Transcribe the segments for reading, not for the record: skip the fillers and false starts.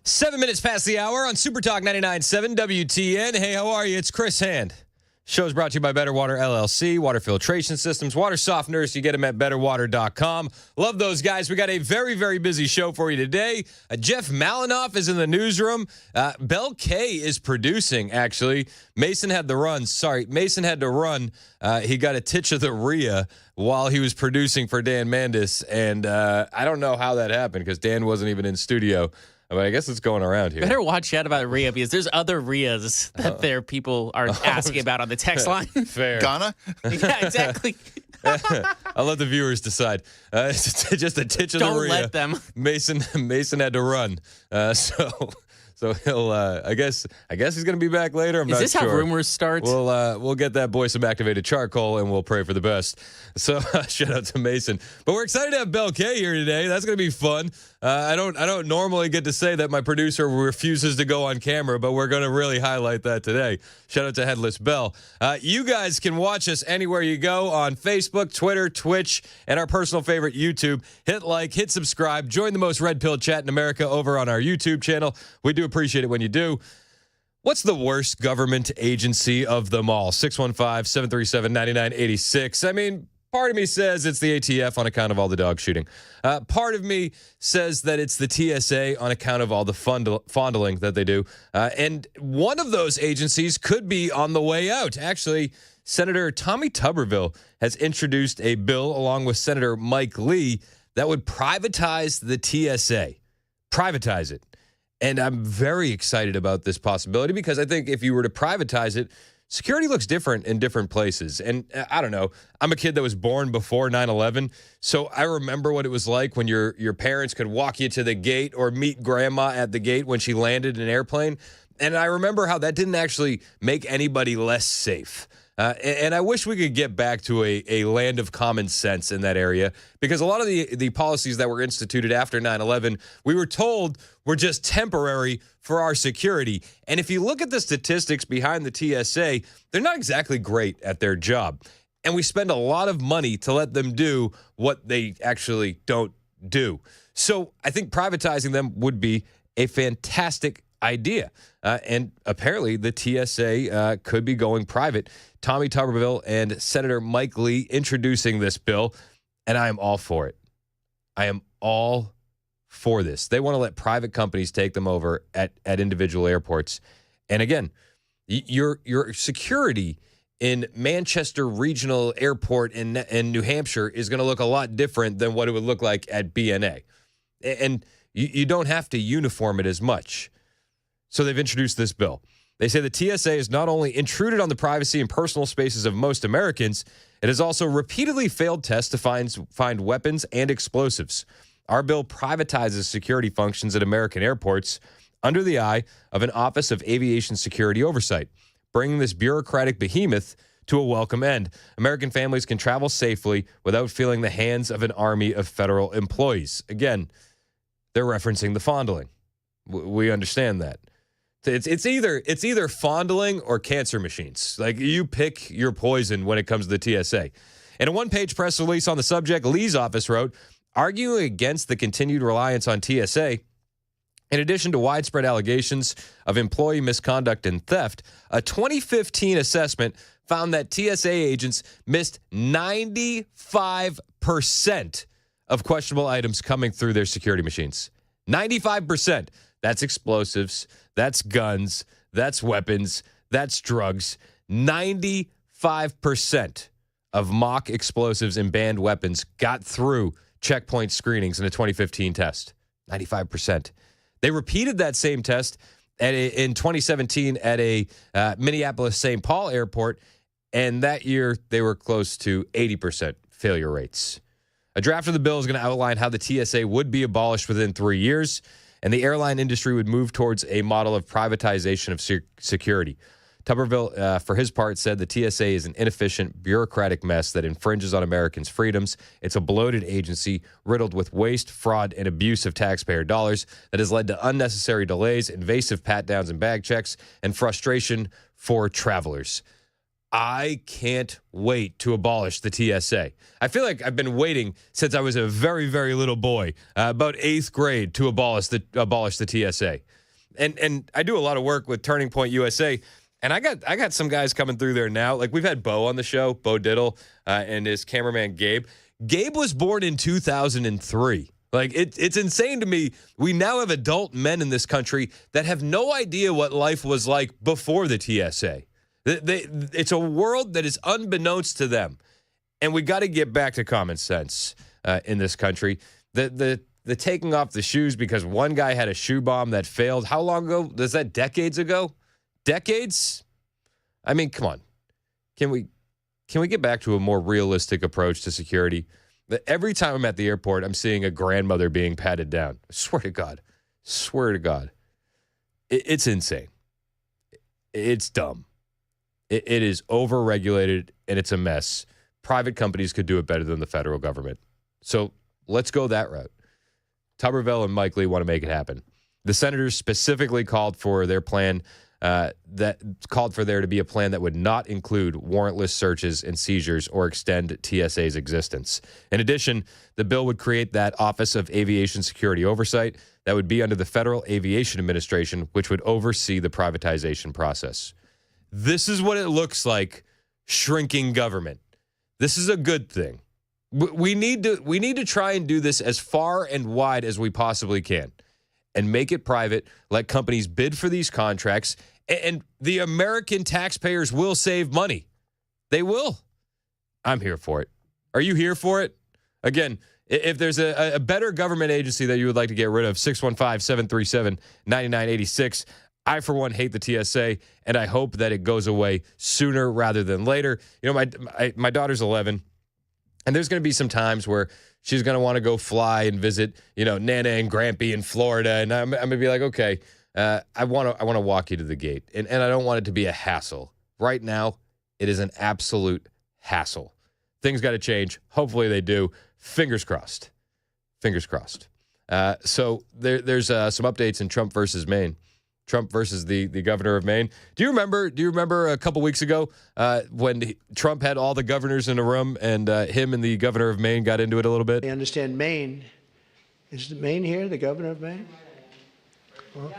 7 minutes past the hour on Super Talk 99.7 WTN. Hey, how are you? It's Chris Hand. Show's brought to you by Better Water LLC, water filtration systems, water softeners. You get them at betterwater.com. Love those guys. We got a very, very busy show for you today. Jeff Malinoff is in the newsroom. Bel K is producing, actually. Mason had to run. He got a titch of the rhea while he was producing for Dan Mandis. And I don't know how that happened because Dan wasn't even in studio. But I guess it's going around here. Better watch out about Rhea because there's other Rheas that people are asking about on the text line. Fair. Ghana? Yeah, exactly. I'll let the viewers decide. It's just a titch of the rhea. Don't let them. Mason had to run. So he'll I guess he's gonna be back later. I'm not sure. Is this how rumors start? We'll get that boy some activated charcoal and we'll pray for the best. So shout out to Mason. But we're excited to have Bel K here today. That's gonna be fun. I don't normally get to say that my producer refuses to go on camera, but we're gonna really highlight that today. Shout out to Headless Bell. You guys can watch us anywhere you go on Facebook, Twitter, Twitch, and our personal favorite, YouTube. Hit like, hit subscribe, join the most red pill chat in America over on our YouTube channel. We do appreciate it when you do. What's the worst government agency of them all? 615-737-9986. I mean, part of me says it's the ATF on account of all the dog shooting. Part of me says that it's the TSA on account of all the fondling that they do. And one of those agencies could be on the way out. Actually, Senator Tommy Tuberville has introduced a bill along with Senator Mike Lee that would privatize the TSA. Privatize it. And I'm very excited about this possibility because I think if you were to privatize it, security looks different in different places. And I don't know. I'm a kid that was born before 9/11, so I remember what it was like when your parents could walk you to the gate or meet grandma at the gate when she landed in an airplane. And I remember how that didn't actually make anybody less safe. And I wish we could get back to a land of common sense in that area because a lot of the policies that were instituted after 9/11, we were told were just temporary for our security. And if you look at the statistics behind the TSA, they're not exactly great at their job. And we spend a lot of money to let them do what they actually don't do. So I think privatizing them would be a fantastic idea. And apparently the TSA could be going private. Tommy Tuberville and Senator Mike Lee introducing this bill, and I am all for it. I am all for this. They want to let private companies take them over at individual airports. And again, your security in Manchester Regional Airport in New Hampshire is going to look a lot different than what it would look like at BNA. And you don't have to uniform it as much. So they've introduced this bill. They say the TSA has not only intruded on the privacy and personal spaces of most Americans, it has also repeatedly failed tests to find weapons and explosives. Our bill privatizes security functions at American airports under the eye of an Office of Aviation Security Oversight, bringing this bureaucratic behemoth to a welcome end. American families can travel safely without feeling the hands of an army of federal employees. Again, they're referencing the fondling. We understand that. It's either fondling or cancer machines. Like, you pick your poison when it comes to the TSA. In a one-page press release on the subject, Lee's office wrote, arguing against the continued reliance on TSA, in addition to widespread allegations of employee misconduct and theft, a 2015 assessment found that TSA agents missed 95% of questionable items coming through their security machines. 95%. That's explosives. That's guns. That's weapons. That's drugs. 95% of mock explosives and banned weapons got through checkpoint screenings in a 2015 test. 95%. They repeated that same test in 2017 at a Minneapolis-St. Paul airport, and that year they were close to 80% failure rates. A draft of the bill is going to outline how the TSA would be abolished within 3 years, and the airline industry would move towards a model of privatization of security. Tuberville, for his part, said the TSA is an inefficient, bureaucratic mess that infringes on Americans' freedoms. It's a bloated agency riddled with waste, fraud, and abuse of taxpayer dollars that has led to unnecessary delays, invasive pat-downs and bag checks, and frustration for travelers. I can't wait to abolish the TSA. I feel like I've been waiting since I was a very, very little boy, about 8th grade, to abolish the TSA. And I do a lot of work with Turning Point USA, and I got some guys coming through there now. Like, we've had Bo on the show, Bo Diddle, and his cameraman Gabe. Gabe was born in 2003. Like, it's insane to me. We now have adult men in this country that have no idea what life was like before the TSA. It's a world that is unbeknownst to them. And we got to get back to common sense in this country. The taking off the shoes because one guy had a shoe bomb that failed. How long ago? Was that decades ago? Decades? I mean, come on. Can we get back to a more realistic approach to security? Every time I'm at the airport, I'm seeing a grandmother being patted down. I swear to God. Swear to God. It's insane. It's dumb. It is overregulated, and it's a mess. Private companies could do it better than the federal government. So let's go that route. Tuberville and Mike Lee want to make it happen. The senators specifically called for their plan there to be a plan that would not include warrantless searches and seizures or extend TSA's existence. In addition, the bill would create that Office of Aviation Security Oversight that would be under the Federal Aviation Administration, which would oversee the privatization process. This is what it looks like, shrinking government. This is a good thing. We need to try and do this as far and wide as we possibly can and make it private, let companies bid for these contracts, and the American taxpayers will save money. They will. I'm here for it. Are you here for it? Again, if there's a better government agency that you would like to get rid of, 615-737-9986. I, for one, hate the TSA, and I hope that it goes away sooner rather than later. You know, my daughter's 11, and there's going to be some times where she's going to want to go fly and visit, you know, Nana and Grampy in Florida, and I'm going to be like, okay, I want to walk you to the gate, and I don't want it to be a hassle. Right now, it is an absolute hassle. Things got to change. Hopefully they do. Fingers crossed. Fingers crossed. So there's some updates in Trump versus Maine. Trump versus the governor of Maine. Do you remember a couple weeks ago when Trump had all the governors in a room and him and the governor of Maine got into it a little bit? I understand Maine. Is Maine here, the governor of Maine? Well,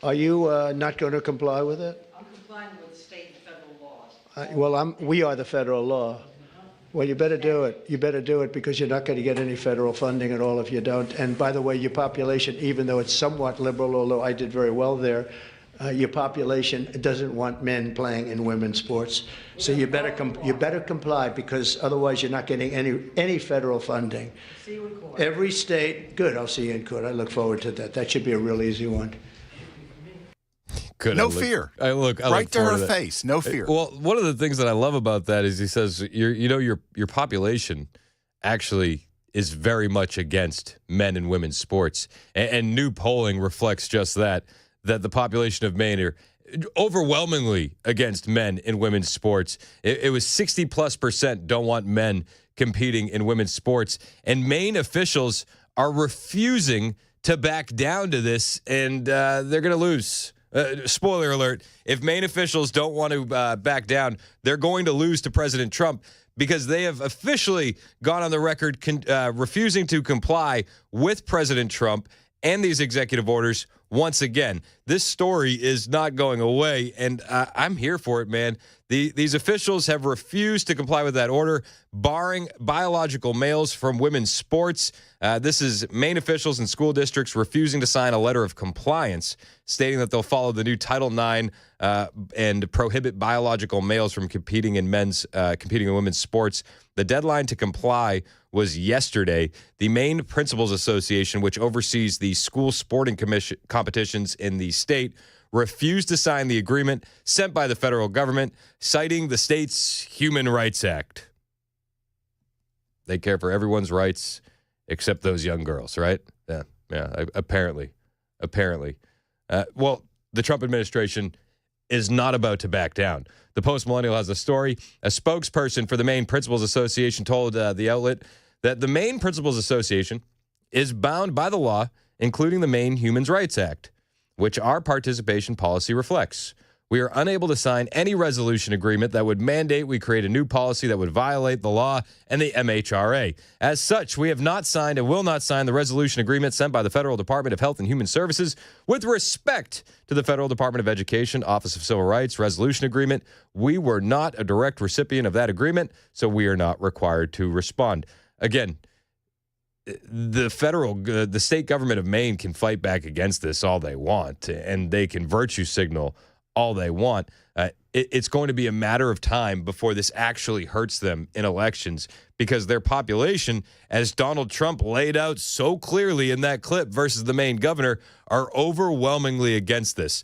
are you not going to comply with it? I'm complying with state and federal laws. We are the federal law. Well, you better do it. You better do it because you're not going to get any federal funding at all if you don't. And by the way, your population, even though it's somewhat liberal, although I did very well there, your population doesn't want men playing in women's sports. So you better comply because otherwise you're not getting any federal funding. See you in court. Every state, good. I'll see you in court. I look forward to that. That should be a real easy one. Good. No fear. I look right to her face. No fear. Well, one of the things that I love about that is he says your population actually is very much against men and women's sports, and new polling reflects just that the population of Maine are overwhelmingly against men in women's sports. It was 60+% don't want men competing in women's sports, and Maine officials are refusing to back down to this, and they're going to lose. Spoiler alert, if Maine officials don't want to back down, they're going to lose to President Trump because they have officially gone on the record refusing to comply with President Trump and these executive orders once again. This story is not going away, and I'm here for it, man. These officials have refused to comply with that order, barring biological males from women's sports. This is Maine officials and school districts refusing to sign a letter of compliance, stating that they'll follow the new Title IX and prohibit biological males from competing in women's sports. The deadline to comply was yesterday. The Maine Principals Association, which oversees the school sporting competitions in the state, refused to sign the agreement sent by the federal government, citing the state's Human Rights Act. They care for everyone's rights except those young girls, right? Yeah, apparently. Well, the Trump administration is not about to back down. The Post-Millennial has a story. A spokesperson for the Maine Principals Association told the outlet that the Maine Principals Association is bound by the law, including the Maine Human Rights Act, which our participation policy reflects. We are unable to sign any resolution agreement that would mandate we create a new policy that would violate the law and the MHRA. As such, we have not signed and will not sign the resolution agreement sent by the Federal Department of Health and Human Services with respect to the Federal Department of Education, Office of Civil Rights resolution agreement. We were not a direct recipient of that agreement, so we are not required to respond. Again, the state government of Maine can fight back against this all they want, and they can virtue signal all they want. It's going to be a matter of time before this actually hurts them in elections, because their population, as Donald Trump laid out so clearly in that clip versus the Maine governor, are overwhelmingly against this.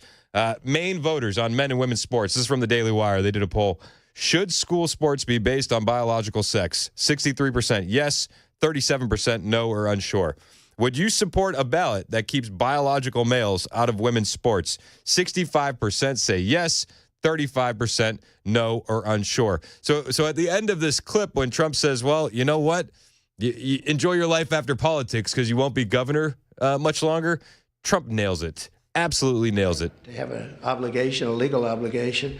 Maine voters on men and women's sports. This is from the Daily Wire. They did a poll. Should school sports be based on biological sex? 63% yes, 37% no or unsure. Would you support a ballot that keeps biological males out of women's sports? 65% say yes, 35% no or unsure. So at the end of this clip, when Trump says, well, you know what? You enjoy your life after politics because you won't be governor much longer, Trump nails it. Absolutely nails it. They have an obligation, a legal obligation,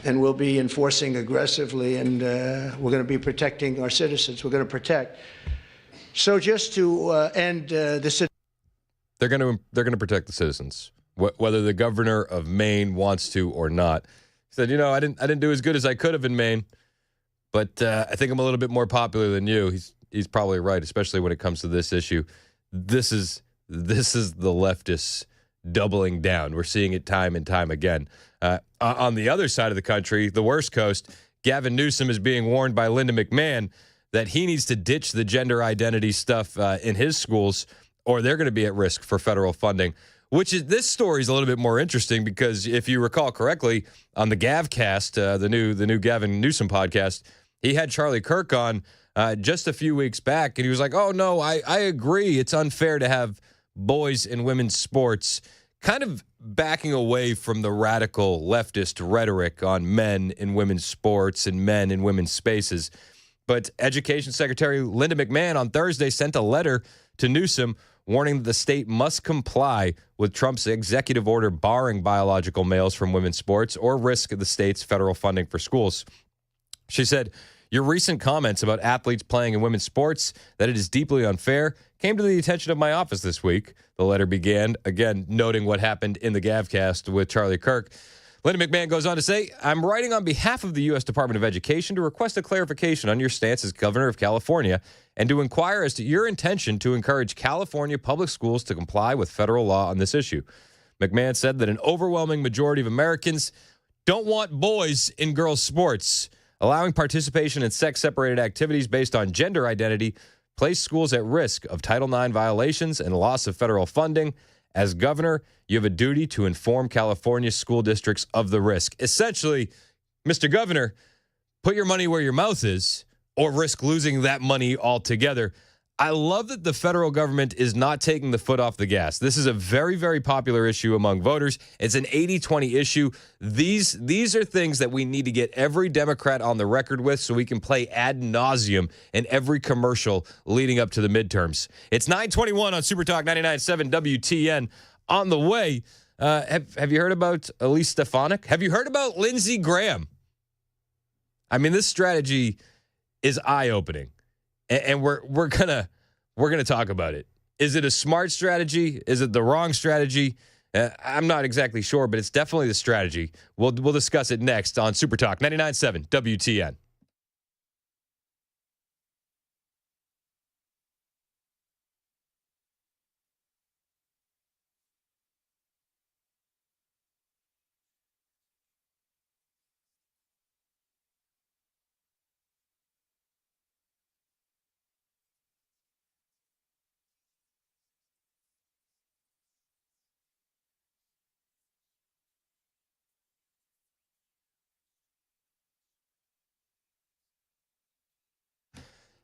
and we'll be enforcing aggressively, and we're going to be protecting our citizens. We're going to protect. So just to end the... They're going to protect the citizens, whether the governor of Maine wants to or not. He said, you know, I didn't do as good as I could have in Maine, but I think I'm a little bit more popular than you. He's probably right, especially when it comes to this issue. This is the leftists doubling down. We're seeing it time and time again. On the other side of the country, the worst coast, Gavin Newsom is being warned by Linda McMahon that he needs to ditch the gender identity stuff in his schools, or they're going to be at risk for federal funding. This story is a little bit more interesting because if you recall correctly, on the Gavcast, the new Gavin Newsom podcast, he had Charlie Kirk on just a few weeks back, and he was like, "Oh no, I agree. It's unfair to have boys in women's sports," kind of backing away from the radical leftist rhetoric on men in women's sports and men in women's spaces. But Education Secretary Linda McMahon on Thursday sent a letter to Newsom warning that the state must comply with Trump's executive order barring biological males from women's sports or risk the state's federal funding for schools. She said, "Your recent comments about athletes playing in women's sports, that it is deeply unfair, came to the attention of my office this week." The letter began, again, noting what happened in the Gavcast with Charlie Kirk. Linda McMahon goes on to say, "I'm writing on behalf of the U.S. Department of Education to request a clarification on your stance as governor of California and to inquire as to your intention to encourage California public schools to comply with federal law on this issue." McMahon said that an overwhelming majority of Americans don't want boys in girls' sports. Allowing participation in sex-separated activities based on gender identity place schools at risk of Title IX violations and loss of federal funding. As governor, you have a duty to inform California school districts of the risk. Essentially, Mr. Governor, put your money where your mouth is or risk losing that money altogether. I love that the federal government is not taking the foot off the gas. This is a very, very popular issue among voters. It's an 80-20 issue. These are things that we need to get every Democrat on the record with so we can play ad nauseum in every commercial leading up to the midterms. It's 9:21 on Super Talk 99.7 WTN. On the way, have you heard about Elise Stefanik? Have you heard about Lindsey Graham? I mean, this strategy is eye-opening. And we're gonna talk about it. Is it a smart strategy? Is it the wrong strategy? I'm not exactly sure, but it's definitely the strategy. We'll discuss it next on Super Talk 99.7 WTN.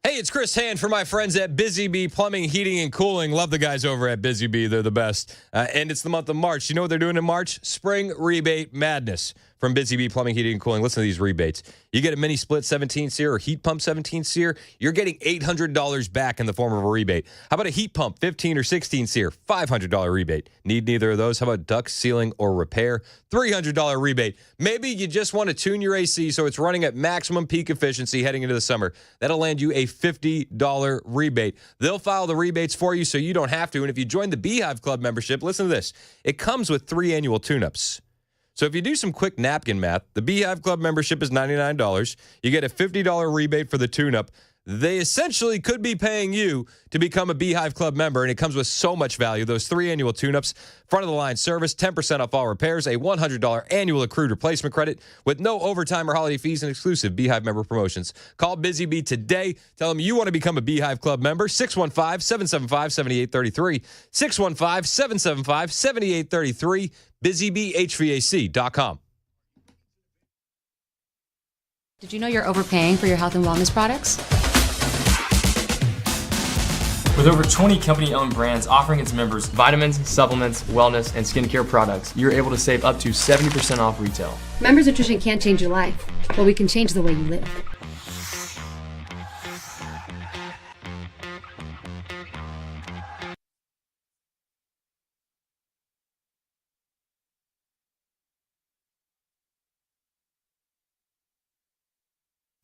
Hey, it's Chris Hand for my friends at Busy Bee Plumbing, Heating, and Cooling. Love the guys over at Busy Bee. They're the best. And it's the month of March. You know what they're doing in March? Spring Rebate Madness. from Busy Bee Plumbing, Heating, and Cooling. Listen to these rebates. You get a mini split 17 SEER or heat pump 17 SEER, you're getting $800 back in the form of a rebate. How about a heat pump 15 or 16 SEER, $500 rebate. Need neither of those? How about duct sealing or repair? $300 rebate. Maybe you just want to tune your AC so it's running at maximum peak efficiency heading into the summer. That'll land you a $50 rebate. They'll file the rebates for you so you don't have to. And if you join the Beehive Club membership, listen to this. It comes with 3 annual tune-ups. So if you do some quick napkin math, the Beehive Club membership is $99. You get a $50 rebate for the tune-up. They essentially could be paying you to become a Beehive Club member, and it comes with so much value. Those 3 annual tune-ups, front-of-the-line service, 10% off all repairs, a $100 annual accrued replacement credit with no overtime or holiday fees and exclusive Beehive member promotions. Call Busy Bee today. Tell them you want to become a Beehive Club member. 615-775-7833. 615-775-7833. BusyBeeHVAC.com. Did you know you're overpaying for your health and wellness products? With over 20 company-owned brands offering its members vitamins, supplements, wellness, and skincare products, you're able to save up to 70% off retail. Members Nutrition can't change your life, but we can change the way you live.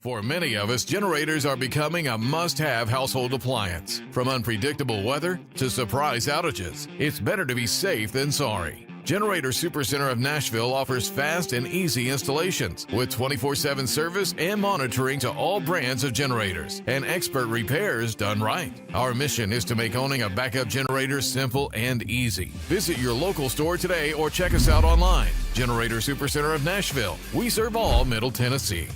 For many of us, generators are becoming a must-have household appliance. From unpredictable weather to surprise outages, it's better to be safe than sorry. Generator Supercenter of Nashville offers fast and easy installations with 24/7 service and monitoring to all brands of generators and expert repairs done right. Our mission is to make owning a backup generator simple and easy. Visit your local store today or check us out online. Generator Supercenter of Nashville. We serve all Middle Tennessee.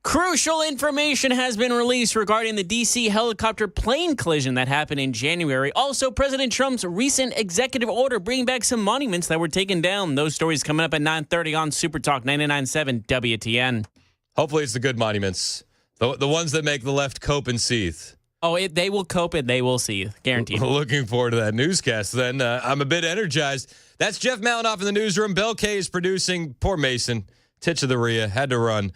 Crucial information has been released regarding the D.C. helicopter plane collision that happened in January. Also, President Trump's recent executive order bringing back some monuments that were taken down. Those stories coming up at 9:30 on Super Talk 99.7 WTN. Hopefully it's the good monuments. The ones that make the left cope and seethe. Oh, they will cope and they will see. Guaranteed. Looking forward to that newscast then. I'm a bit energized. That's Jeff Malinoff in the newsroom. Bel K is producing. Poor Mason. Titch of the Rhea. Had to run.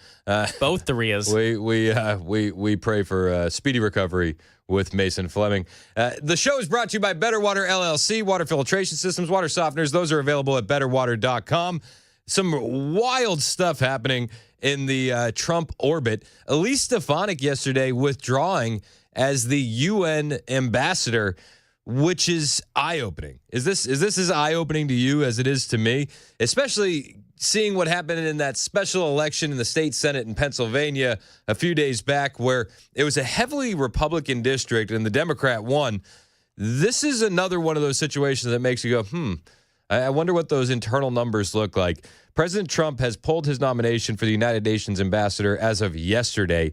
Both the Rheas. We pray for speedy recovery with Mason Fleming. The show is brought to you by Better Water LLC. Water filtration systems, water softeners. Those are available at betterwater.com. Some wild stuff happening in the Trump orbit. Elise Stefanik yesterday withdrawing as the UN ambassador, which is eye-opening. Is this as eye-opening to you as it is to me? Especially seeing what happened in that special election in the state Senate in Pennsylvania a few days back, where it was a heavily Republican district and the Democrat won. This is another one of those situations that makes you go, I wonder what those internal numbers look like. President Trump has pulled his nomination for the United Nations ambassador as of yesterday.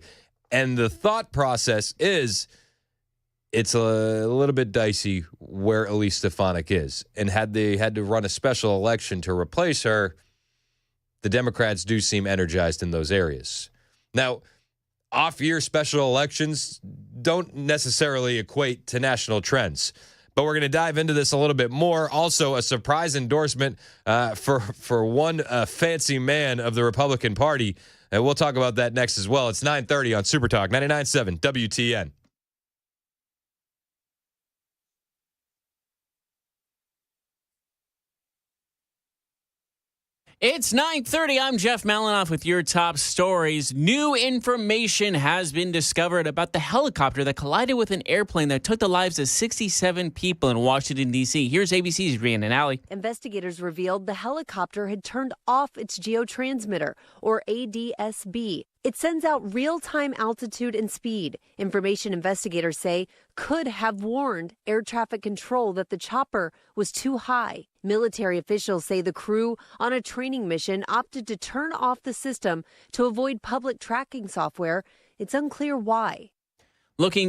And the thought process is it's a little bit dicey where Elise Stefanik is. And had they had to run a special election to replace her, the Democrats do seem energized in those areas. Now, off-year special elections don't necessarily equate to national trends. But we're going to dive into this a little bit more. Also, a surprise endorsement for one fancy man of the Republican Party. And we'll talk about that next as well. It's 9:30 on Super Talk 99.7 WTN. It's 9:30. I'm Jeff Malinoff with your top stories. New information has been discovered about the helicopter that collided with an airplane that took the lives of 67 people in Washington, D.C. Here's ABC's Rhiannon Alley. Investigators revealed the helicopter had turned off its geotransmitter, or ADSB. It sends out real-time altitude and speed. Information investigators say could have warned air traffic control that the chopper was too high. Military officials say the crew on a training mission opted to turn off the system to avoid public tracking software. It's unclear why.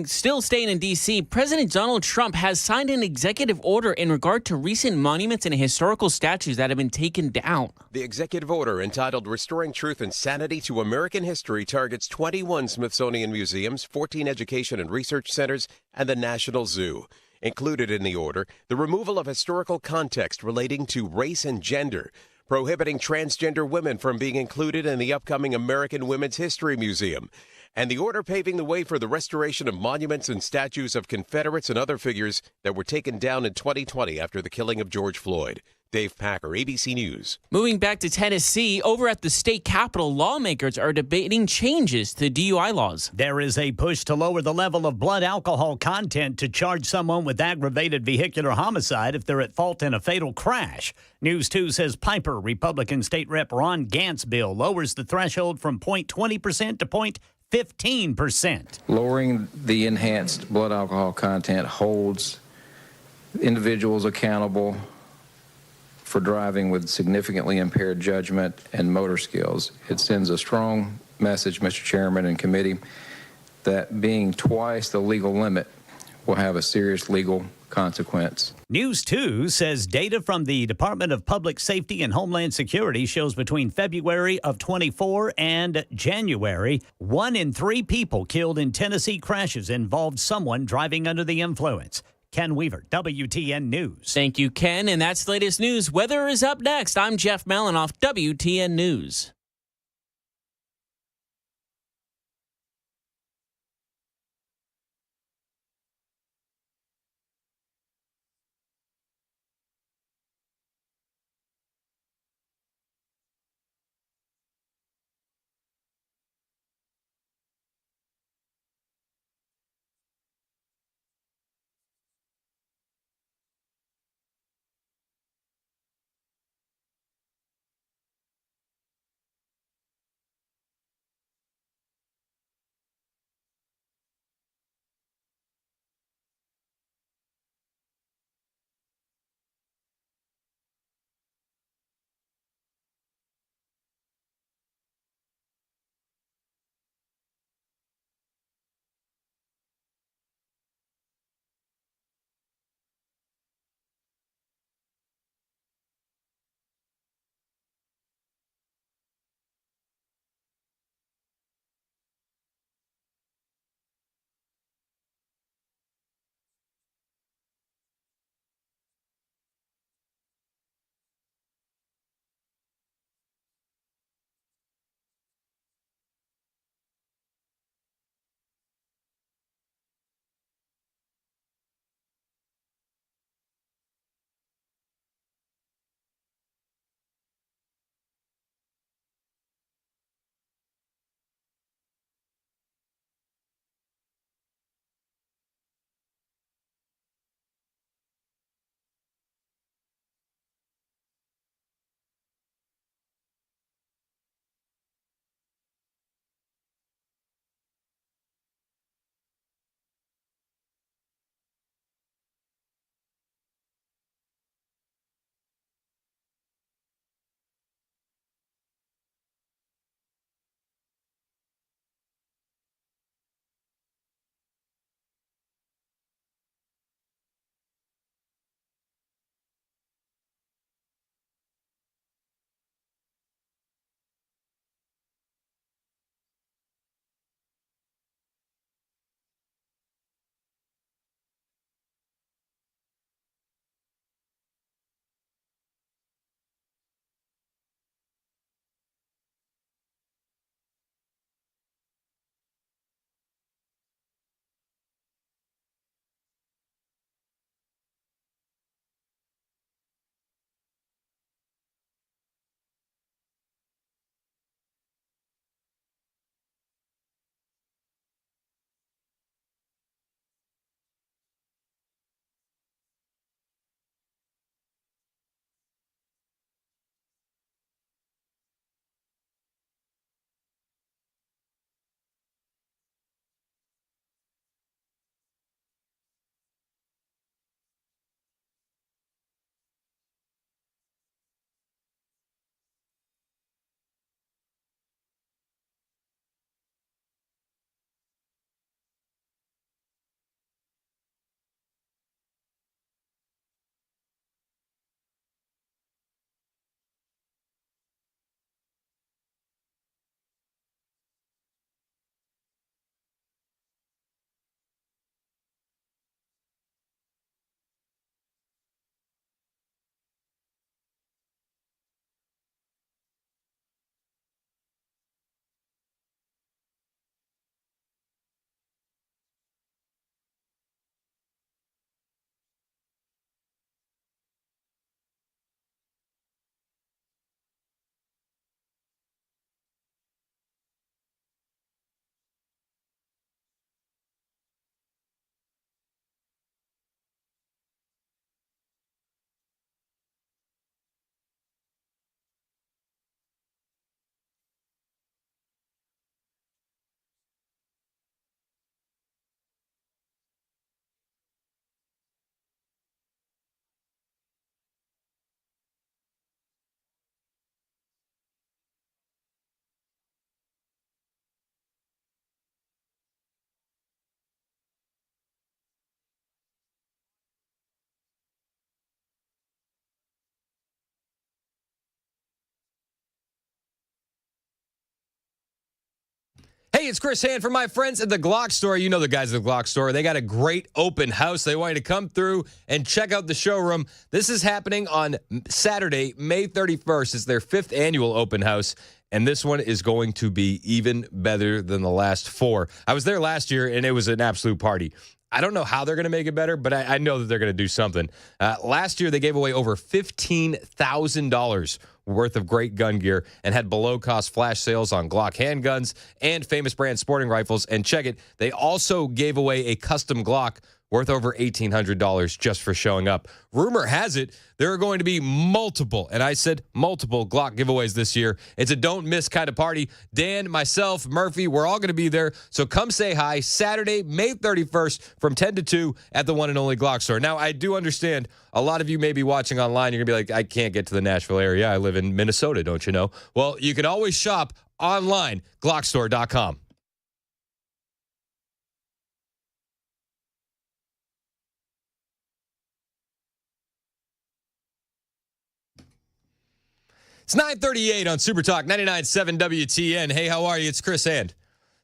Still staying in D.C., President Donald Trump has signed an executive order in regard to recent monuments and historical statues that have been taken down. The executive order entitled Restoring Truth and Sanity to American History targets 21 Smithsonian museums, 14 education and research centers, and the National Zoo. Included in the order, the removal of historical context relating to race and gender, prohibiting transgender women from being included in the upcoming American Women's History Museum, and the order paving the way for the restoration of monuments and statues of Confederates and other figures that were taken down in 2020 after the killing of George Floyd. Dave Packer, ABC News. Moving back to Tennessee, over at the state capitol, lawmakers are debating changes to DUI laws. There is a push to lower the level of blood alcohol content to charge someone with aggravated vehicular homicide if they're at fault in a fatal crash. News 2 says Piper Republican State Rep Ron Gant's bill lowers the threshold from 0.20% to 0.15%. Lowering the enhanced blood alcohol content holds individuals accountable for driving with significantly impaired judgment and motor skills. It sends a strong message, Mr. Chairman and committee, that being twice the legal limit will have a serious legal consequence. News 2 says data from the Department of Public Safety and Homeland Security shows between February of 24 and January, 1 in 3 people killed in Tennessee crashes involved someone driving under the influence. Ken Weaver, WTN News. Thank you, Ken. And that's the latest news. Weather is up next. I'm Jeff Malinoff, WTN News. Hey, it's Chris Hand from my friends at the Glock store. You know the guys at the Glock store. They got a great open house. They want you to come through and check out the showroom. This is happening on Saturday, May 31st. It's their 5th annual open house, and this one is going to be even better than the last 4. I was there last year, and it was an absolute party. I don't know how they're going to make it better, but I know that they're going to do something. Last year, they gave away over $15,000 worth of great gun gear and had below-cost flash sales on Glock handguns and famous brand sporting rifles. And check it, they also gave away a custom Glock worth over $1,800 just for showing up. Rumor has it there are going to be multiple, and I said multiple, Glock giveaways this year. It's a don't-miss kind of party. Dan, myself, Murphy, we're all going to be there. So come say hi Saturday, May 31st from 10 to 2 at the one and only Glock store. Now, I do understand a lot of you may be watching online. You're going to be like, I can't get to the Nashville area. I live in Minnesota, don't you know? Well, you can always shop online, glockstore.com. It's 9:38 on Super Talk 99.7 WTN. Hey, how are you? It's Chris Hand.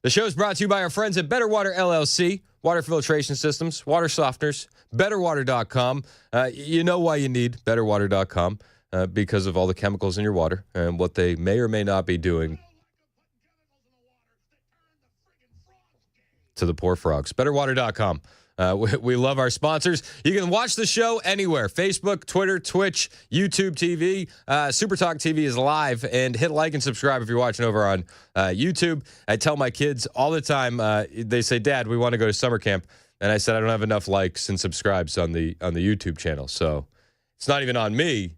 The show is brought to you by our friends at Better Water LLC, water filtration systems, water softeners, betterwater.com. You know why you need betterwater.com, because of all the chemicals in your water and what they may or may not be doing to the poor frogs. Betterwater.com. We love our sponsors. You can watch the show anywhere. Facebook, Twitter, Twitch, YouTube TV. Super Talk TV is live. And hit like and subscribe if you're watching over on YouTube. I tell my kids all the time, they say, Dad, we want to go to summer camp. And I said, I don't have enough likes and subscribes on the YouTube channel. So it's not even on me.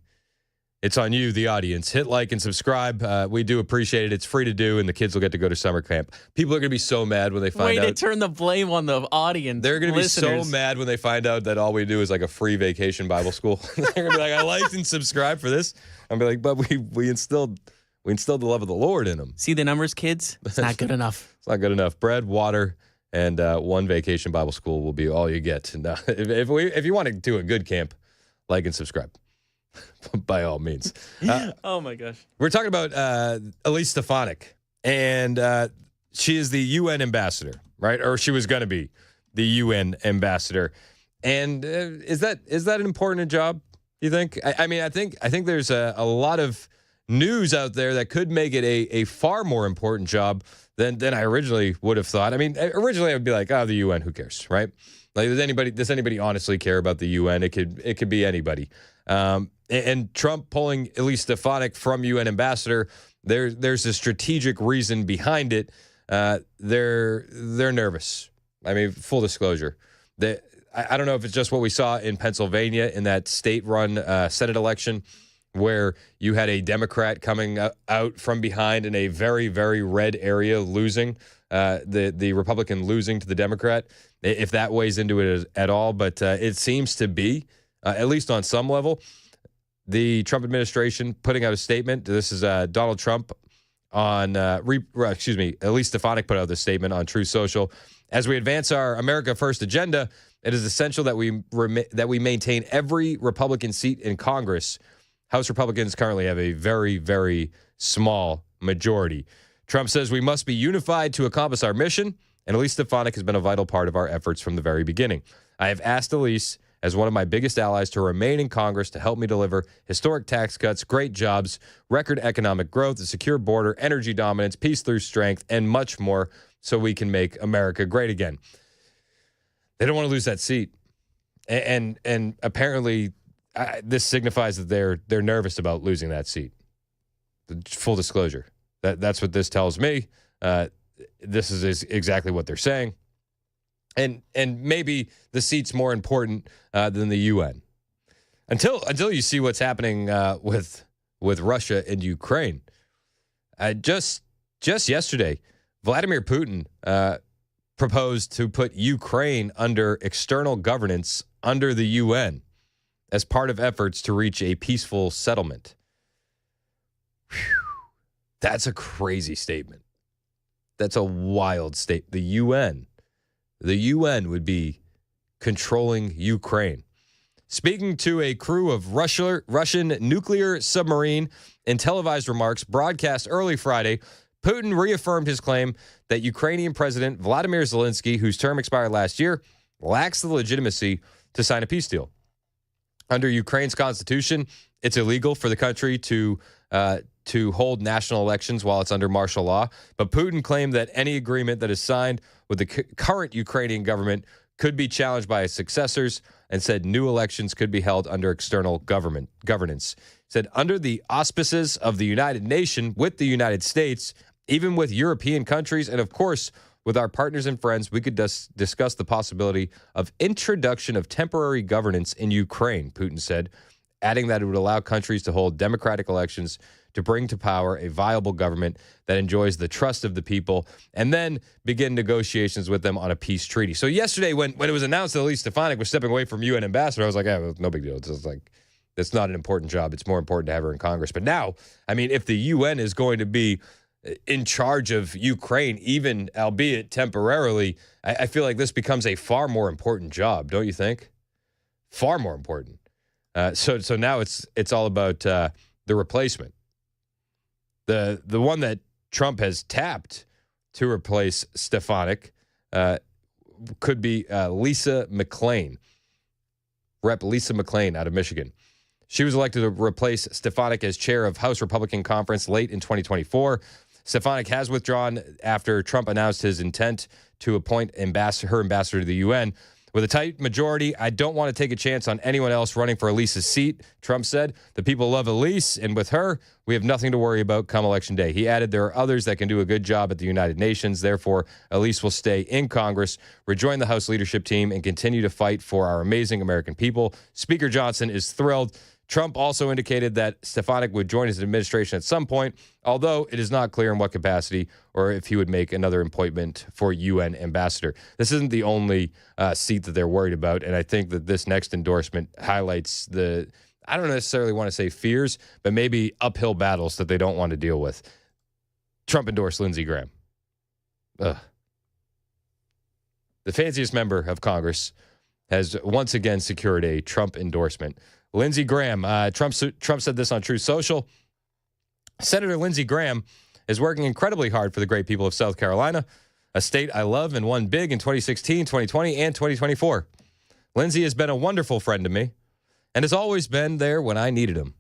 It's on you, the audience. Hit like and subscribe. We do appreciate it. It's free to do, and the kids will get to go to summer camp. People are going to be so mad when they find out. Way to turn the blame on the audience. They're going to be so mad when they find out that all we do is like a free vacation Bible school. They're going to be like, I liked and subscribed for this. I'm going to be like, but we instilled the love of the Lord in them. See the numbers, kids? It's not good enough. It's not good enough. Bread, water, and one vacation Bible school will be all you get. And if you want to do a good camp, like and subscribe. By all means. Oh, my gosh. We're talking about Elise Stefanik, and she is the UN ambassador, right? Or she was going to be the UN ambassador. And is that an important job, you think? I mean, I think there's a lot of news out there that could make it a far more important job than I originally would have thought. I mean, originally I would be like, oh, the UN, who cares, right? Like, does anybody honestly care about the UN? It could be anybody. And Trump pulling Elise Stefanik from UN ambassador, there's a strategic reason behind it. They're nervous. I mean, full disclosure. I don't know if it's just what we saw in Pennsylvania in that state-run Senate election where you had a Democrat coming out from behind in a very, very red area losing, the Republican losing to the Democrat, if that weighs into it at all. But it seems to be, at least on some level, the Trump administration putting out a statement. This is Donald Trump on, Elise Stefanik put out this statement on Truth Social. As we advance our America First agenda, it is essential that we maintain every Republican seat in Congress. House Republicans currently have a very, very small majority. Trump says we must be unified to accomplish our mission, and Elise Stefanik has been a vital part of our efforts from the very beginning. I have asked Elise, as one of my biggest allies, to remain in Congress to help me deliver historic tax cuts, great jobs, record economic growth, a secure border, energy dominance, peace through strength, and much more so we can make America great again. They don't want to lose that seat. And apparently this signifies that they're nervous about losing that seat. Full disclosure. That's what this tells me. This is exactly what they're saying. And maybe the seat's more important than the UN. Until you see what's happening with Russia and Ukraine. Just yesterday, Vladimir Putin proposed to put Ukraine under external governance under the UN as part of efforts to reach a peaceful settlement. Whew. That's a crazy statement. That's a wild statement. The UN would be controlling Ukraine. Speaking to a crew of Russian nuclear submarine in televised remarks broadcast early Friday, Putin reaffirmed his claim that Ukrainian President Vladimir Zelensky, whose term expired last year, lacks the legitimacy to sign a peace deal. Under Ukraine's constitution, it's illegal for the country to hold national elections while it's under martial law. But Putin claimed that any agreement that is signed with the current Ukrainian government could be challenged by his successors, and said new elections could be held under external governance. He said, under the auspices of the United Nations, with the United States, even with European countries, and of course, with our partners and friends, we could discuss the possibility of introduction of temporary governance in Ukraine, Putin said, adding that it would allow countries to hold democratic elections to bring to power a viable government that enjoys the trust of the people, and then begin negotiations with them on a peace treaty. So yesterday, when it was announced that Elise Stefanik was stepping away from UN ambassador, I was like, yeah, no big deal. It's just like, it's not an important job. It's more important to have her in Congress. But now, I mean, if the UN is going to be in charge of Ukraine, even albeit temporarily, I feel like this becomes a far more important job, don't you think? Far more important. So now it's all about the replacement. The one that Trump has tapped to replace Stefanik could be Lisa McClain, Rep. Lisa McClain out of Michigan. She was elected to replace Stefanik as chair of House Republican Conference late in 2024. Stefanik has withdrawn after Trump announced his intent to appoint her ambassador to the UN. With a tight majority, I don't want to take a chance on anyone else running for Elise's seat, Trump said. The people love Elise, and with her, we have nothing to worry about come Election Day. He added there are others that can do a good job at the United Nations. Therefore, Elise will stay in Congress, rejoin the House leadership team, and continue to fight for our amazing American people. Speaker Johnson is thrilled. Trump also indicated that Stefanik would join his administration at some point, although it is not clear in what capacity or if he would make another appointment for UN ambassador. This isn't the only seat that they're worried about, and I think that this next endorsement highlights I don't necessarily want to say fears, but maybe uphill battles that they don't want to deal with. Trump endorsed Lindsey Graham. Ugh. The fanciest member of Congress has once again secured a Trump endorsement. Lindsey Graham, Trump said this on Truth Social. Senator Lindsey Graham is working incredibly hard for the great people of South Carolina, a state I love and won big in 2016, 2020, and 2024. Lindsey has been a wonderful friend to me and has always been there when I needed him.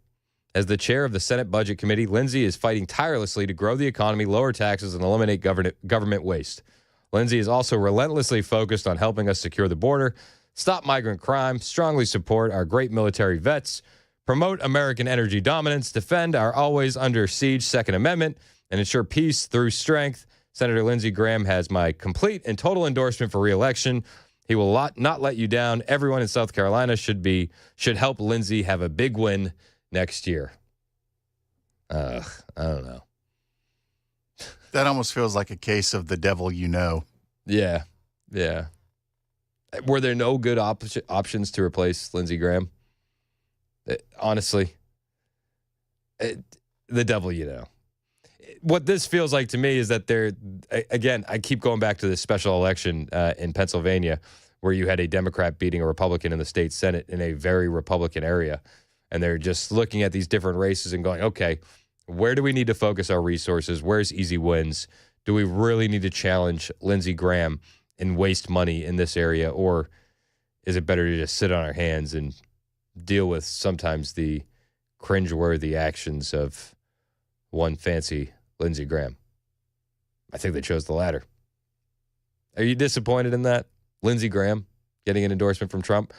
As the chair of the Senate Budget Committee, Lindsey is fighting tirelessly to grow the economy, lower taxes, and eliminate government waste. Lindsey is also relentlessly focused on helping us secure the border, stop migrant crime, strongly support our great military vets, promote American energy dominance, defend our always under siege Second Amendment, and ensure peace through strength. Senator Lindsey Graham has my complete and total endorsement for re-election. He will not let you down. Everyone in South Carolina should help Lindsey have a big win next year. I don't know. That almost feels like a case of the devil you know. Yeah. Were there no good options to replace Lindsey Graham? Honestly, the devil you know. What this feels like to me is that again, I keep going back to this special election in Pennsylvania where you had a Democrat beating a Republican in the state Senate in a very Republican area. And they're just looking at these different races and going, okay, where do we need to focus our resources? Where's easy wins? Do we really need to challenge Lindsey Graham and waste money in this area, or is it better to just sit on our hands and deal with sometimes the cringeworthy actions of one fancy Lindsey Graham? I think they chose the latter. Are you disappointed in that? Lindsey Graham getting an endorsement from Trump?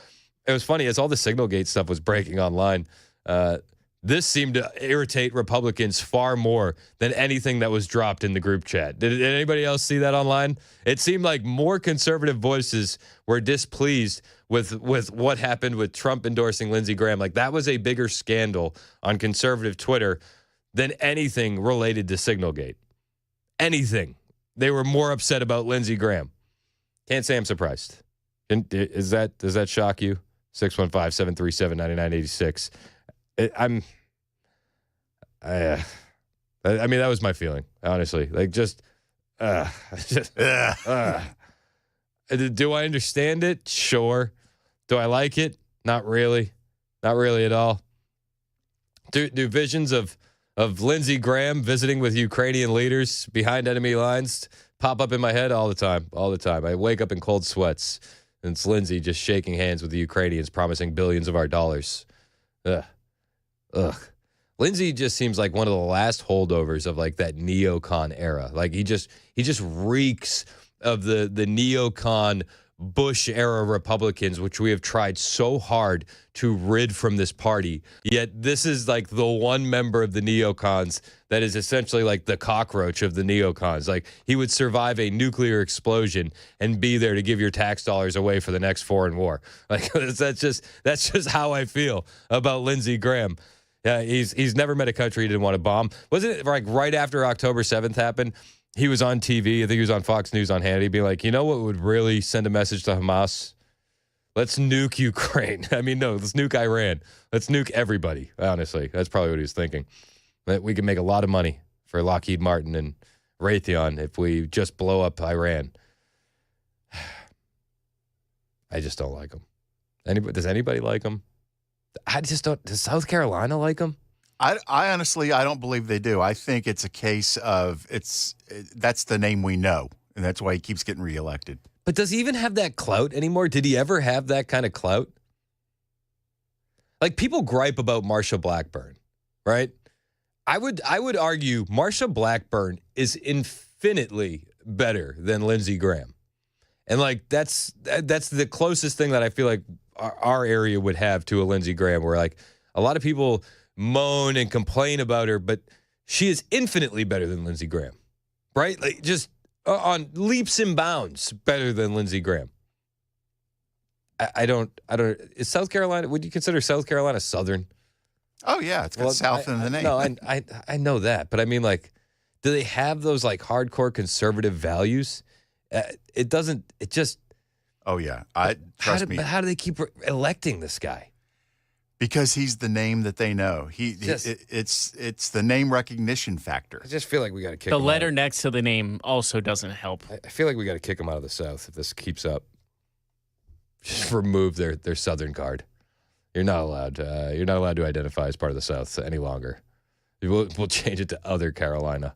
It was funny, as all the Signalgate stuff was breaking online, this seemed to irritate Republicans far more than anything that was dropped in the group chat. Did anybody else see that online? It seemed like more conservative voices were displeased with what happened with Trump endorsing Lindsey Graham. Like, that was a bigger scandal on conservative Twitter than anything related to Signalgate. Anything. They were more upset about Lindsey Graham. Can't say I'm surprised. Does that shock you? 615-737-9986. I mean, that was my feeling, honestly. Like, do I understand it? Sure. Do I like it? Not really. Not really at all. Do visions of of Lindsey Graham visiting with Ukrainian leaders behind enemy lines pop up in my head all the time. I wake up in cold sweats, and it's Lindsey just shaking hands with the Ukrainians, promising billions of our dollars. Ugh. Lindsey just seems like one of the last holdovers of like that neocon era. Like he just reeks of the neocon Bush era Republicans, which we have tried so hard to rid from this party. Yet this is like the one member of the neocons that is essentially like the cockroach of the neocons. Like he would survive a nuclear explosion and be there to give your tax dollars away for the next foreign war. Like that's just how I feel about Lindsey Graham. Yeah, he's never met a country he didn't want to bomb. Wasn't it like right after October 7th happened? He was on TV. I think he was on Fox News on Hannity being like, you know what would really send a message to Hamas? Let's nuke Ukraine. I mean, no, let's nuke Iran. Let's nuke everybody, honestly. That's probably what he was thinking. That we can make a lot of money for Lockheed Martin and Raytheon if we just blow up Iran. I just don't like him. Does anybody like him? I just don't. Does South Carolina like him? I honestly, I don't believe they do. I think it's a case of that's the name we know, and that's why he keeps getting reelected. But does he even have that clout anymore? Did he ever have that kind of clout? Like people gripe about Marsha Blackburn, right? I would argue Marsha Blackburn is infinitely better than Lindsey Graham, and like that's the closest thing that I feel like our area would have to a Lindsey Graham, where like a lot of people moan and complain about her, but she is infinitely better than Lindsey Graham, right? Like just on leaps and bounds better than Lindsey Graham. I don't. Is South Carolina? Would you consider South Carolina Southern? Oh yeah, it's got South in the name. No, I know that, but I mean, like, do they have those like hardcore conservative values? It doesn't. It just. Oh yeah, trust me. But how do they keep electing this guy? Because he's the name that they know. It's the name recognition factor. I just feel like we got to kick the him letter out. next to the name also doesn't help. I feel like we got to kick him out of the South if this keeps up. Just remove their Southern card. You're not allowed. You're not allowed to identify as part of the South any longer. We'll change it to Other Carolina.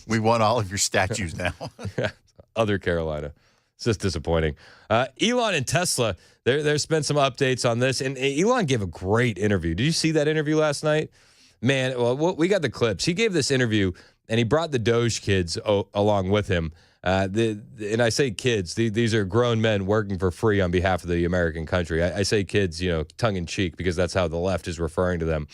We want all of your statues now. Yeah, Other Carolina. It's just disappointing. Elon and Tesla, there's been some updates on this, and Elon gave a great interview. Did you see that interview last night? Man, well, we got the clips. He gave this interview, and he brought the DOGE kids along with him. And I say kids, these are grown men working for free on behalf of the American country. I say kids, tongue in cheek, because that's how the left is referring to them,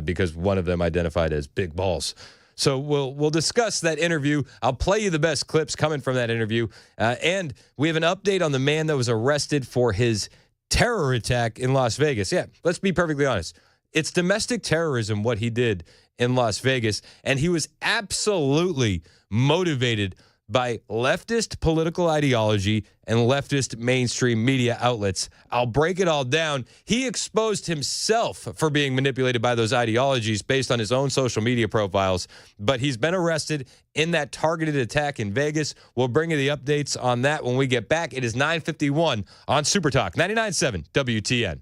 because one of them identified as big balls. So we'll discuss that interview. I'll play you the best clips coming from that interview. And we have an update on the man that was arrested for his terror attack in Las Vegas. Yeah, let's be perfectly honest. It's domestic terrorism, what he did in Las Vegas. And he was absolutely motivated by leftist political ideology and leftist mainstream media outlets. I'll break it all down. He exposed himself for being manipulated by those ideologies based on his own social media profiles, but he's been arrested in that targeted attack in Vegas. We'll bring you the updates on that when we get back. It is 9:51 on Super Talk 99.7 WTN.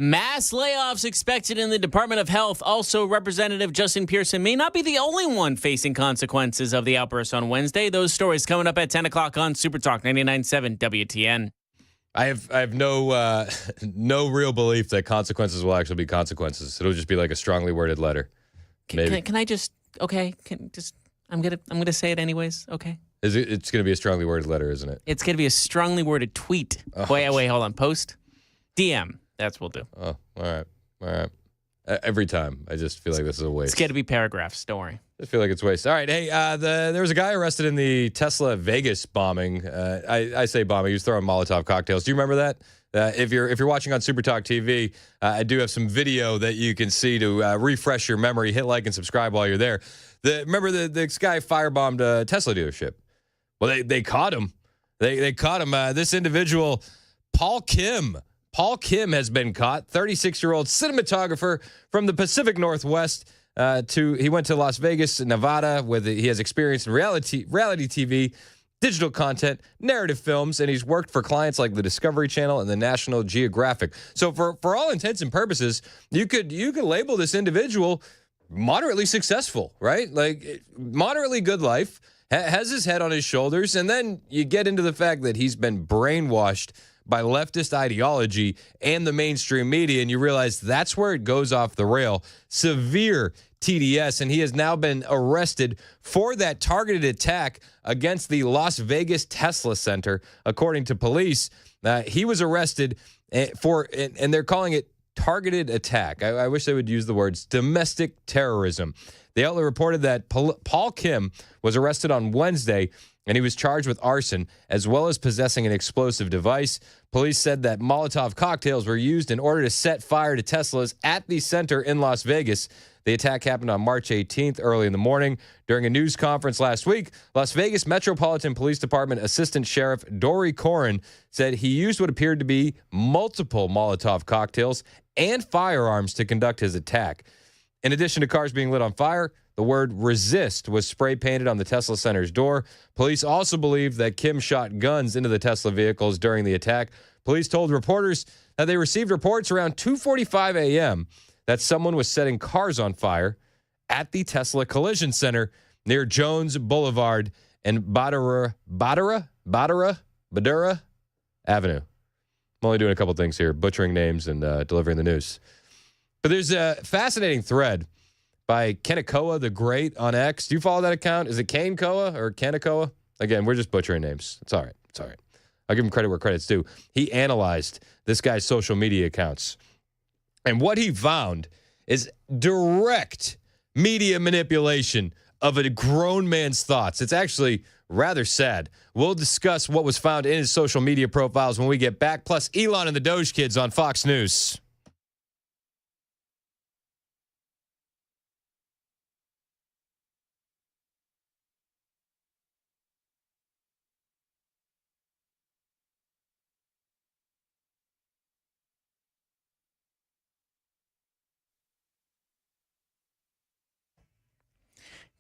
Mass layoffs expected in the Department of Health. Also, Representative Justin Pearson may not be the only one facing consequences of the outburst on Wednesday. Those stories coming up at 10 o'clock on Super Talk 99.7 WTN. I have no no real belief that consequences will actually be consequences. It'll just be like a strongly worded letter. Maybe. Can I just I'm gonna say it anyways. Okay. It's going to be a strongly worded letter, isn't it? It's gonna be a strongly worded tweet. Oh. Wait, hold on. Post, DM. That's what we'll do. Oh, all right. Every time, I just feel like this is a waste. It's going to be paragraphs. Don't worry. I feel like it's waste. All right, hey, there was a guy arrested in the Tesla Vegas bombing. I say bombing. He was throwing Molotov cocktails. Do you remember that? If you're watching on Super Talk TV, I do have some video that you can see to refresh your memory. Hit like and subscribe while you're there. Remember this guy firebombed a Tesla dealership. Well, they caught him. They caught him. This individual, Paul Kim. Paul Kim has been caught, 36-year-old cinematographer from the Pacific Northwest. He went to Las Vegas, Nevada, where he has experience in reality TV, digital content, narrative films, and he's worked for clients like the Discovery Channel and the National Geographic. So for all intents and purposes, you could label this individual moderately successful, right? Like moderately good life, has his head on his shoulders, and then you get into the fact that he's been brainwashed by leftist ideology and the mainstream media, and you realize that's where it goes off the rail. Severe TDS, and he has now been arrested for that targeted attack against the Las Vegas Tesla Center. According to police, he was arrested and they're calling it targeted attack. I wish they would use the words domestic terrorism. The outlet reported that Paul Kim was arrested on Wednesday, and he was charged with arson as well as possessing an explosive device. Police said that Molotov cocktails were used in order to set fire to Teslas at the center in Las Vegas. The attack happened on March 18th, early in the morning. During a news conference last week, Las Vegas Metropolitan Police Department Assistant Sheriff Dory Corrin said he used what appeared to be multiple Molotov cocktails and firearms to conduct his attack. In addition to cars being lit on fire, the word resist was spray painted on the Tesla Center's door. Police also believe that Kim shot guns into the Tesla vehicles during the attack. Police told reporters that they received reports around 2:45 a.m. that someone was setting cars on fire at the Tesla Collision Center near Jones Boulevard and Badura Avenue. I'm only doing a couple things here, butchering names and delivering the news. But there's a fascinating thread by Kenakoa the Great on X. Do you follow that account? Is it Kane Koa or Kenakoa? Again, we're just butchering names. It's all right. I'll give him credit where credit's due. He analyzed this guy's social media accounts. And what he found is direct media manipulation of a grown man's thoughts. It's actually rather sad. We'll discuss what was found in his social media profiles when we get back. Plus, Elon and the DOGE kids on Fox News.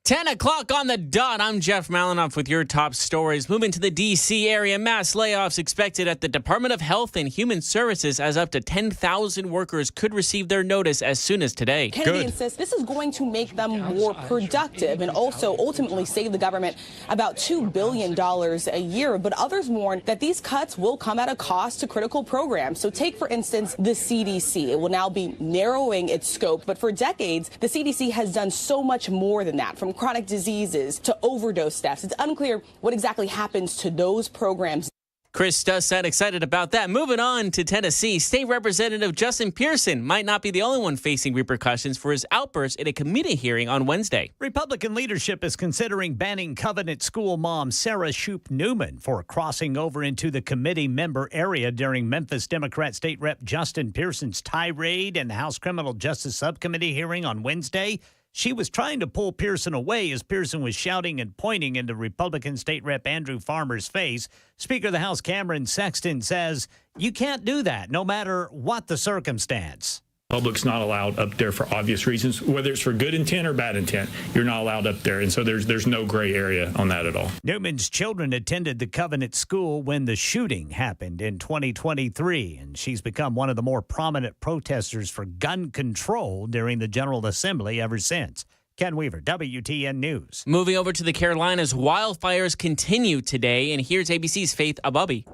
Ten o'clock on the dot. I'm Jeff Malinoff with your top stories. Moving to the D.C. area, mass layoffs expected at the Department of Health and Human Services, as up to 10,000 workers could receive their notice as soon as today. Kennedy insists this is going to make them more productive and also ultimately save the government about $2 billion a year. But others warn that these cuts will come at a cost to critical programs. So take, for instance, the CDC. It will now be narrowing its scope. But for decades, the CDC has done so much more than that, from chronic diseases to overdose deaths. It's unclear what exactly happens to those programs. Chris does sound excited about that. Moving on to Tennessee, State Representative Justin Pearson might not be the only one facing repercussions for his outburst in a committee hearing on Wednesday. Republican leadership is considering banning Covenant School mom Sarah Shoup Newman for crossing over into the committee member area during Memphis Democrat State Rep Justin Pearson's tirade in the House Criminal Justice Subcommittee hearing on Wednesday. She was trying to pull Pearson away as Pearson was shouting and pointing into Republican State Rep Andrew Farmer's face. Speaker of the House Cameron Sexton says, "You can't do that, no matter what the circumstance." Public's not allowed up there for obvious reasons, whether it's for good intent or bad intent. You're not allowed up there, and so there's no gray area on that at all. Newman's children attended the Covenant School when the shooting happened in 2023, and she's become one of the more prominent protesters for gun control during the General Assembly ever since. Ken Weaver, WTN News. Moving over to the Carolinas, wildfires continue today, and here's ABC's Faith Ababi.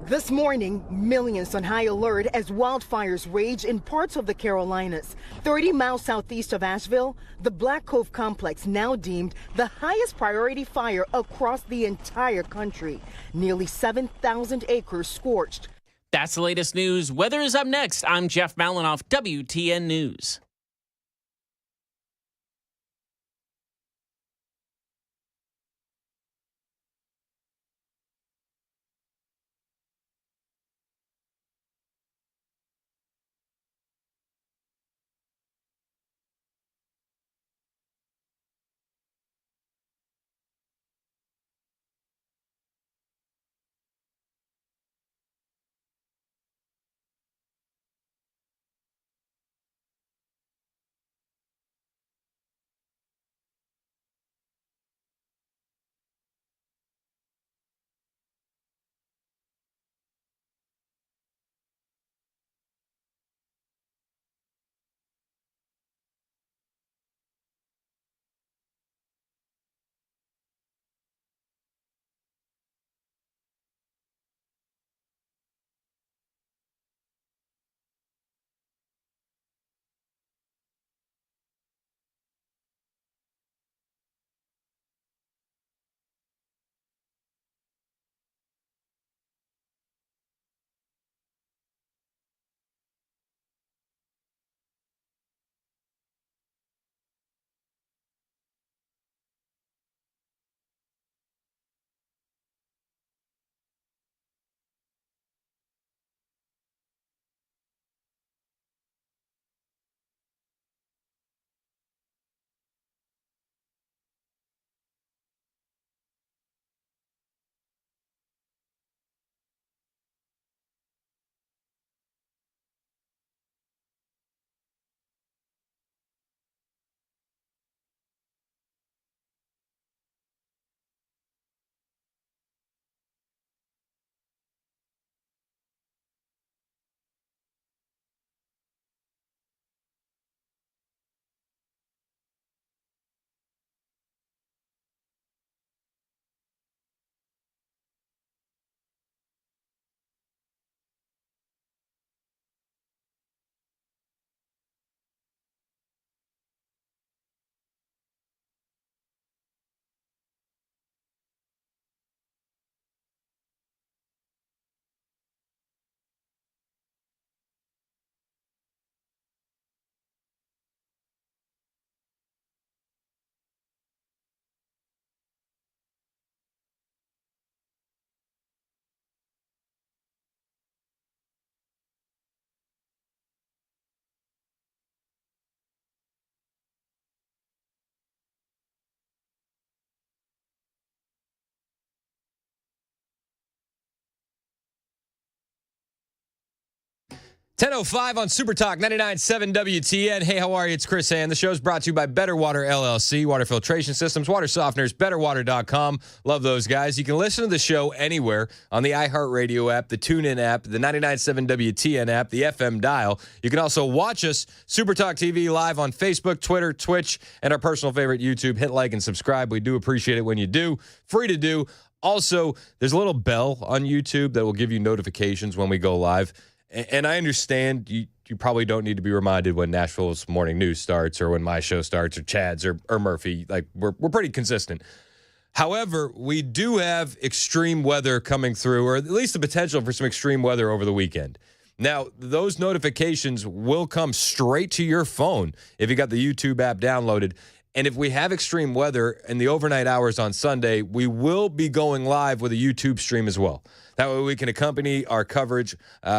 This morning, millions on high alert as wildfires rage in parts of the Carolinas. 30 miles southeast of Asheville, the Black Cove complex now deemed the highest priority fire across the entire country. Nearly 7,000 acres scorched. That's the latest news. Weather is up next. I'm Jeff Malinoff, WTN News. .05 on Super Talk 99.7 WTN. Hey, how are you? It's Chris Hand. The show's brought to you by Better Water LLC, water filtration systems, water softeners, betterwater.com. Love those guys. You can listen to the show anywhere on the iHeartRadio app, the TuneIn app, the 99.7 WTN app, the FM dial. You can also watch us, Super Talk TV, live on Facebook, Twitter, Twitch, and our personal favorite, YouTube. Hit like and subscribe. We do appreciate it when you do. Free to do. Also, there's a little bell on YouTube that will give you notifications when we go live. And I understand you probably don't need to be reminded when Nashville's morning news starts or when my show starts or Chad's or Murphy. Like, we're pretty consistent. However, we do have extreme weather coming through, or at least the potential for some extreme weather over the weekend. Now, those notifications will come straight to your phone if you got the YouTube app downloaded. And if we have extreme weather in the overnight hours on Sunday, we will be going live with a YouTube stream as well. That way we can accompany our coverage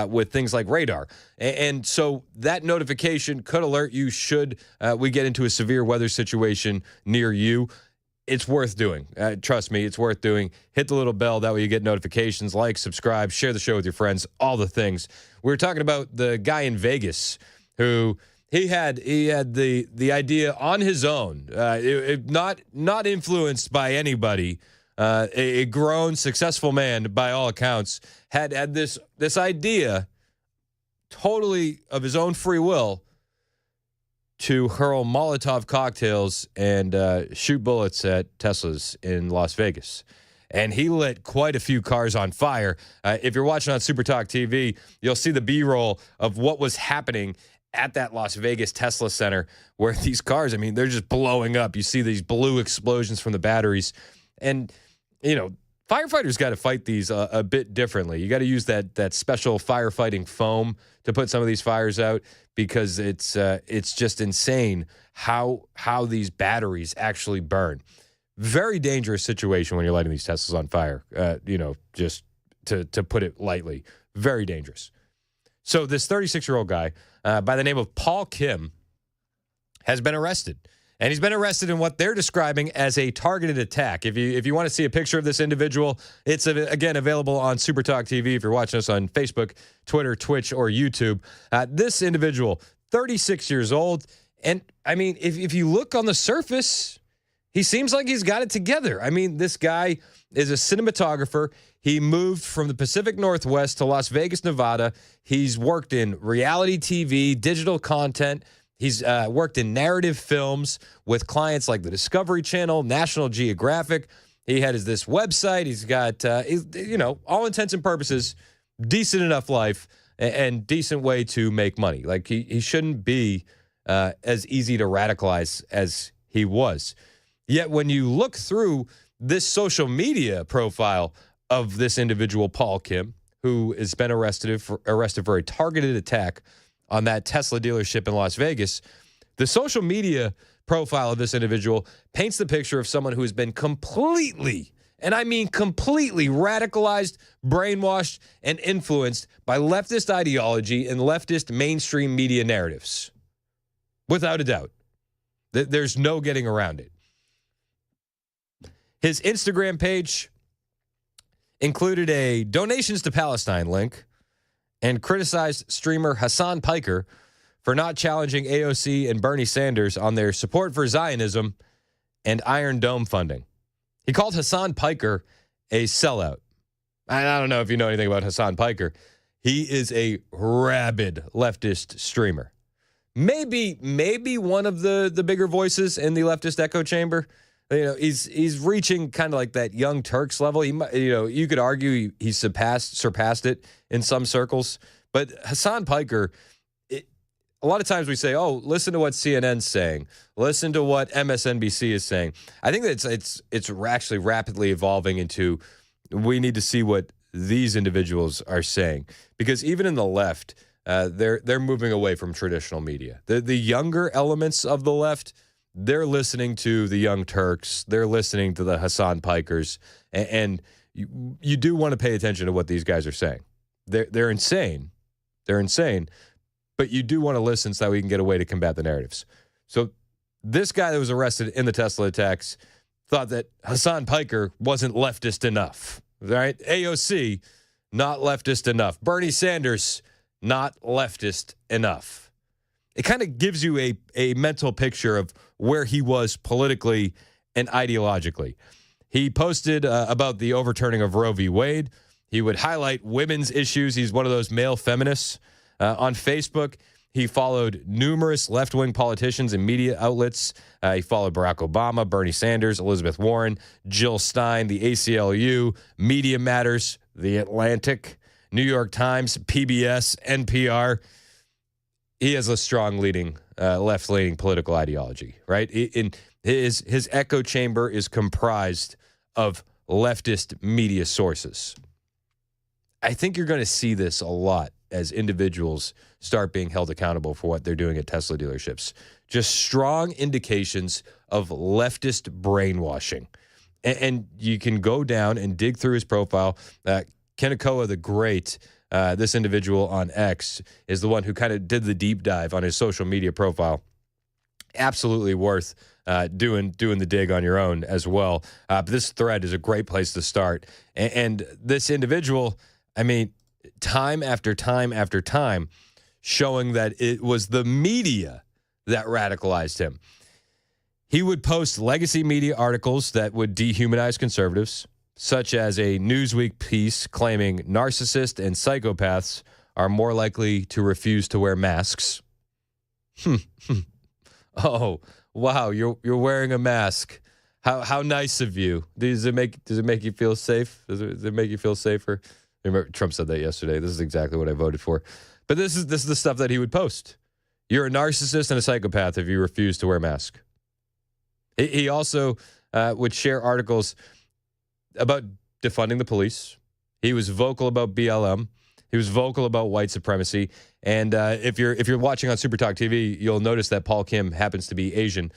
with things like radar. And so that notification could alert you should we get into a severe weather situation near you. It's worth doing. Trust me, it's worth doing. Hit the little bell. That way you get notifications. Like, subscribe, share the show with your friends, all the things. We were talking about the guy in Vegas who he had the idea on his own, not influenced by anybody. A grown, successful man, by all accounts, had this idea, totally of his own free will, to hurl Molotov cocktails and shoot bullets at Teslas in Las Vegas. And he lit quite a few cars on fire. If you're watching on Super Talk TV, you'll see the B-roll of what was happening at that Las Vegas Tesla Center, where these cars, I mean, they're just blowing up. You see these blue explosions from the batteries. And, you know, firefighters got to fight these a bit differently. You got to use that special firefighting foam to put some of these fires out, because it's just insane how these batteries actually burn. Very dangerous situation when you're lighting these Teslas on fire. Just to put it lightly, very dangerous. So this 36-year-old guy by the name of Paul Kim has been arrested. And he's been arrested in what they're describing as a targeted attack. If you want to see a picture of this individual, it's, again, available on Super Talk TV if you're watching us on Facebook, Twitter, Twitch, or YouTube. This individual, 36 years old. And, I mean, if you look on the surface, he seems like he's got it together. I mean, this guy is a cinematographer. He moved from the Pacific Northwest to Las Vegas, Nevada. He's worked in reality TV, digital content. He's worked in narrative films with clients like the Discovery Channel, National Geographic. He has this website. He's got, all intents and purposes, decent enough life and decent way to make money. Like, he shouldn't be as easy to radicalize as he was. Yet when you look through this social media profile of this individual, Paul Kim, who has been arrested for a targeted attack on that Tesla dealership in Las Vegas, the social media profile of this individual paints the picture of someone who has been completely, and I mean completely, radicalized, brainwashed, and influenced by leftist ideology and leftist mainstream media narratives. Without a doubt. There's no getting around it. His Instagram page included a donations to Palestine link and criticized streamer Hassan Piker for not challenging AOC and Bernie Sanders on their support for Zionism and Iron Dome funding. He called Hassan Piker a sellout. And I don't know if you know anything about Hassan Piker. He is a rabid leftist streamer. Maybe one of the bigger voices in the leftist echo chamber. You know, he's reaching kind of like that Young Turks level. You could argue he surpassed it in some circles. But Hassan Piker, a lot of times we say, "Oh, listen to what CNN's saying. Listen to what MSNBC is saying." I think that it's actually rapidly evolving into we need to see what these individuals are saying, because even in the left, they're moving away from traditional media. The younger elements of the left, they're listening to the Young Turks. They're listening to the Hassan Pikers. And you do want to pay attention to what these guys are saying. They're insane. They're insane. But you do want to listen so that we can get a way to combat the narratives. So this guy that was arrested in the Tesla attacks thought that Hassan Piker wasn't leftist enough. Right? AOC, not leftist enough. Bernie Sanders, not leftist enough. It kind of gives you a mental picture of where he was politically and ideologically. He posted about the overturning of Roe v. Wade. He would highlight women's issues. He's one of those male feminists. On Facebook, he followed numerous left-wing politicians and media outlets. He followed Barack Obama, Bernie Sanders, Elizabeth Warren, Jill Stein, the ACLU, Media Matters, The Atlantic, New York Times, PBS, NPR. He has a strong left-leaning political ideology, right? In his echo chamber is comprised of leftist media sources. I think you're going to see this a lot as individuals start being held accountable for what they're doing at Tesla dealerships. Just strong indications of leftist brainwashing. And you can go down and dig through his profile. Kenakoa the Great, this individual on X, is the one who kind of did the deep dive on his social media profile. Absolutely worth doing the dig on your own as well. But this thread is a great place to start. And this individual, I mean, time after time after time, showing that it was the media that radicalized him. He would post legacy media articles that would dehumanize conservatives, such as a Newsweek piece claiming narcissists and psychopaths are more likely to refuse to wear masks. Oh, wow, you're wearing a mask. How nice of you. Does it make you feel safe? Does it make you feel safer? Remember, Trump said that yesterday. This is exactly what I voted for. But this is the stuff that he would post. You're a narcissist and a psychopath if you refuse to wear a mask. He also would share articles about defunding the police. He was vocal about BLM. He was vocal about white supremacy. And if you're watching on Super Talk TV, you'll notice that Paul Kim happens to be Asian.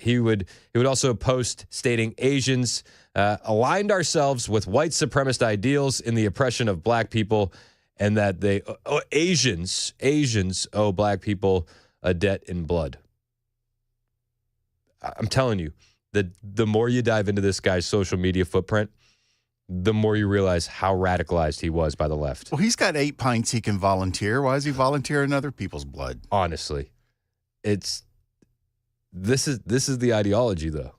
He would also post stating Asians aligned ourselves with white supremacist ideals in the oppression of black people, and that Asians owe black people a debt in blood. I'm telling you, that the more you dive into this guy's social media footprint, the more you realize how radicalized he was by the left. Well, he's got 8 pints he can volunteer. Why is he volunteering other people's blood? Honestly, this is the ideology, though.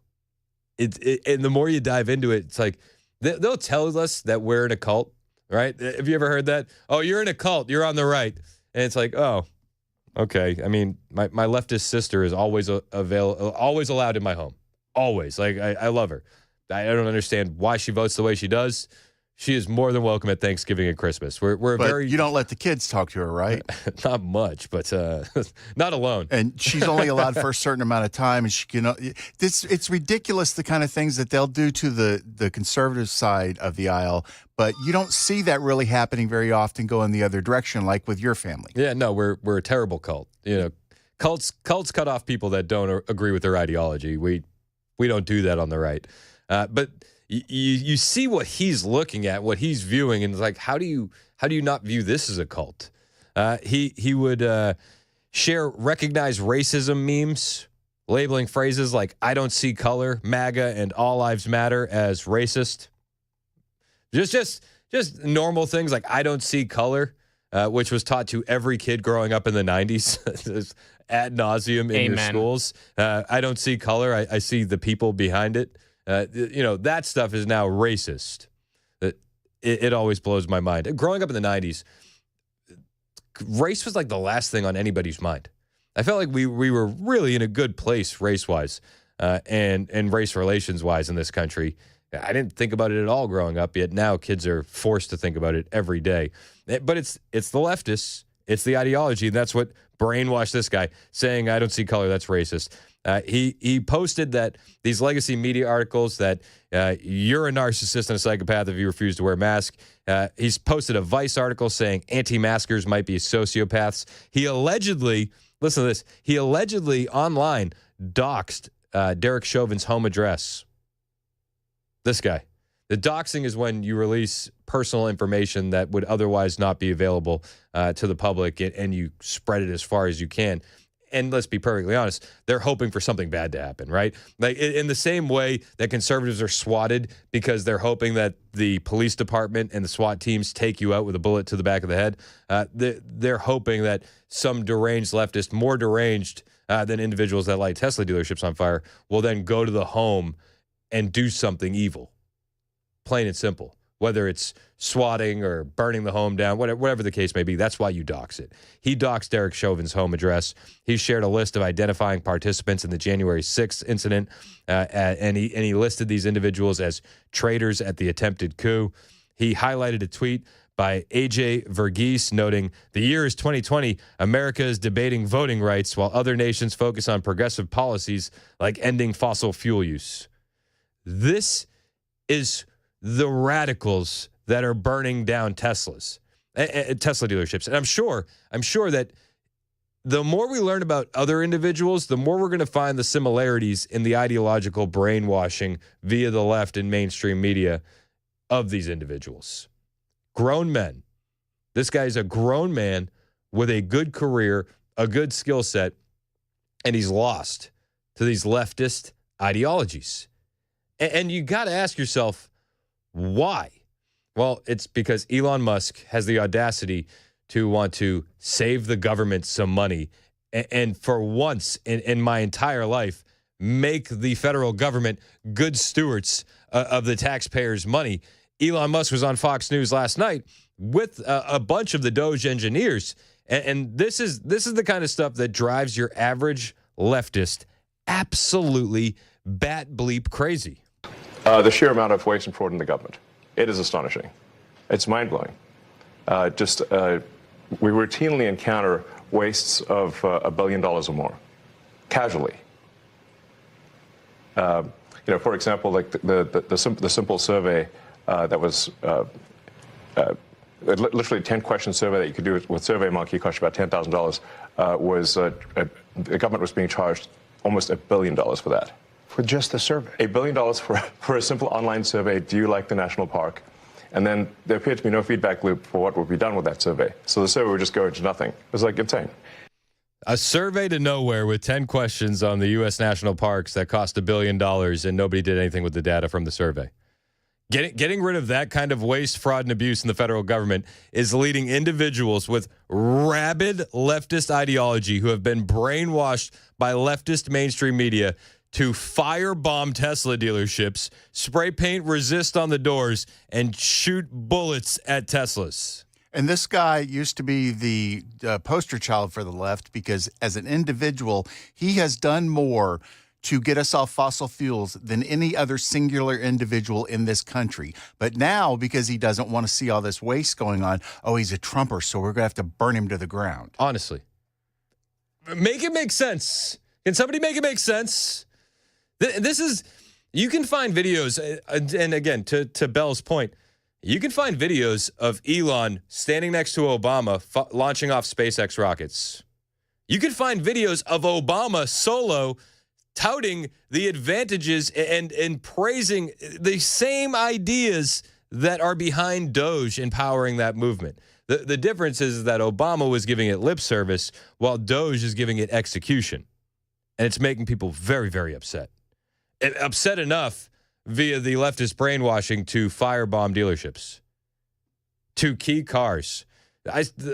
And the more you dive into it, it's like they'll tell us that we're in a cult, right? Have you ever heard that? Oh, you're in a cult. You're on the right. And it's like, oh, okay. I mean, my leftist sister is always always allowed in my home. Always. Like, I love her. I don't understand why she votes the way she does. She is more than welcome at Thanksgiving and Christmas. But you don't let the kids talk to her, right? Not much, but not alone. And she's only allowed for a certain amount of time. And it's ridiculous the kind of things that they'll do to the conservative side of the aisle. But you don't see that really happening very often going the other direction, like with your family. Yeah, no, we're a terrible cult. You know, cults cut off people that don't agree with their ideology. We don't do that on the right. But you see what he's looking at, what he's viewing, and it's like, how do you not view this as a cult? He would share recognized racism memes, labeling phrases like "I don't see color," MAGA, and "All lives matter" as racist. Just normal things like "I don't see color," which was taught to every kid growing up in the 90s ad nauseum in your schools. "I don't see color. I see the people behind it." That stuff is now racist. It always blows my mind. Growing up in the 90s, race was like the last thing on anybody's mind. I felt like we were really in a good place race-wise and race relations-wise in this country. I didn't think about it at all growing up, yet now kids are forced to think about it every day. But it's the leftists. It's the ideology. And that's what brainwashed this guy, saying, "I don't see color, that's racist." He posted that these legacy media articles that you're a narcissist and a psychopath if you refuse to wear a mask. He's posted a Vice article saying anti-maskers might be sociopaths. He allegedly, listen to this, online doxed Derek Chauvin's home address. This guy. The doxing is when you release personal information that would otherwise not be available to the public, and you spread it as far as you can. And let's be perfectly honest, they're hoping for something bad to happen, right? Like in the same way that conservatives are swatted because they're hoping that the police department and the SWAT teams take you out with a bullet to the back of the head. They're hoping that some deranged leftist, more deranged than individuals that light Tesla dealerships on fire, will then go to the home and do something evil. Plain and simple. Whether it's swatting or burning the home down, whatever the case may be, that's why you dox it. He doxed Derek Chauvin's home address. He shared a list of identifying participants in the January 6th incident, and he listed these individuals as traitors at the attempted coup. He highlighted a tweet by AJ Verghese noting, "The year is 2020. America is debating voting rights while other nations focus on progressive policies like ending fossil fuel use." This is the radicals that are burning down Tesla dealerships. And I'm sure that the more we learn about other individuals, the more we're going to find the similarities in the ideological brainwashing via the left and mainstream media of these individuals. Grown men. This guy is a grown man with a good career, a good skill set, and he's lost to these leftist ideologies. And you got to ask yourself, why? Well, it's because Elon Musk has the audacity to want to save the government some money and for once in my entire life, make the federal government good stewards of the taxpayers' money. Elon Musk was on Fox News last night with a bunch of the DOGE engineers. And this is the kind of stuff that drives your average leftist absolutely bat bleep crazy. The sheer amount of waste and fraud in the government. It is astonishing. It's mind-blowing. We routinely encounter wastes of $1 billion or more, casually. For example, like the simple survey that was literally 10-question survey that you could do with SurveyMonkey, cost you about $10,000. The government was being charged almost $1 billion for that. For just the survey? $1 billion for a simple online survey. Do you like the national park? And then there appeared to be no feedback loop for what would be done with that survey. So the survey would just go into nothing. It was like insane. A survey to nowhere with 10 questions on the U.S. national parks that cost $1 billion and nobody did anything with the data from the survey. Getting rid of that kind of waste, fraud, and abuse in the federal government is leading individuals with rabid leftist ideology who have been brainwashed by leftist mainstream media to firebomb Tesla dealerships, spray paint resist on the doors, and shoot bullets at Teslas. And this guy used to be the poster child for the left because as an individual, he has done more to get us off fossil fuels than any other singular individual in this country. But now, because he doesn't want to see all this waste going on, he's a Trumper, so we're going to have to burn him to the ground. Honestly. Make it make sense. Can somebody make it make sense? This is, you can find videos, and again, to Bell's point, you can find videos of Elon standing next to Obama launching off SpaceX rockets. You can find videos of Obama solo touting the advantages and praising the same ideas that are behind DOGE empowering that movement. The difference is that Obama was giving it lip service while DOGE is giving it execution. And it's making people very, very upset. Upset enough via the leftist brainwashing to firebomb dealerships, to key cars.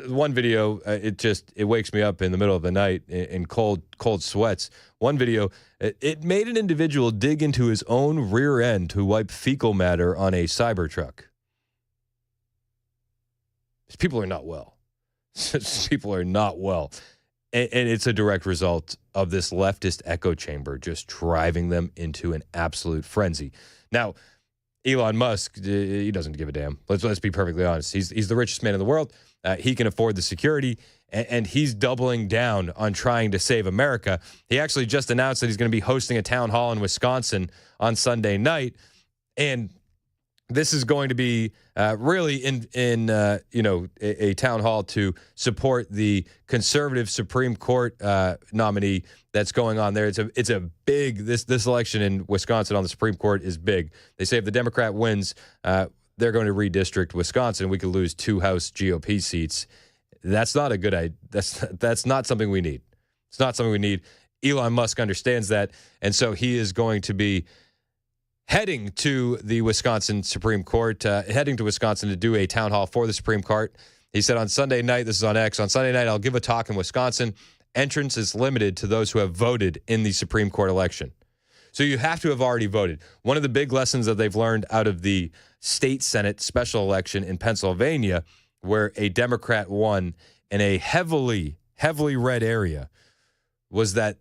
One video, it wakes me up in the middle of the night in cold sweats. One video, it made an individual dig into his own rear end to wipe fecal matter on a Cybertruck. These people are not well. People are not well. And it's a direct result of this leftist echo chamber just driving them into an absolute frenzy. Now, Elon Musk, he doesn't give a damn. Let's be perfectly honest. He's the richest man in the world. He can afford the security, and he's doubling down on trying to save America. He actually just announced that he's going to be hosting a town hall in Wisconsin on Sunday night, and this is going to be really in a town hall to support the conservative Supreme Court nominee that's going on there. It's a big this election in Wisconsin on the Supreme Court is big. They say if the Democrat wins, they're going to redistrict Wisconsin. We could lose 2 House GOP seats. That's not a good idea. That's not something we need. It's not something we need. Elon Musk understands that, and so he is going to be heading to the Wisconsin Supreme Court, heading to Wisconsin to do a town hall for the Supreme Court. He said on Sunday night, this is on X, on Sunday night, I'll give a talk in Wisconsin. Entrance is limited to those who have voted in the Supreme Court election. So you have to have already voted. One of the big lessons that they've learned out of the state Senate special election in Pennsylvania, where a Democrat won in a heavily red area, was that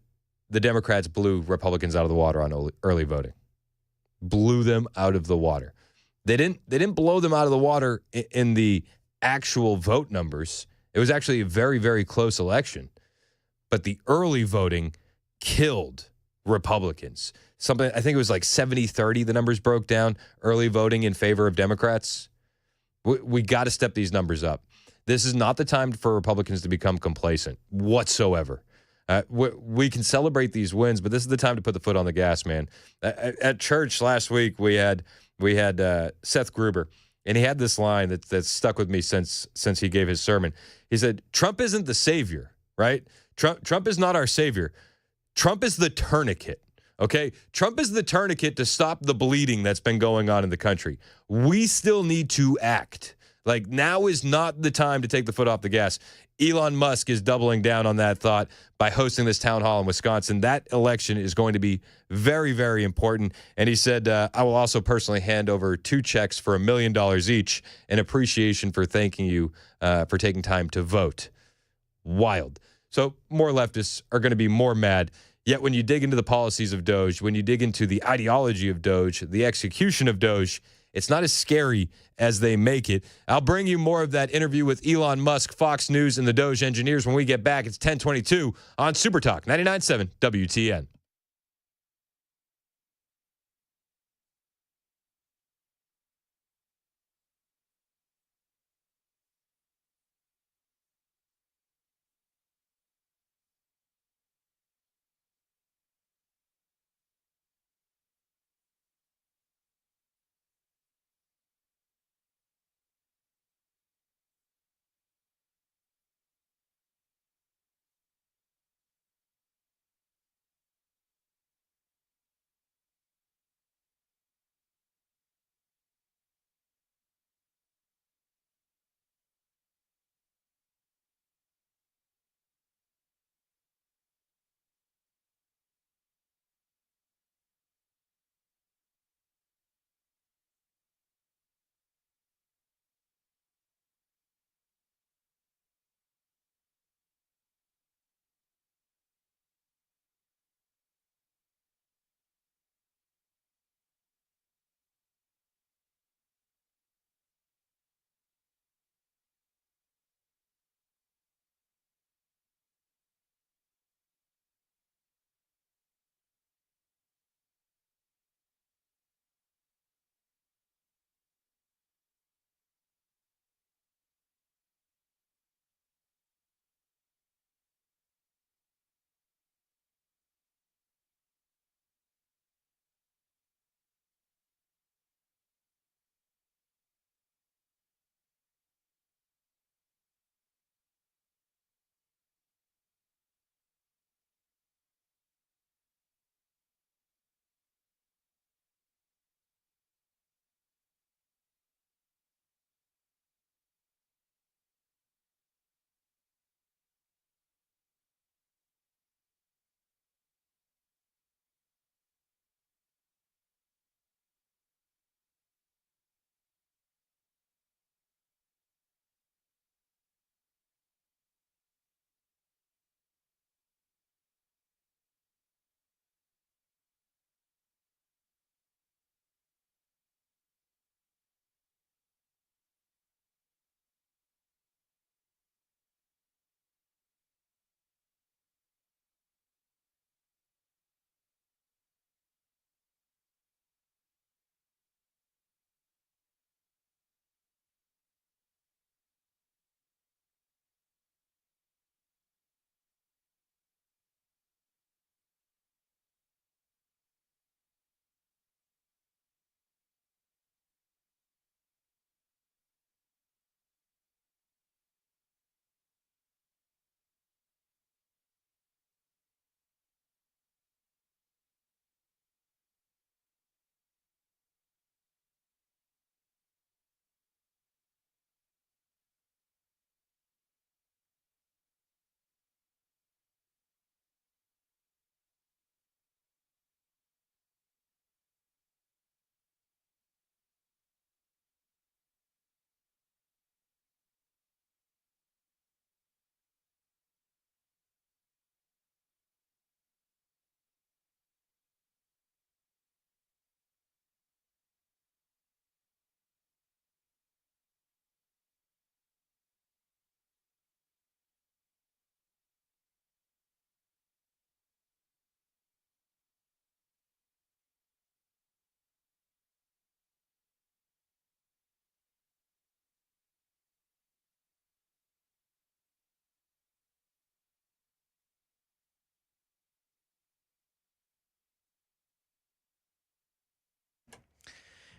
the Democrats blew Republicans out of the water on early voting. Blew them out of the water. They didn't blow them out of the water in the actual vote numbers. It was actually a very, very close election. But the early voting killed Republicans. I think it was like 70-30, the numbers broke down, early voting in favor of Democrats. We got to step these numbers up. This is not the time for Republicans to become complacent whatsoever. We can celebrate these wins, but this is the time to put the foot on the gas, man. At church last week, we had Seth Gruber, and he had this line that's stuck with me since he gave his sermon. He said, Trump isn't the savior, right? Trump is not our savior. Trump is the tourniquet, okay? Trump is the tourniquet to stop the bleeding that's been going on in the country. We still need to act. Like, now is not the time to take the foot off the gas. Elon Musk is doubling down on that thought by hosting this town hall in Wisconsin. That election is going to be very, very important. And he said, I will also personally hand over 2 checks for $1 million each in appreciation for thanking you for taking time to vote. Wild. So more leftists are going to be more mad. Yet when you dig into the policies of DOGE, when you dig into the ideology of DOGE, the execution of DOGE, it's not as scary as they make it. I'll bring you more of that interview with Elon Musk, Fox News, and the DOGE engineers when we get back. It's 1022 on Super Talk 99.7 WTN.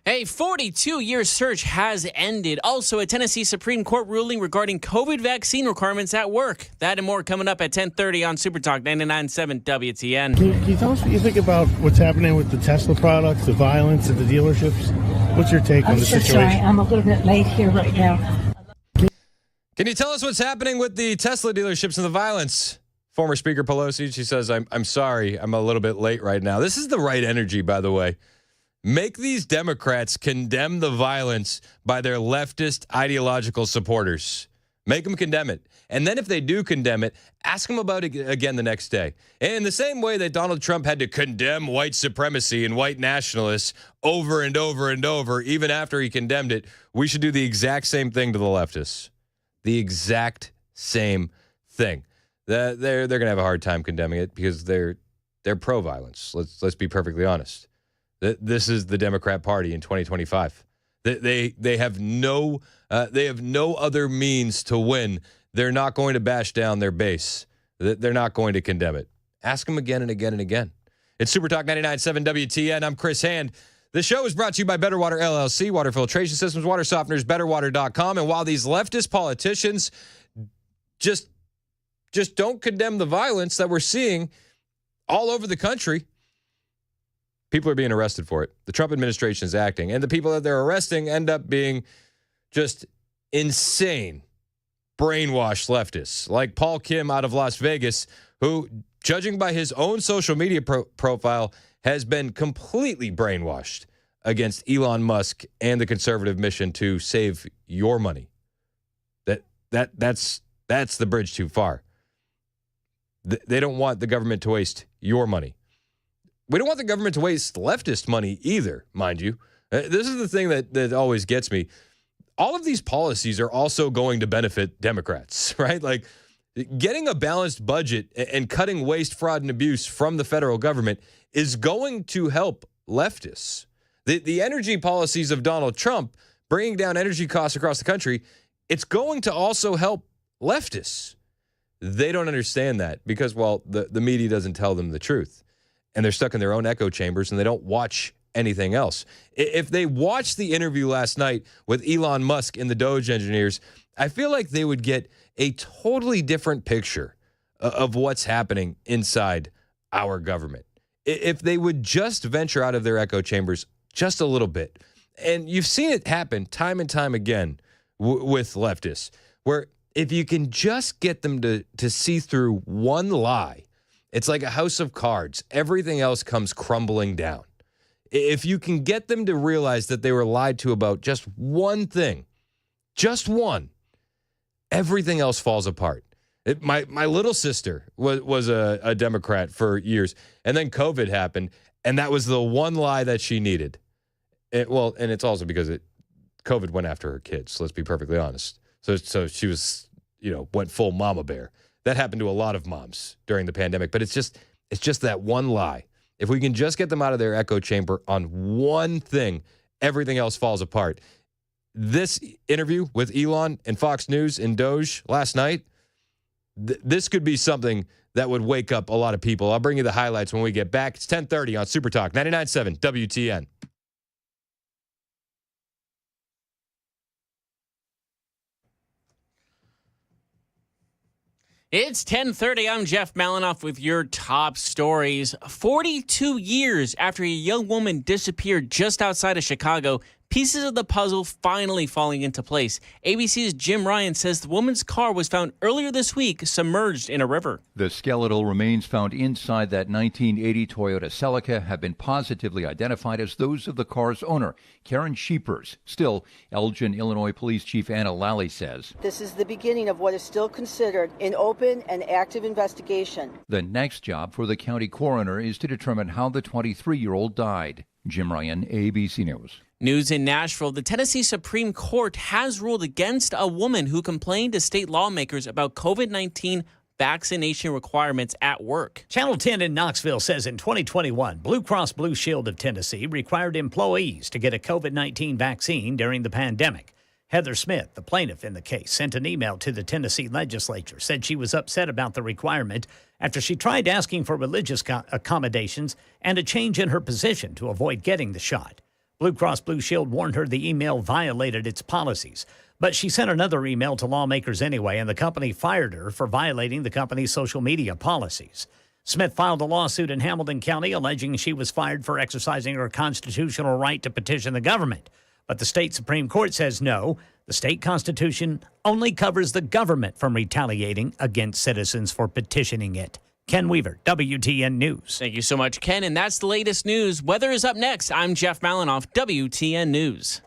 A 42-year search has ended. Also, a Tennessee Supreme Court ruling regarding COVID vaccine requirements at work. That and more coming up at 10:30 on Super Talk 99.7 WTN. Can you tell us what you think about what's happening with the Tesla products, the violence at the dealerships? What's your take on the situation? Sorry, I'm a little bit late here right now. Can you tell us what's happening with the Tesla dealerships and the violence? Former Speaker Pelosi, she says, I'm sorry, I'm a little bit late right now. This is the right energy, by the way. Make these Democrats condemn the violence by their leftist ideological supporters. Make them condemn it. And then if they do condemn it, ask them about it again the next day. And in the same way that Donald Trump had to condemn white supremacy and white nationalists over and over and over, even after he condemned it, we should do the exact same thing to the leftists. The exact same thing. They're going to have a hard time condemning it because they're pro-violence. Let's be perfectly honest. This is the Democrat Party in 2025. They have no other means to win. They're not going to bash down their base. They're not going to condemn it. Ask them again and again and again. It's Super Talk 99.7 WTN. I'm Chris Hand. The show is brought to you by Better Water LLC, water filtration systems, water softeners, betterwater.com. And while these leftist politicians just don't condemn the violence that we're seeing all over the country, people are being arrested for it. The Trump administration is acting. And the people that they're arresting end up being just insane, brainwashed leftists, like Paul Kim out of Las Vegas, who, judging by his own social media profile, has been completely brainwashed against Elon Musk and the conservative mission to save your money. That's the bridge too far. They don't want the government to waste your money. We don't want the government to waste leftist money either, mind you. This is the thing that always gets me. All of these policies are also going to benefit Democrats, right? Like getting a balanced budget and cutting waste, fraud, and abuse from the federal government is going to help leftists. The energy policies of Donald Trump, bringing down energy costs across the country, it's going to also help leftists. They don't understand that because, well, the media doesn't tell them the truth. And they're stuck in their own echo chambers and they don't watch anything else. If they watched the interview last night with Elon Musk and the DOGE engineers, I feel like they would get a totally different picture of what's happening inside our government. If they would just venture out of their echo chambers just a little bit. And you've seen it happen time and time again with leftists, where if you can just get them to see through one lie, it's like a house of cards. Everything else comes crumbling down. If you can get them to realize that they were lied to about just one thing, just one, everything else falls apart. My little sister was a Democrat for years, and then COVID happened, and that was the one lie that she needed. And it's also because COVID went after her kids. Let's be perfectly honest. So she was, went full mama bear. That happened to a lot of moms during the pandemic, but it's just that one lie. If we can just get them out of their echo chamber on one thing, everything else falls apart. This interview with Elon and Fox News and DOGE last night, this could be something that would wake up a lot of people. I'll bring you the highlights when we get back. It's 10:30 on Super Talk 99.7 WTN. It's 10:30. I'm Jeff Malinoff with your top stories. 42 years after a young woman disappeared just outside of Chicago, pieces of the puzzle finally falling into place. ABC's Jim Ryan says the woman's car was found earlier this week submerged in a river. The skeletal remains found inside that 1980 Toyota Celica have been positively identified as those of the car's owner, Karen Sheepers. Still, Elgin, Illinois Police Chief Anna Lally says this is the beginning of what is still considered an open and active investigation. The next job for the county coroner is to determine how the 23-year-old died. Jim Ryan, ABC News. News in Nashville. The Tennessee Supreme Court has ruled against a woman who complained to state lawmakers about COVID-19 vaccination requirements at work. Channel 10 in Knoxville says in 2021, Blue Cross Blue Shield of Tennessee required employees to get a COVID-19 vaccine during the pandemic. Heather Smith, the plaintiff in the case, sent an email to the Tennessee legislature, said she was upset about the requirement after she tried asking for religious accommodations and a change in her position to avoid getting the shot. Blue Cross Blue Shield warned her the email violated its policies, but she sent another email to lawmakers anyway, and the company fired her for violating the company's social media policies. Smith filed a lawsuit in Hamilton County alleging she was fired for exercising her constitutional right to petition the government. But the state Supreme Court says no. The state constitution only covers the government from retaliating against citizens for petitioning it. Ken Weaver, WTN News. Thank you so much, Ken. And that's the latest news. Weather is up next. I'm Jeff Malinoff, WTN News.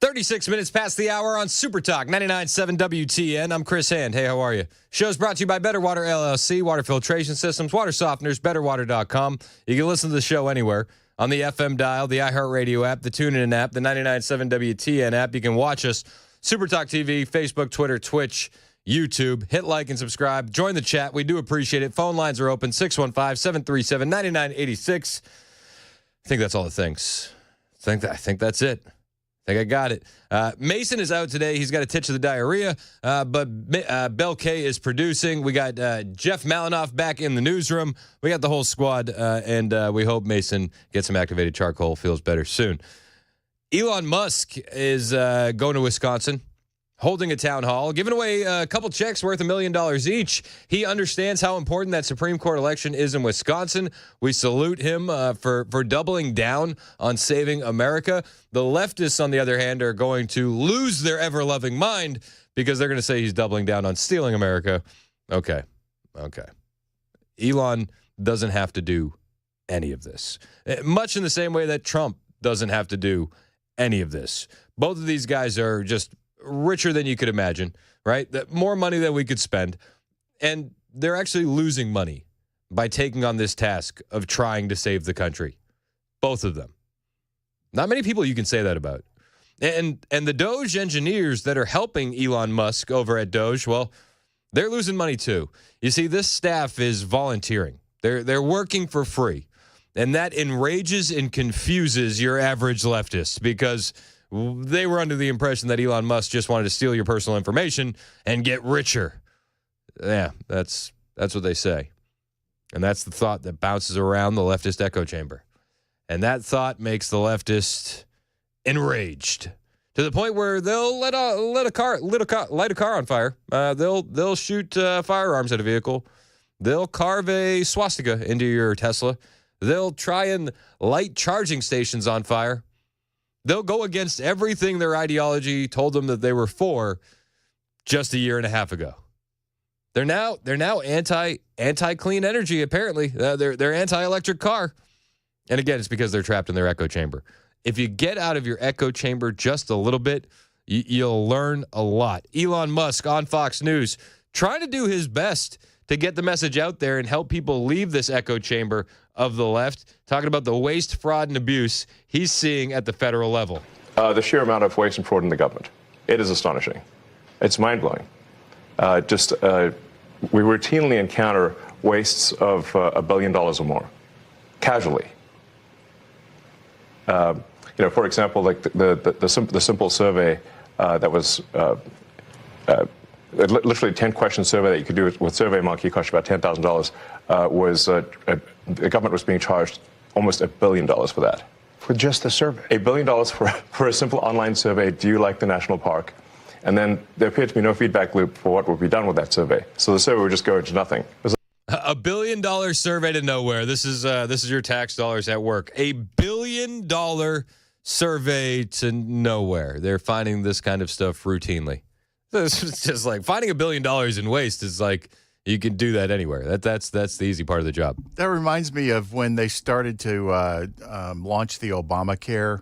Thirty-six minutes past the hour on Super Talk 99.7 WTN. I'm Chris Hand. Hey, how are you? Show's brought to you by Better Water LLC, water filtration systems, water softeners, betterwater.com. You can listen to the show anywhere on the FM dial, the iHeartRadio app, the TuneIn app, the 99.7 WTN app. You can watch us, Super Talk TV, Facebook, Twitter, Twitch, YouTube. Hit like and subscribe. Join the chat. We do appreciate it. Phone lines are open, 615-737-9986. I think that's all the things. I think that's it. I think I got it. Mason is out today. He's got a titch of the diarrhea, but Bel K is producing. We got Jeff Malinoff back in the newsroom. We got the whole squad, and we hope Mason gets some activated charcoal, feels better soon. Elon Musk is going to Wisconsin, holding a town hall, giving away a couple checks worth $1 million each. He understands how important that Supreme Court election is in Wisconsin. We salute him for doubling down on saving America. The leftists, on the other hand, are going to lose their ever-loving mind because they're going to say he's doubling down on stealing America. Okay. Elon doesn't have to do any of this, much in the same way that Trump doesn't have to do any of this. Both of these guys are just richer than you could imagine, right? More money than we could spend. And they're actually losing money by taking on this task of trying to save the country. Both of them. Not many people you can say that about. And the DOGE engineers that are helping Elon Musk over at DOGE, well, they're losing money too. You see, this staff is volunteering. They're working for free. And that enrages and confuses your average leftist because they were under the impression that Elon Musk just wanted to steal your personal information and get richer. Yeah, that's what they say. And that's the thought that bounces around the leftist echo chamber. And that thought makes the leftist enraged to the point where they'll light a car on fire. They'll shoot firearms at a vehicle. They'll carve a swastika into your Tesla. They'll try and light charging stations on fire. They'll go against everything their ideology told them that they were for just a year and a half ago. They're now anti-clean energy, apparently. They're anti-electric car. And again, it's because they're trapped in their echo chamber. If you get out of your echo chamber just a little bit, you'll learn a lot. Elon Musk on Fox News trying to do his best to get the message out there and help people leave this echo chamber of the left, talking about the waste, fraud, and abuse he's seeing at the federal level. The sheer amount of waste and fraud in the government, it is astonishing. It's mind-blowing. We routinely encounter wastes of $1 billion or more, casually. For example, like the simple survey that was literally 10-question survey that you could do with SurveyMonkey, cost you about $10,000. The government was being charged almost $1 billion for that. For just the survey? $1 billion for a simple online survey. Do you like the national park? And then there appeared to be no feedback loop for what would be done with that survey. So the survey would just go into nothing. $1 billion survey to nowhere. This is your tax dollars at work. $1 billion survey to nowhere. They're finding this kind of stuff routinely. It's just like finding $1 billion in waste is like you can do that anywhere. That's the easy part of the job. That reminds me of when they started to launch the Obamacare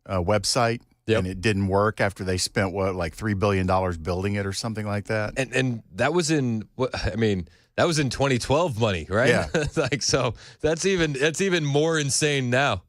website. Yep. And it didn't work after they spent $3 billion building it or something like that. And that was in 2012 money, right? Yeah. So that's even more insane now.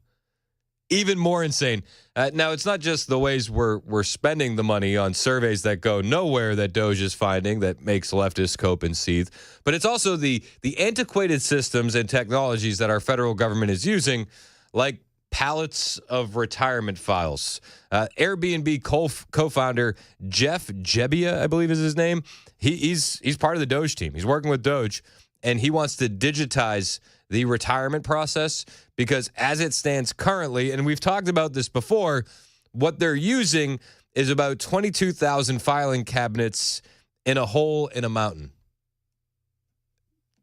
Even more insane. Now, it's not just the ways we're spending the money on surveys that go nowhere that DOGE is finding that makes leftists cope and seethe, but it's also the antiquated systems and technologies that our federal government is using, like pallets of retirement files. Airbnb co-founder Jeff Jebbia, I believe is his name, he's part of the DOGE team. He's working with DOGE, and he wants to digitize the retirement process because as it stands currently, and we've talked about this before, what they're using is about 22,000 filing cabinets in a hole in a mountain.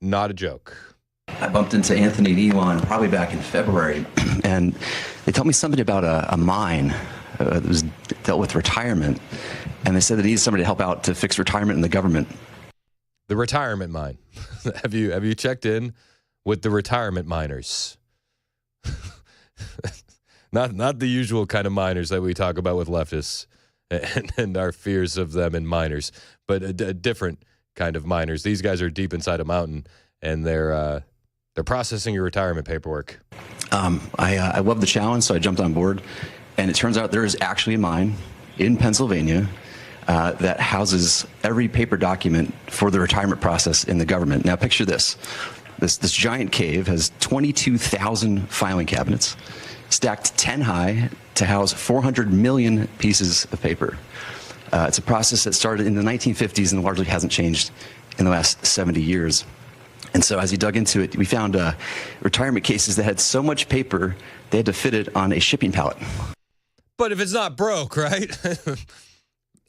Not a joke. I bumped into Anthony and Elon probably back in February, and they told me something about a mine that was dealt with retirement, and they said they needed somebody to help out to fix retirement in the government. The retirement mine. Have you checked in with the retirement miners? not the usual kind of miners that we talk about with leftists and our fears of them and miners, but a different kind of miners. These guys are deep inside a mountain, and they're processing your retirement paperwork. I love the challenge, so I jumped on board, and it turns out there is actually a mine in Pennsylvania that houses every paper document for the retirement process in the government. Now, picture this. This giant cave has 22,000 filing cabinets, stacked 10 high to house 400 million pieces of paper. It's a process that started in the 1950s and largely hasn't changed in the last 70 years. And so as you dug into it, we found retirement cases that had so much paper, they had to fit it on a shipping pallet. But if it's not broke, right?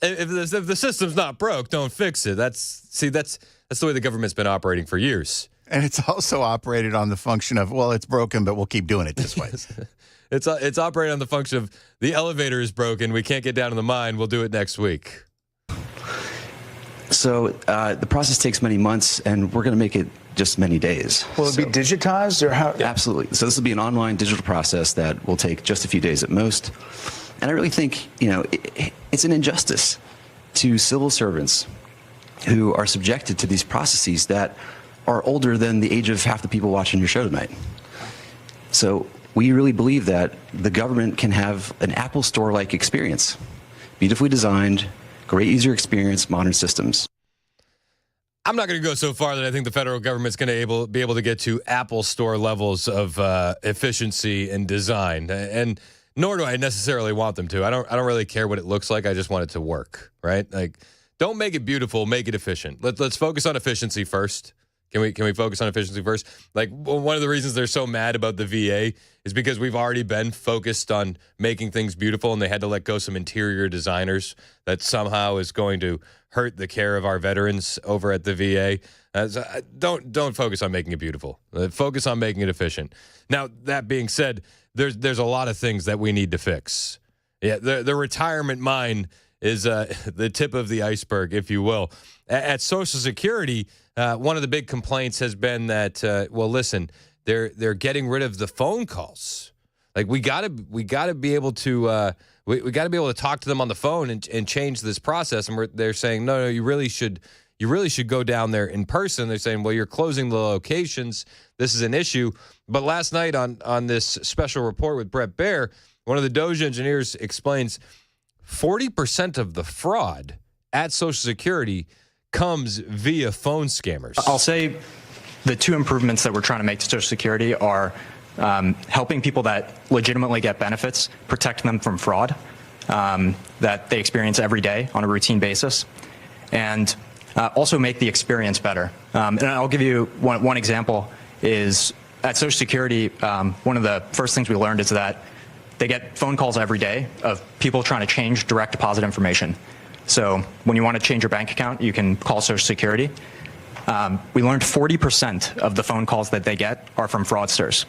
if the system's not broke, don't fix it. That's the way the government's been operating for years. And it's also operated on the function of, well, it's broken, but we'll keep doing it this way. It's operated on the function of the elevator is broken. We can't get down to the mine. We'll do it next week. So the process takes many months, and we're going to make it just many days. Will it be digitized or how? Absolutely. So this will be an online digital process that will take just a few days at most. And I really think, it's an injustice to civil servants who are subjected to these processes that are older than the age of half the people watching your show tonight. So we really believe that the government can have an Apple Store-like experience, beautifully designed, great user experience, modern systems. I'm not going to go so far that I think the federal government's going to be able to get to Apple Store levels of efficiency and design, and nor do I necessarily want them to. I don't really care what it looks like. I just want it to work, right? Like, don't make it beautiful, make it efficient. Let's focus on efficiency first. Can we focus on efficiency first? Like, one of the reasons they're so mad about the VA is because we've already been focused on making things beautiful, and they had to let go some interior designers that somehow is going to hurt the care of our veterans over at the VA. So don't focus on making it beautiful. Focus on making it efficient. Now, that being said, there's a lot of things that we need to fix. Yeah, the retirement mine is the tip of the iceberg, if you will. At Social Security, one of the big complaints has been that, listen, they're getting rid of the phone calls. Like, we gotta be able to we got to be able to talk to them on the phone and change this process. And they're saying, no, you really should go down there in person. They're saying, well, you're closing the locations. This is an issue. But last night on this special report with Brett Baer, one of the DOGE engineers explains 40% of the fraud at Social Security comes via phone scammers. I'll say the two improvements that we're trying to make to Social Security are helping people that legitimately get benefits, protect them from fraud that they experience every day on a routine basis, and also make the experience better. And I'll give you one example is at Social Security, one of the first things we learned is that they get phone calls every day of people trying to change direct deposit information. So when you want to change your bank account, you can call Social Security. We learned 40% of the phone calls that they get are from fraudsters.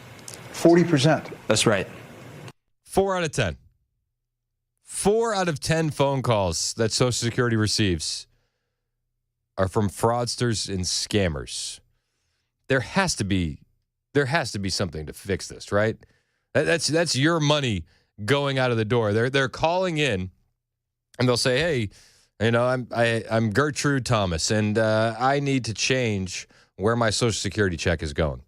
40%? That's right. 4 out of 10. 4 out of 10 phone calls that Social Security receives are from fraudsters and scammers. There has to be something to fix this, right? That's your money going out of the door. They're calling in, and they'll say, hey, I'm Gertrude Thomas, and I need to change where my Social Security check is going.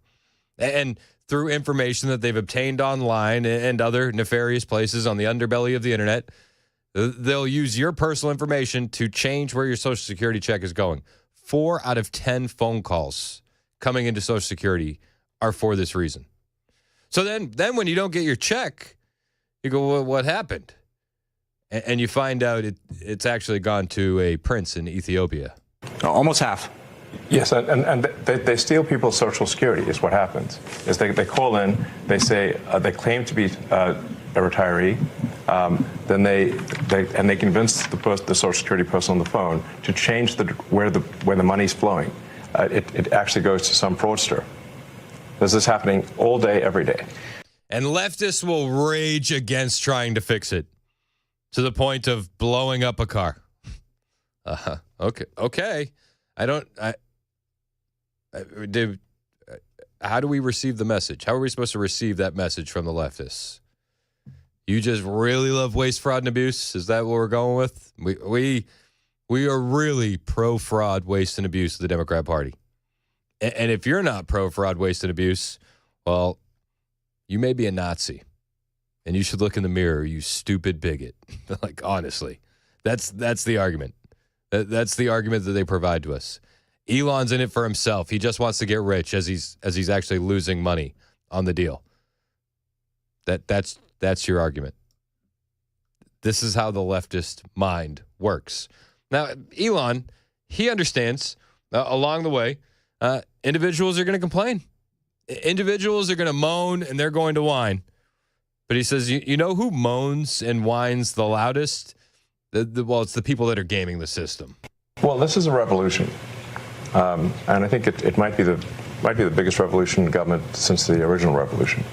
And through information that they've obtained online and other nefarious places on the underbelly of the internet, they'll use your personal information to change where your Social Security check is going. 4 out of 10 phone calls coming into Social Security are for this reason. So then when you don't get your check, you go, well, what happened? And you find out it's actually gone to a prince in Ethiopia. Almost half. Yes, and they steal people's Social Security is what happens. Is they call in, they say they claim to be a retiree, then they convince the Social Security person on the phone to change where the money's flowing. It actually goes to some fraudster. This is happening all day, every day. And leftists will rage against trying to fix it to the point of blowing up a car. Okay. How do we receive the message? How are we supposed to receive that message from the leftists? You just really love waste, fraud, and abuse? Is that what we're going with? We are really pro-fraud, waste, and abuse of the Democrat Party. And if you're not pro-fraud, waste, and abuse, well, you may be a Nazi. And you should look in the mirror, you stupid bigot. Like, honestly. That's the argument. That's the argument that they provide to us. Elon's in it for himself. He just wants to get rich as he's actually losing money on the deal. That's your argument. This is how the leftist mind works. Now, Elon, he understands along the way, individuals are going to complain. Individuals are going to moan and they're going to whine. But he says, you know who moans and whines the loudest? Well, it's the people that are gaming the system. Well, this is a revolution, and I think it might be the biggest revolution in government since the original revolution.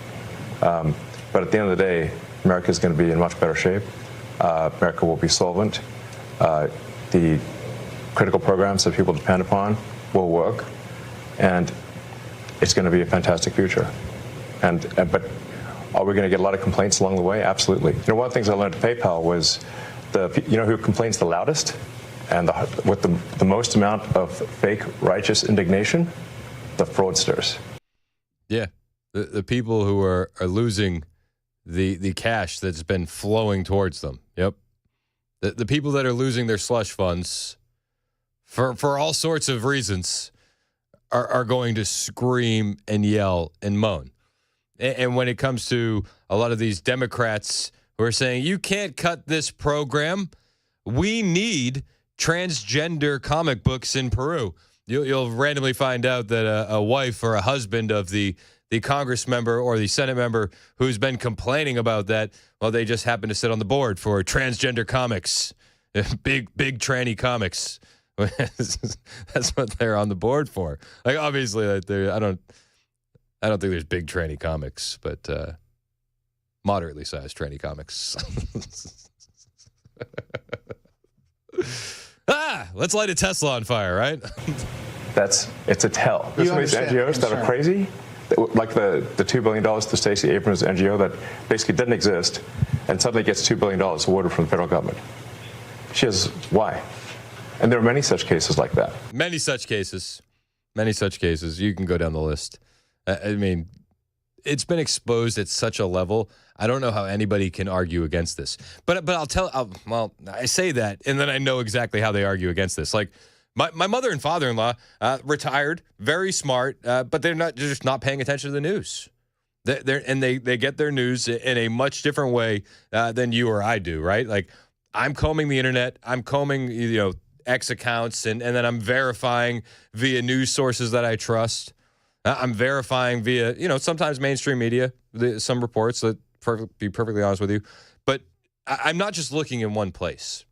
But at the end of the day, America is going to be in much better shape. America will be solvent. The critical programs that people depend upon will work, and it's going to be a fantastic future. But are we going to get a lot of complaints along the way? Absolutely. You know, one of the things I learned at PayPal was who complains the loudest and with the most amount of fake righteous indignation? The fraudsters. Yeah, the people who are losing the cash that's been flowing towards them. Yep. The people that are losing their slush funds for all sorts of reasons are going to scream and yell and moan. And when it comes to a lot of these Democrats who are saying, you can't cut this program, we need transgender comic books in Peru. You'll randomly find out that a wife or a husband of the Congress member or the Senate member who's been complaining about that, well, they just happen to sit on the board for transgender comics, big tranny comics. That's what they're on the board for. Like, obviously, I don't think there's big tranny comics, but moderately sized tranny comics. Let's light a Tesla on fire, right? It's a tell. There's some of these NGOs that are crazy, like the $2 billion to Stacey Abrams' NGO that basically didn't exist and suddenly gets $2 billion awarded from the federal government. She has, why? And there are many such cases like that. Many such cases. You can go down the list. I mean, it's been exposed at such a level. I don't know how anybody can argue against this. But I say that, and then I know exactly how they argue against this. Like, my mother and father-in-law, retired, very smart, but they're just not paying attention to the news. They get their news in a much different way than you or I do, right? Like, I'm combing the internet. I'm combing, X accounts, and then I'm verifying via news sources that I trust. I'm verifying via, sometimes mainstream media, some reports, that be perfectly honest with you. But I'm not just looking in one place.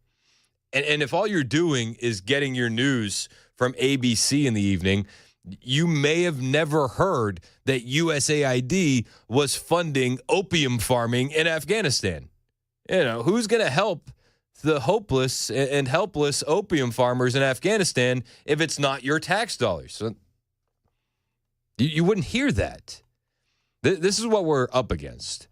And if all you're doing is getting your news from ABC in the evening, you may have never heard that USAID was funding opium farming in Afghanistan. Who's going to help the hopeless and helpless opium farmers in Afghanistan if it's not your tax dollars? So you wouldn't hear that. This is what we're up against.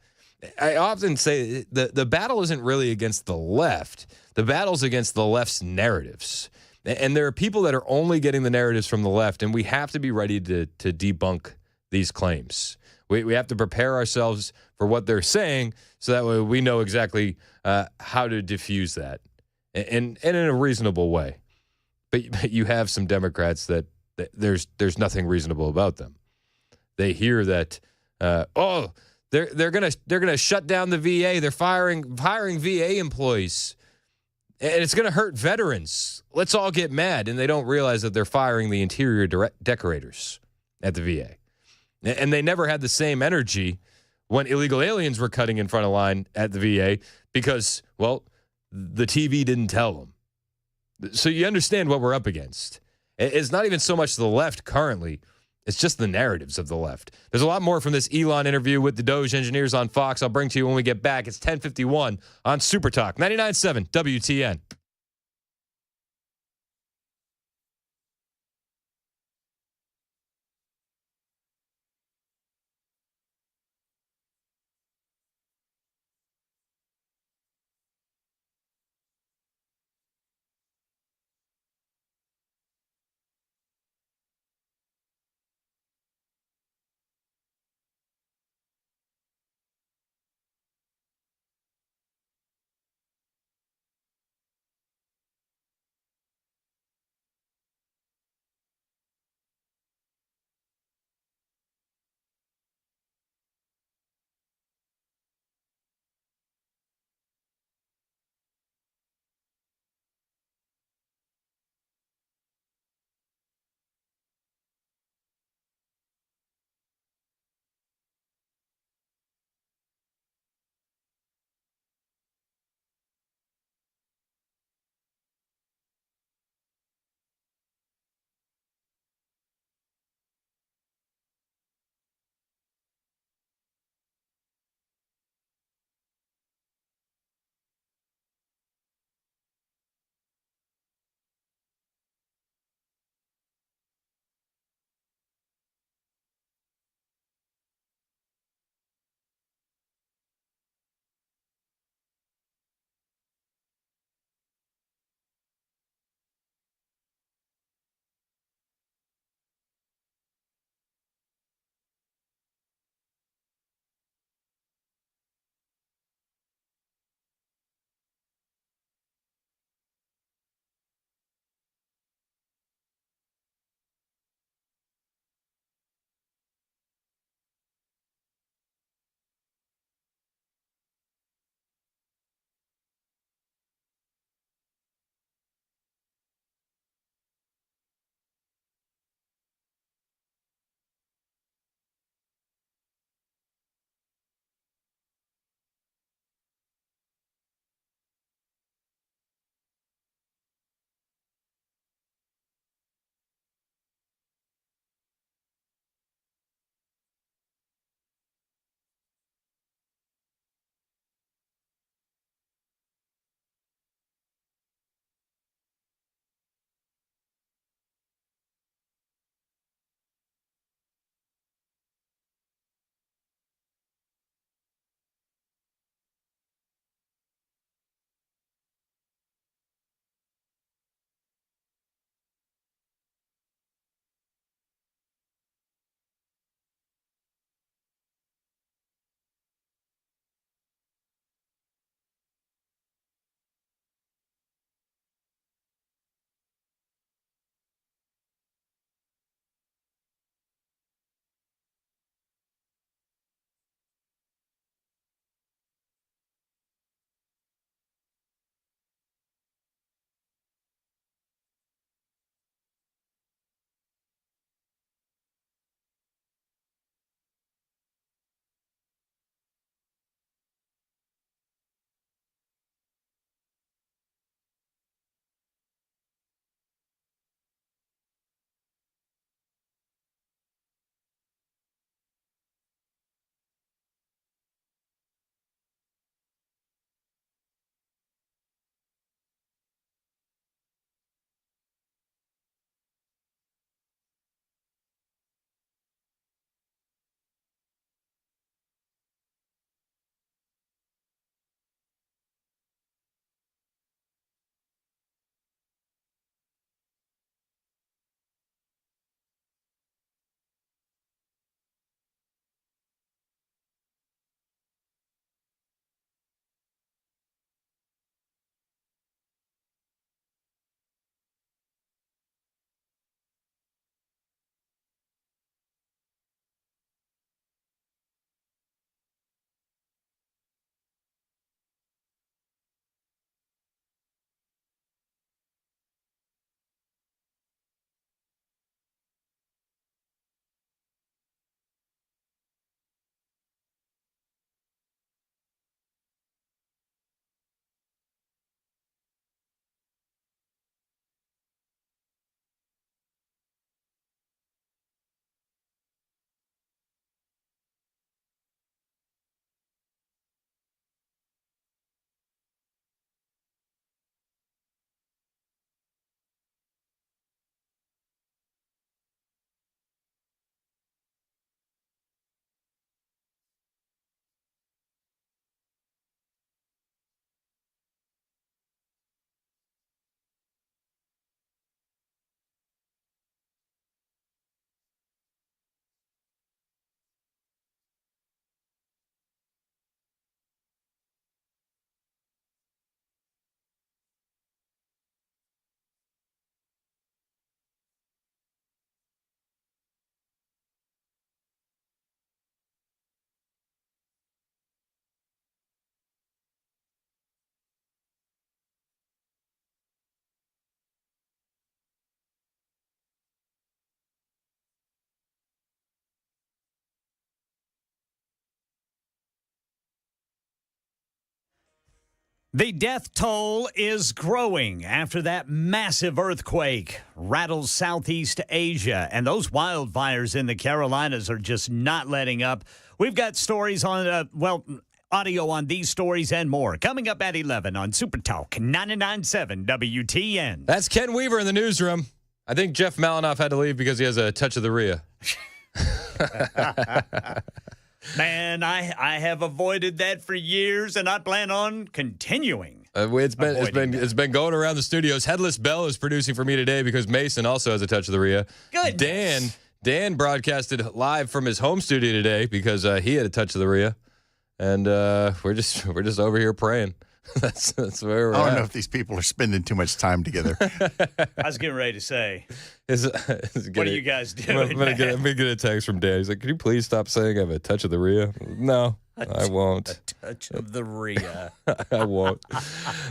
I often say the battle isn't really against the left. The battle's against the left's narratives. And there are people that are only getting the narratives from the left, and we have to be ready to debunk these claims. We have to prepare ourselves for what they're saying so that way we know exactly how to diffuse that and in a reasonable way. But you have some Democrats that there's nothing reasonable about them. They hear that they're gonna shut down the VA. They're firing VA employees, and it's gonna hurt veterans. Let's all get mad, and they don't realize that they're firing the interior decorators at the VA, and they never had the same energy when illegal aliens were cutting in front of line at the VA because, well, the TV didn't tell them. So you understand what we're up against. It's not even so much the left currently. It's just the narratives of the left. There's a lot more from this Elon interview with the DOGE engineers on Fox. I'll bring to you when we get back. It's 10:51 on Super Talk 99.7 WTN. The death toll is growing after that massive earthquake rattles Southeast Asia, and those wildfires in the Carolinas are just not letting up. We've got stories on, audio on these stories and more coming up at 11 on Super Talk 99.7 WTN. That's Ken Weaver in the newsroom. I think Jeff Malinoff had to leave because he has a touch of the Rhea. Man, I have avoided that for years, and I plan on continuing. It's been going around the studios. Headless Bell is producing for me today because Mason also has a touch of the Rhea. Good. Dan broadcasted live from his home studio today because he had a touch of the Rhea, and we're just over here praying. That's where we're at. I don't know if these people are spending too much time together. I was getting ready to say, what are you guys doing? I'm gonna get a text from Dan. He's like, "Can you please stop saying I have a touch of the Rhea?" No, I won't. A touch of the Rhea. I won't.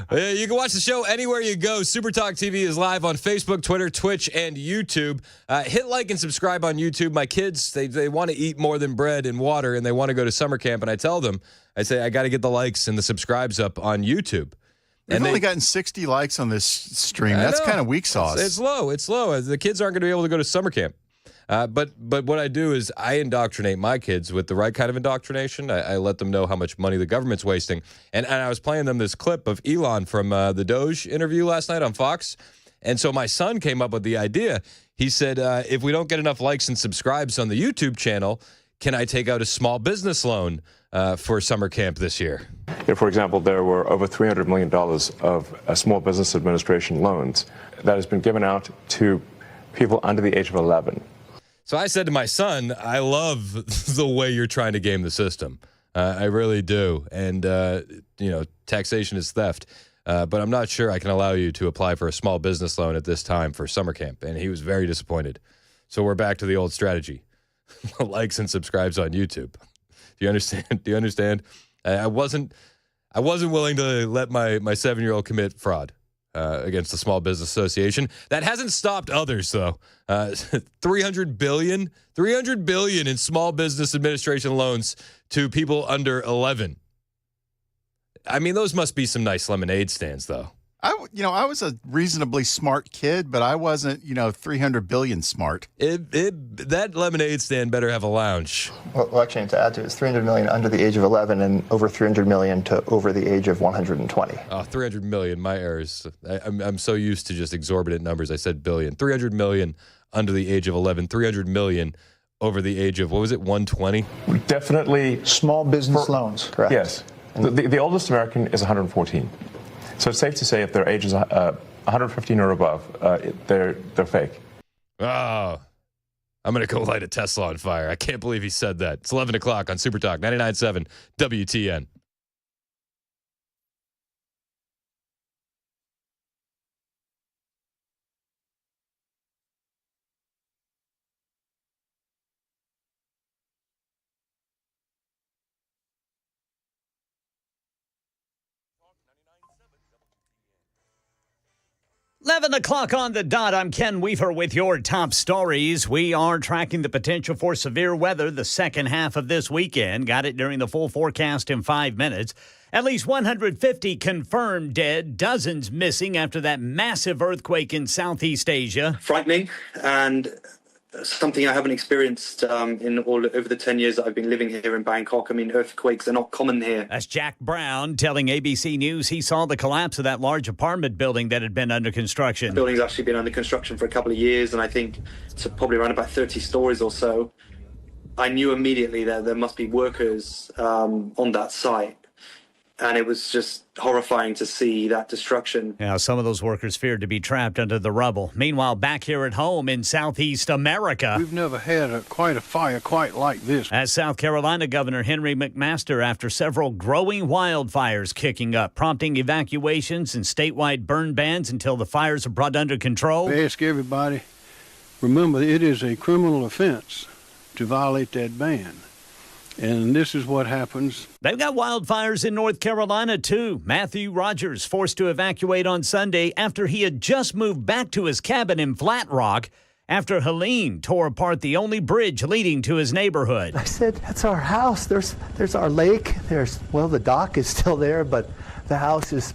Yeah, you can watch the show anywhere you go. Super Talk TV is live on Facebook, Twitter, Twitch, and YouTube. Hit like and subscribe on YouTube. My kids, they want to eat more than bread and water, and they want to go to summer camp. And I tell them, I say, I got to get the likes and the subscribes up on YouTube. We've only gotten 60 likes on this stream. That's kind of weak sauce. It's low. It's low. The kids aren't going to be able to go to summer camp. But what I do is I indoctrinate my kids with the right kind of indoctrination. I let them know how much money the government's wasting. And I was playing them this clip of Elon from the DOGE interview last night on Fox. And so my son came up with the idea. He said, if we don't get enough likes and subscribes on the YouTube channel, can I take out a small business loan for summer camp this year? If, for example, there were over $300 million of Small Business Administration loans that has been given out to people under the age of 11. So I said to my son, I love the way you're trying to game the system. I really do. And, taxation is theft. But I'm not sure I can allow you to apply for a small business loan at this time for summer camp. And he was very disappointed. So we're back to the old strategy. Likes and subscribes on YouTube. Do you understand? Do you understand? I wasn't willing to let my 7-year-old commit fraud against the Small Business Association. That hasn't stopped others, though. $300 billion in Small Business Administration loans to people under 11. I mean, those must be some nice lemonade stands, though. I was a reasonably smart kid, but I wasn't, 300 billion smart. That lemonade stand better have a lounge. Well, actually, to add to it, it's 300 million under the age of 11 and over 300 million to over the age of 120. Oh, 300 million, my errors. I'm so used to just exorbitant numbers. I said billion. 300 million under the age of 11, 300 million over the age of, 120? Definitely. Small business loans. Correct. Yes. The oldest American is 114. So it's safe to say if their age is 115 or above, they're fake. Oh, I'm going to go light a Tesla on fire. I can't believe he said that. It's 11 o'clock on Super Talk 99.7 WTN. Eleven o'clock on the dot. I'm Ken Weaver with your top stories. We are tracking the potential for severe weather the second half of this weekend. Got it during the full forecast in 5 minutes. At least 150 confirmed dead, dozens missing after that massive earthquake in Southeast Asia. Frightening and something I haven't experienced over the 10 years that I've been living here in Bangkok. I mean, earthquakes are not common here. That's Jack Brown telling ABC News he saw the collapse of that large apartment building that had been under construction. The building's actually been under construction for a couple of years, and I think it's probably around about 30 stories or so. I knew immediately that there must be workers on that site. And it was just horrifying to see that destruction. Yeah, some of those workers feared to be trapped under the rubble. Meanwhile, back here at home in Southeast America, we've never had quite a fire quite like this. As South Carolina Governor Henry McMaster, after several growing wildfires kicking up, prompting evacuations and statewide burn bans until the fires are brought under control. I ask everybody, remember, it is a criminal offense to violate that ban. And this is what happens. They've got wildfires in North Carolina, too. Matthew Rogers forced to evacuate on Sunday after he had just moved back to his cabin in Flat Rock after Helene tore apart the only bridge leading to his neighborhood. I said, that's our house. There's our lake. The dock is still there, but the house is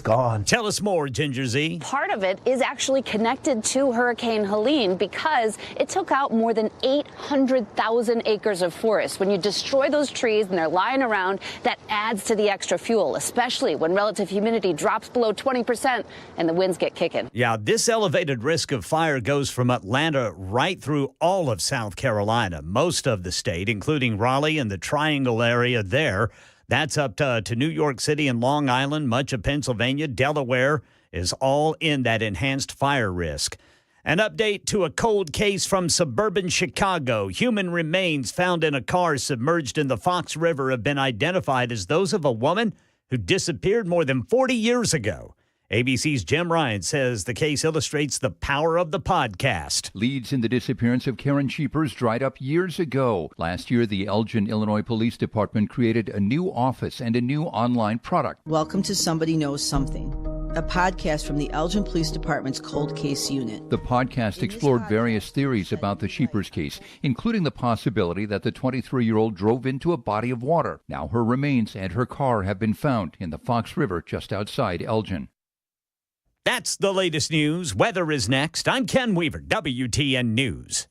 gone. Tell us more, Ginger Z. Part of it is actually connected to Hurricane Helene because it took out more than 800,000 acres of forest. When you destroy those trees and they're lying around, that adds to the extra fuel, especially when relative humidity drops below 20% and the winds get kicking. Yeah, this elevated risk of fire goes from Atlanta right through all of South Carolina, most of the state, including Raleigh and the Triangle area there. That's up to New York City and Long Island, much of Pennsylvania, Delaware is all in that enhanced fire risk. An update to a cold case from suburban Chicago. Human remains found in a car submerged in the Fox River have been identified as those of a woman who disappeared more than 40 years ago. ABC's Jim Ryan says the case illustrates the power of the podcast. Leads in the disappearance of Karen Sheepers dried up years ago. Last year, the Elgin, Illinois Police Department created a new office and a new online product. Welcome to Somebody Knows Something, a podcast from the Elgin Police Department's Cold Case Unit. The podcast explored various theories about the Sheepers case, including the possibility that the 23-year-old drove into a body of water. Now her remains and her car have been found in the Fox River just outside Elgin. That's the latest news. Weather is next. I'm Ken Weaver, WTN News.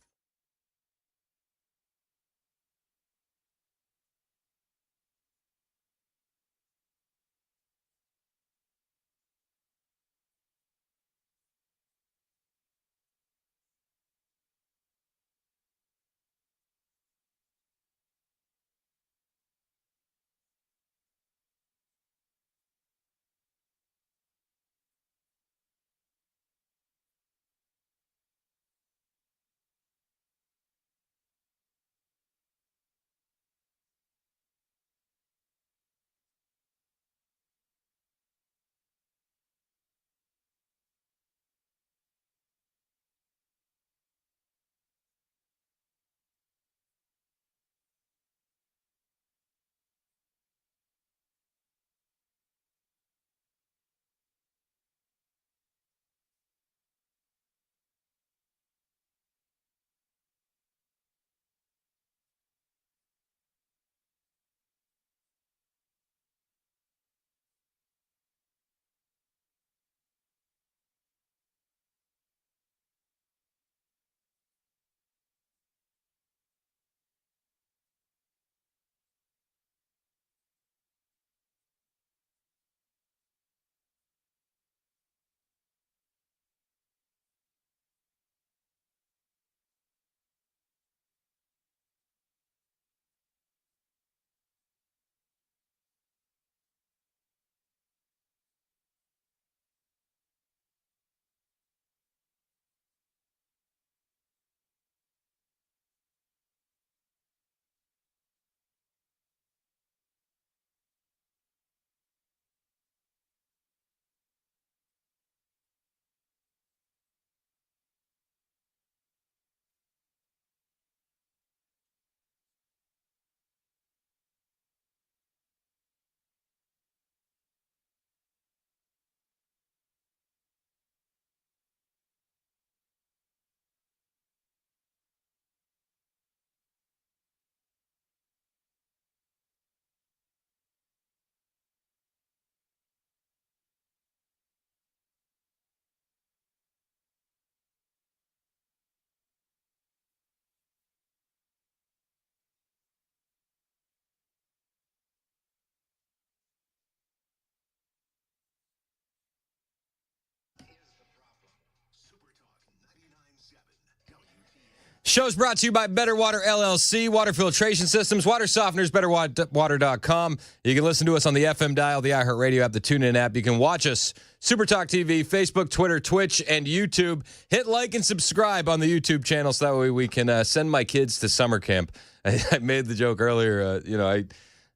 Show's brought to you by Better Water LLC, water filtration systems, water softeners, betterwater.com. You can listen to us on the FM dial, the iHeartRadio app, the TuneIn app. You can watch us, Supertalk TV, Facebook, Twitter, Twitch, and YouTube. Hit like and subscribe on the YouTube channel so that way we can send my kids to summer camp. I made the joke earlier,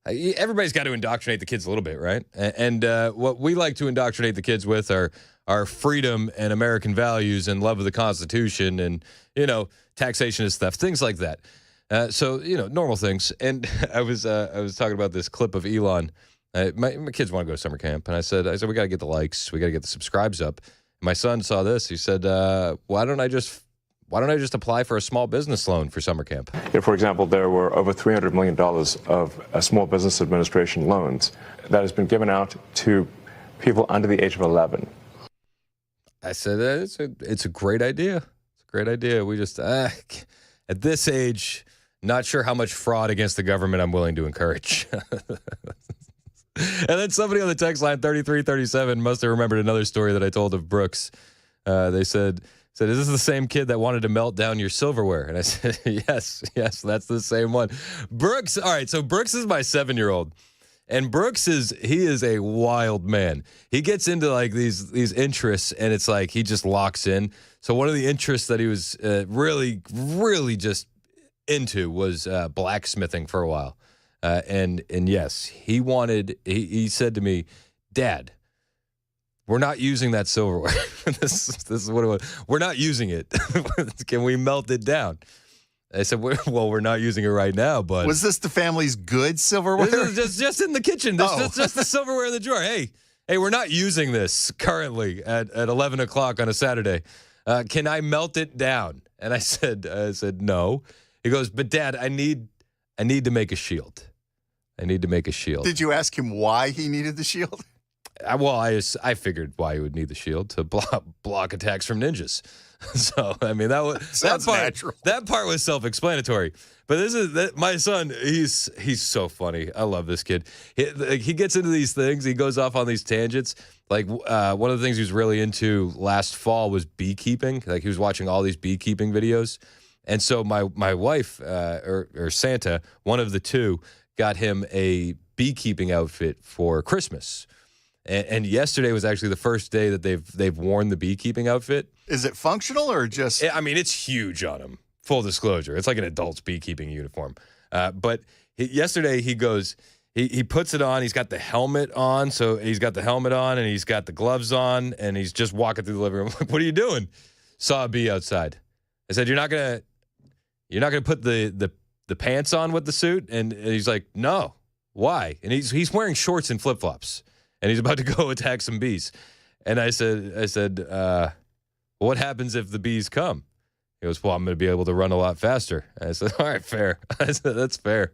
everybody's got to indoctrinate the kids a little bit, right? And what we like to indoctrinate the kids with are freedom and American values and love of the Constitution and, taxation is theft, things like that. Normal things. And I was talking about this clip of Elon. My kids want to go to summer camp, and I said we got to get the likes, we got to get the subscribes up. And my son saw this. He said, "Why don't I just why don't I just apply for a small business loan for summer camp? If, for example, there were over $300 million of small business administration loans that has been given out to people under the age of 11. I said, it's a great idea. It's a great idea. We just, at this age, not sure how much fraud against the government I'm willing to encourage. And then somebody on the text line, 3337, must have remembered another story that I told of Brooks. They said, is this the same kid that wanted to melt down your silverware? And I said, yes, that's the same one. Brooks, all right, so Brooks is my 7-year-old. And Brooks he is a wild man. He gets into like these interests, and it's like he just locks in. So one of the interests that he was really, really just into was blacksmithing for a while. And yes, he said to me, Dad, we're not using that silverware. this is what it was. We're not using it. Can we melt it down? I said, well, we're not using it right now, but... Was this the family's good silverware? This is just in the kitchen. This is just the silverware in the drawer. Hey, we're not using this currently at 11 o'clock on a Saturday. Can I melt it down? And I said, no. He goes, but Dad, I need to make a shield. I need to make a shield. Did you ask him why he needed the shield? I figured why he would need the shield to block attacks from ninjas. So I mean that part was self-explanatory. But my son. He's so funny. I love this kid. He gets into these things. He goes off on these tangents. Like one of the things he was really into last fall was beekeeping. Like he was watching all these beekeeping videos. And so my wife or Santa, one of the two, got him a beekeeping outfit for Christmas. And yesterday was actually the first day that they've worn the beekeeping outfit. Is it functional or just? I mean, it's huge on him. Full disclosure, it's like an adult's beekeeping uniform. But yesterday he goes, he puts it on. He's got the helmet on, so he's got the helmet on and he's got the gloves on, and he's just walking through the living room. I'm like, what are you doing? Saw a bee outside. I said, you're not gonna put the pants on with the suit? And he's like, no. Why? And he's wearing shorts and flip flops. And he's about to go attack some bees. And I said, what happens if the bees come? He goes, well, I'm going to be able to run a lot faster. And I said, all right, fair. I said, that's fair.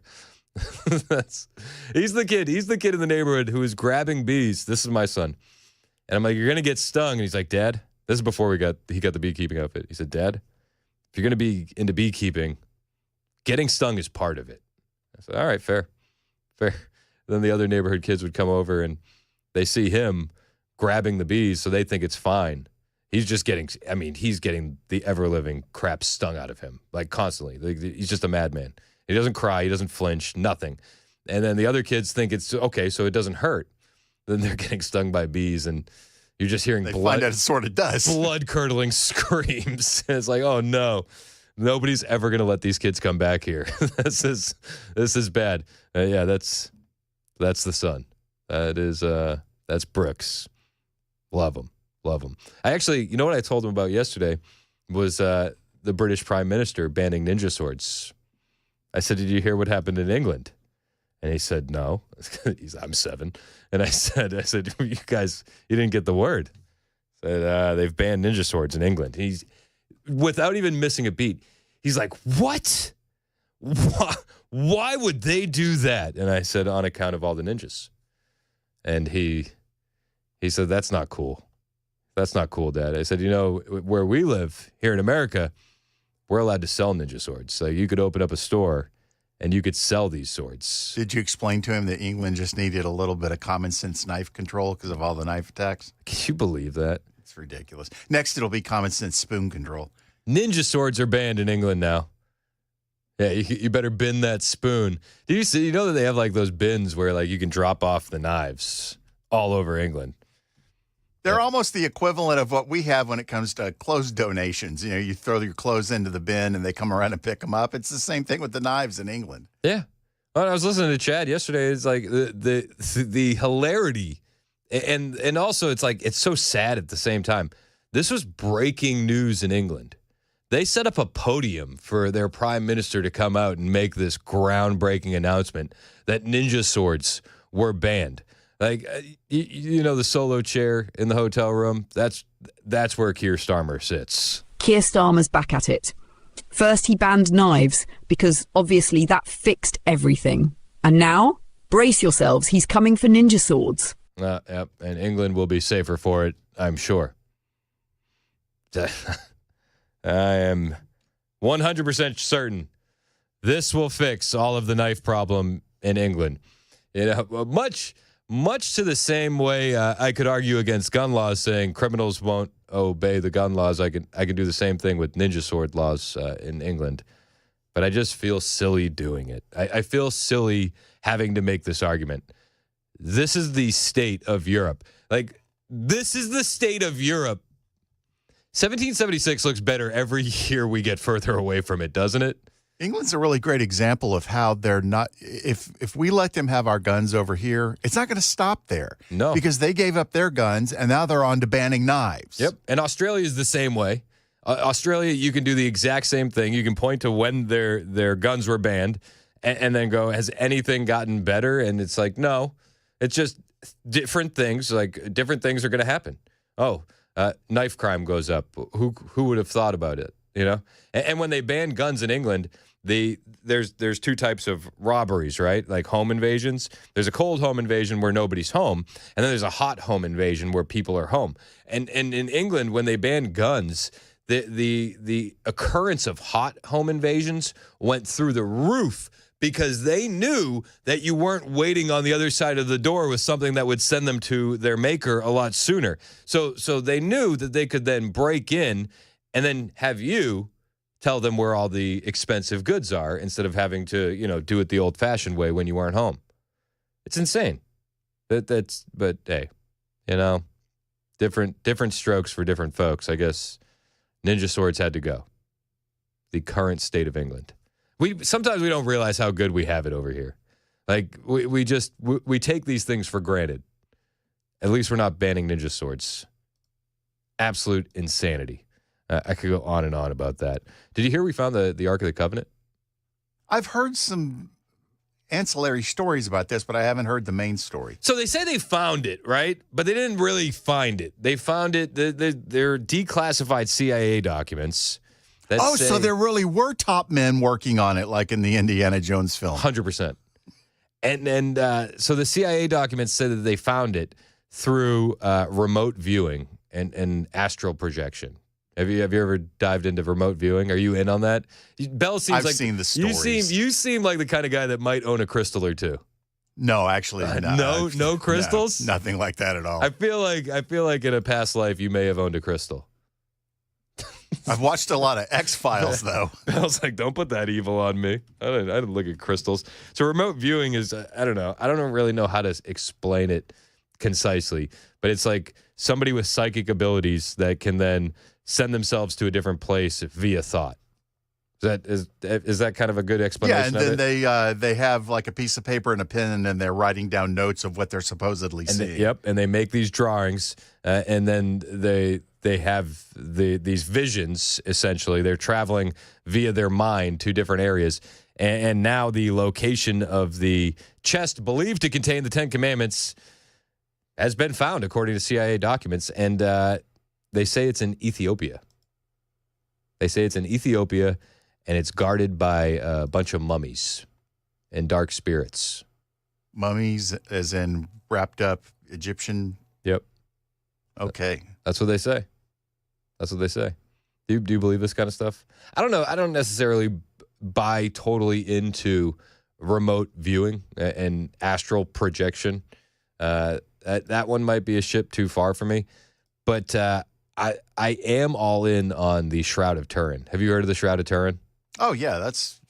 He's the kid in the neighborhood who is grabbing bees. This is my son. And I'm like, you're going to get stung. And he's like, Dad, this is before he got the beekeeping outfit. He said, Dad, if you're going to be into beekeeping, getting stung is part of it. I said, all right, fair. Then the other neighborhood kids would come over and they see him grabbing the bees, so they think it's fine. He's getting the ever-living crap stung out of him, like constantly. He's just a madman. He doesn't cry. He doesn't flinch, nothing. And then the other kids think it's okay, so it doesn't hurt. Then they're getting stung by bees, and you're just hearing blood. Find out it sort of does. Blood-curdling screams. It's like, oh, no. Nobody's ever going to let these kids come back here. This is bad. Yeah, that's the son. That's Brooks. Love him. I actually, you know what I told him about yesterday was the British Prime Minister banning ninja swords. I said, did you hear what happened in England? And he said, no. I'm 7. And I said, you guys, you didn't get the word. Said, they've banned ninja swords in England. He's, without even missing a beat, he's like, what? Why would they do that? And I said, on account of all the ninjas. And he said, that's not cool. That's not cool, Dad. I said, where we live here in America, we're allowed to sell ninja swords. So you could open up a store and you could sell these swords. Did you explain to him that England just needed a little bit of common sense knife control because of all the knife attacks? Can you believe that? It's ridiculous. Next, it'll be common sense spoon control. Ninja swords are banned in England now. Yeah, you better bin that spoon. Do you see? You know that they have like those bins where like you can drop off the knives all over England. They're almost the equivalent of what we have when it comes to clothes donations. You throw your clothes into the bin and they come around and pick them up. It's the same thing with the knives in England. Yeah. Well, I was listening to Chad yesterday. It's like the hilarity, and also it's like it's so sad at the same time. This was breaking news in England. They set up a podium for their prime minister to come out and make this groundbreaking announcement that ninja swords were banned. Like, the solo chair in the hotel room, that's where Keir Starmer sits. Keir Starmer's back at it. First, he banned knives because obviously that fixed everything. And now, brace yourselves, he's coming for ninja swords. Yep, and England will be safer for it, I'm sure. I am 100% certain this will fix all of the knife problem in England. You know, much to the same way I could argue against gun laws, saying criminals won't obey the gun laws. I can do the same thing with ninja sword laws in England, but I just feel silly doing it. I feel silly having to make this argument. This is the state of Europe. Like, this is the state of Europe. 1776 looks better every year we get further away from it, doesn't it? England's a really great example of how they're not. If we let them have our guns over here, it's not going to stop there. No, because they gave up their guns and now they're on to banning knives. Yep, and Australia is the same way. Australia, you can do the exact same thing. You can point to when their guns were banned, and then go, has anything gotten better? And it's like, no, it's just different things. Like, different things are going to happen. Oh, knife crime goes up. Who would have thought about it? You know, and when they banned guns in England, there's two types of robberies, right? Like home invasions. There's a cold home invasion where nobody's home, and then there's a hot home invasion where people are home. And in England, when they banned guns, the occurrence of hot home invasions went through the roof because they knew that you weren't waiting on the other side of the door with something that would send them to their maker a lot sooner. So they knew that they could then break in and then have you tell them where all the expensive goods are instead of having to, do it the old-fashioned way when you aren't home. It's insane. But hey, different strokes for different folks. I guess ninja swords had to go. The current state of England. Sometimes we don't realize how good we have it over here. Like, we take these things for granted. At least we're not banning ninja swords. Absolute insanity. I could go on and on about that. Did you hear we found the Ark of the Covenant? I've heard some ancillary stories about this, but I haven't heard the main story. So they say they found it, right? But they didn't really find it. They found it. They're declassified CIA documents. So there really were top men working on it, like in the Indiana Jones film. 100%. And so the CIA documents said that they found it through remote viewing and astral projection. Have you ever dived into remote viewing? Are you in on that? Bell seems I've seen the stories. You seem like the kind of guy that might own a crystal or two. No, actually, no. No crystals? No, nothing like that at all. I feel like in a past life you may have owned a crystal. I've watched a lot of X-Files, though. I was like, don't put that evil on me. I didn't look at crystals. So remote viewing is, I don't know. I don't really know how to explain it concisely, but it's like somebody with psychic abilities that can then send themselves to a different place via thought. Is that kind of a good explanation? Yeah, and then they have like a piece of paper and a pen, and they're writing down notes of what they're supposedly seeing. And they make these drawings, and then they have these visions. Essentially, they're traveling via their mind to different areas, and now the location of the chest believed to contain the Ten Commandments has been found, according to CIA documents, and they say it's in Ethiopia. And it's guarded by a bunch of mummies and dark spirits. Mummies as in wrapped up Egyptian? Yep. Okay. That's what they say. Do you believe this kind of stuff? I don't know. I don't necessarily buy totally into remote viewing and astral projection. That one might be a ship too far for me. But I am all in on the Shroud of Turin. Have you heard of the Shroud of Turin? Oh yeah, that's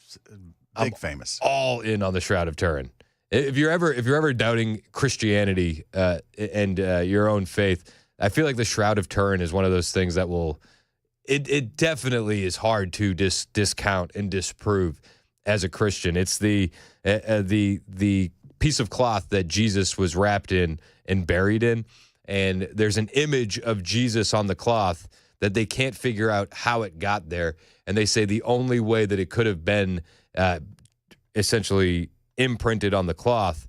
big famous. All in on the Shroud of Turin. If you're ever doubting Christianity and your own faith, I feel like the Shroud of Turin is one of those things that will. It definitely is hard to discount and disprove as a Christian. It's the piece of cloth that Jesus was wrapped in and buried in, and there's an image of Jesus on the cloth that they can't figure out how it got there. And they say the only way that it could have been essentially imprinted on the cloth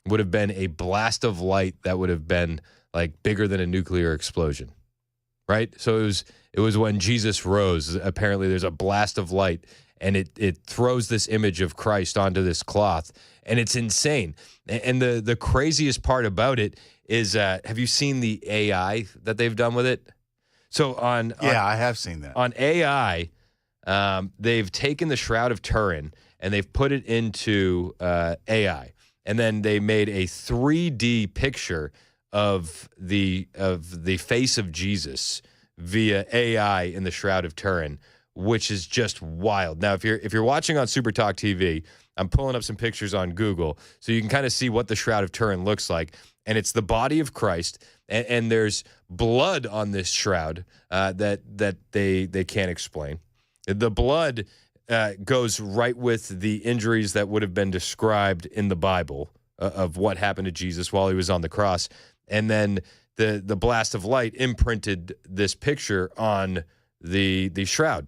would have been a blast of light that would have been like bigger than a nuclear explosion. right? So it was when Jesus rose. Apparently, there's a blast of light, and it throws this image of Christ onto this cloth, and it's insane. And the craziest part about it is, have you seen the AI that they've done with it? So I have seen that. On AI, they've taken the Shroud of Turin and they've put it into AI, and then they made a 3D picture of the face of Jesus via AI in the Shroud of Turin, which is just wild. Now, if you're watching on Super Talk TV, I'm pulling up some pictures on Google so you can kind of see what the Shroud of Turin looks like, and it's the body of Christ, and there's blood on this shroud that they can't explain. The blood goes right with the injuries that would have been described in the Bible of what happened to Jesus while he was on the cross. And then the blast of light imprinted this picture on the shroud.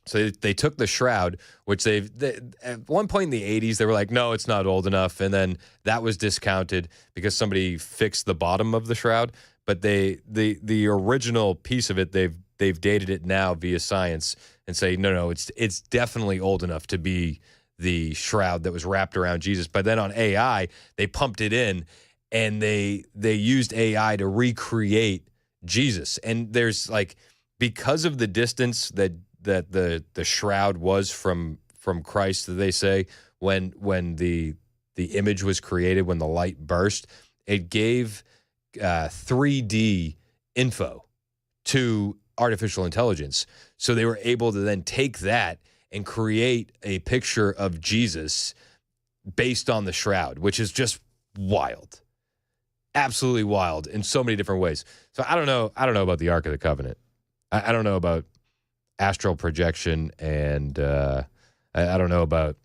So they took the shroud, which at one point in the 80s, they were like, no, it's not old enough. And then that was discounted because somebody fixed the bottom of the shroud. But the original piece of it, they've dated it now via science and say, no, it's definitely old enough to be the shroud that was wrapped around Jesus. But then on AI, they pumped it in and they used AI to recreate Jesus. And there's because of the distance that the shroud was from Christ, that they say when the image was created, when the light burst, it gave 3D info to artificial intelligence. So they were able to then take that and create a picture of Jesus based on the shroud, which is just wild. Absolutely wild in so many different ways. So I don't know about the Ark of the Covenant. I don't know about astral projection, and I don't know about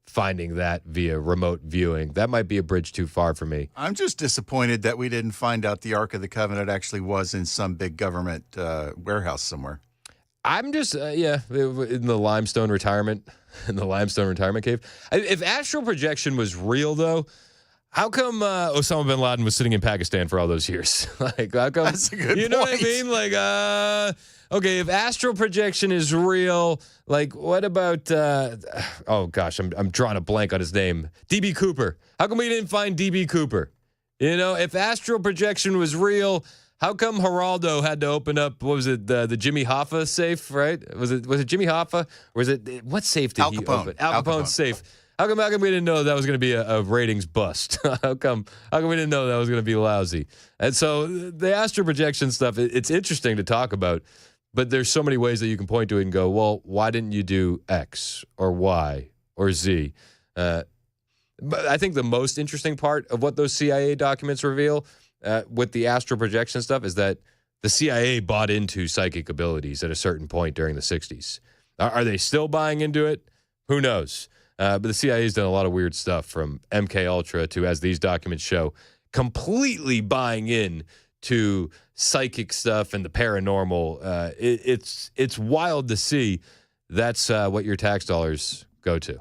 finding that via remote viewing. That might be a bridge too far for me. I'm just disappointed that we didn't find out the Ark of the Covenant actually was in some big government warehouse somewhere. I'm just, in the limestone retirement cave. If astral projection was real, though, how come Osama bin Laden was sitting in Pakistan for all those years? How come? That's a good point. You know what I mean? Okay, if astral projection is real, what about? Oh gosh, I'm drawing a blank on his name. D.B. Cooper. How come we didn't find D.B. Cooper? If astral projection was real, how come Geraldo had to open up? What was it? The Jimmy Hoffa safe, right? Was it Jimmy Hoffa? Or was it what safe did he open? Al Capone's safe. How come we didn't know that was going to be a ratings bust? How come we didn't know that was going to be lousy? And so the astral projection stuff, it's interesting to talk about, but there's so many ways that you can point to it and go, well, why didn't you do X or Y or Z? But I think the most interesting part of what those CIA documents reveal with the astral projection stuff is that the CIA bought into psychic abilities at a certain point during the 60s. Are they still buying into it? Who knows? But the CIA's done a lot of weird stuff, from MK Ultra to, as these documents show, completely buying in to psychic stuff and the paranormal. It's wild to see. That's what your tax dollars go to.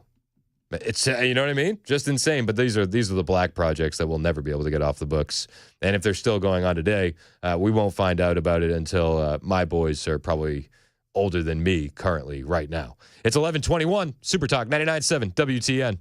It's you know what I mean? Just insane. But these are the black projects that we'll never be able to get off the books. And if they're still going on today, we won't find out about it until my boys are probably older than me currently right now. It's 11:21, Super Talk 99.7 WTN.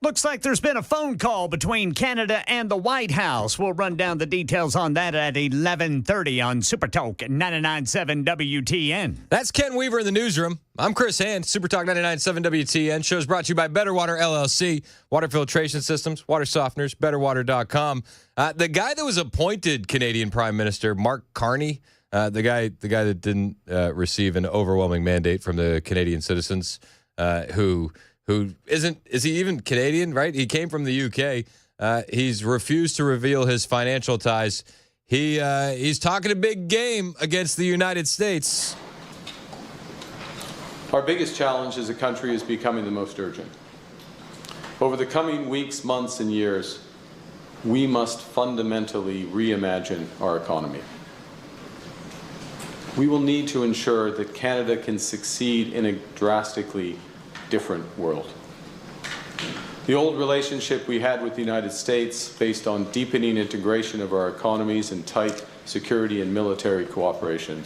Looks like there's been a phone call between Canada and the White House. We'll run down the details on that at 11:30 on Super Talk 99.7 WTN. That's Ken Weaver in the newsroom. I'm Chris Hand, Super Talk 99.7 WTN. Show's brought to you by Better Water LLC, water filtration systems, water softeners, betterwater.com. The guy that was appointed Canadian Prime Minister, Mark Carney, the guy that didn't receive an overwhelming mandate from the Canadian citizens, who is he even Canadian, right? He came from the UK. He's refused to reveal his financial ties. He's talking a big game against the United States. Our biggest challenge as a country is becoming the most urgent. Over the coming weeks, months, and years, we must fundamentally reimagine our economy. We will need to ensure that Canada can succeed in a drastically different world. The old relationship we had with the United States, based on deepening integration of our economies and tight security and military cooperation,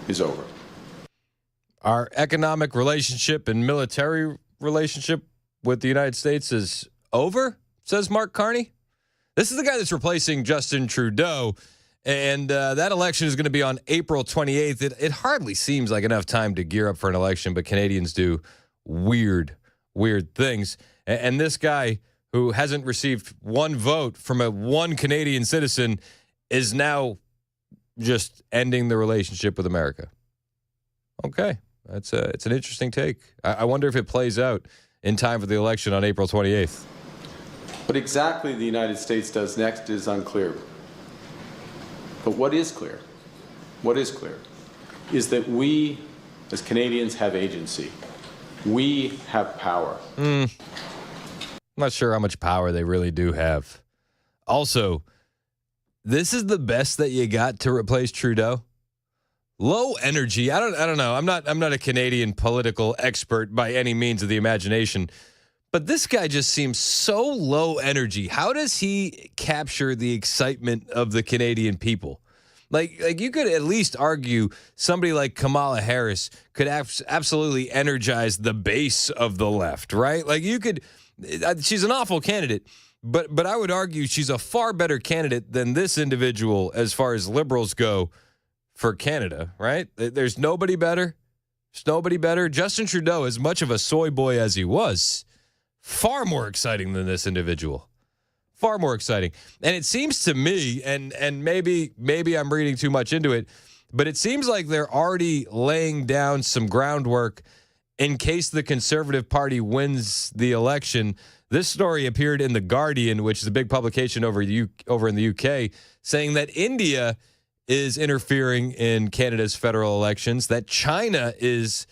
is over. Our economic relationship and military relationship with the United States is over, says Mark Carney. This is the guy that's replacing Justin Trudeau. And that election is going to be on April 28th. It hardly seems like enough time to gear up for an election, but Canadians do weird things. And this guy, who hasn't received one vote from one Canadian citizen, is now just ending the relationship with America. Okay, it's an interesting take. I wonder if it plays out in time for the election on April 28th. What exactly the United States does next is unclear. But what is clear is that we, as Canadians, have agency. We have power. I'm not sure how much power they really do have. Also, this is the best that you got to replace Trudeau. Low energy. I don't know. I'm not a Canadian political expert by any means of the imagination, but this guy just seems so low energy. How does he capture the excitement of the Canadian people? Like you could at least argue somebody like Kamala Harris could absolutely energize the base of the left, right? Like you could. She's an awful candidate, but I would argue she's a far better candidate than this individual as far as liberals go for Canada, right? There's nobody better. There's nobody better. Justin Trudeau, as much of a soy boy as he was, far more exciting than this individual. Far more exciting. And it seems to me, and maybe I'm reading too much into it, but it seems like they're already laying down some groundwork in case the Conservative Party wins the election. This story appeared in The Guardian, which is a big publication over in the UK, saying that India is interfering in Canada's federal elections, that China is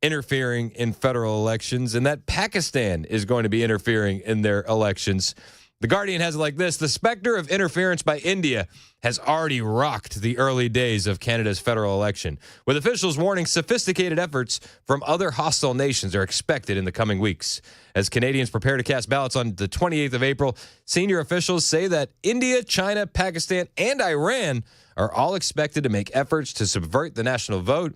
interfering in federal elections, and that Pakistan is going to be interfering in their elections. The Guardian has it like this: the specter of interference by India has already rocked the early days of Canada's federal election, with officials warning sophisticated efforts from other hostile nations are expected in the coming weeks. As Canadians prepare to cast ballots on the 28th of April, senior officials say that India, China, Pakistan, and Iran are all expected to make efforts to subvert the national vote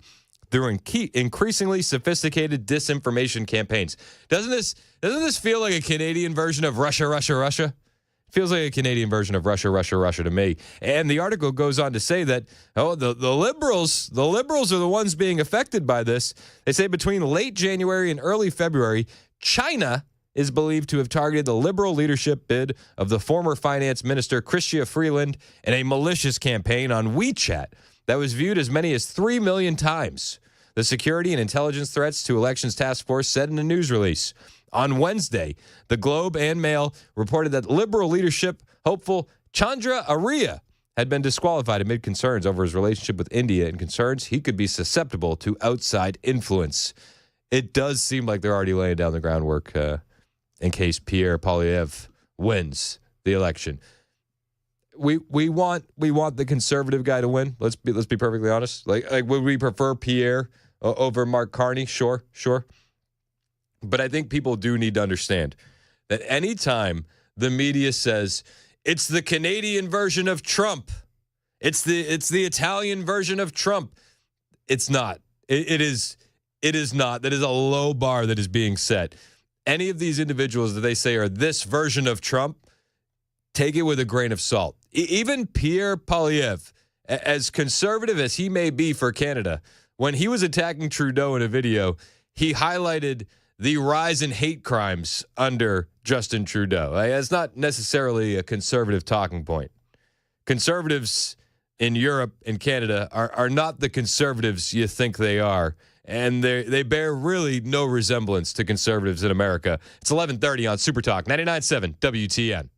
through increasingly sophisticated disinformation campaigns. Doesn't this feel like a Canadian version of Russia, Russia, Russia? It feels like a Canadian version of Russia, Russia, Russia to me. And the article goes on to say that, the liberals are the ones being affected by this. They say between late January and early February, China is believed to have targeted the liberal leadership bid of the former finance minister Chrystia Freeland in a malicious campaign on WeChat that was viewed as many as 3 million times. The Security and Intelligence Threats to Elections Task Force said in a news release. On Wednesday, the Globe and Mail reported that liberal leadership hopeful Chandra Arya had been disqualified amid concerns over his relationship with India and concerns he could be susceptible to outside influence. It does seem like they're already laying down the groundwork in case Pierre Poilievre wins the election. We want the conservative guy to win. Let's be perfectly honest. Like would we prefer Pierre over Mark Carney? Sure. But I think people do need to understand that anytime the media says it's the Canadian version of Trump, it's the Italian version of Trump, it's not. It is not. That is a low bar that is being set. any of these individuals that they say are this version of Trump, take it with a grain of salt. Even Pierre Poilievre, as conservative as he may be for Canada, when he was attacking Trudeau in a video, he highlighted the rise in hate crimes under Justin Trudeau. It's not necessarily a conservative talking point. Conservatives in Europe and Canada are not the conservatives you think they are, and they bear really no resemblance to conservatives in America. It's 11:30 on Super Talk 99.7 WTN.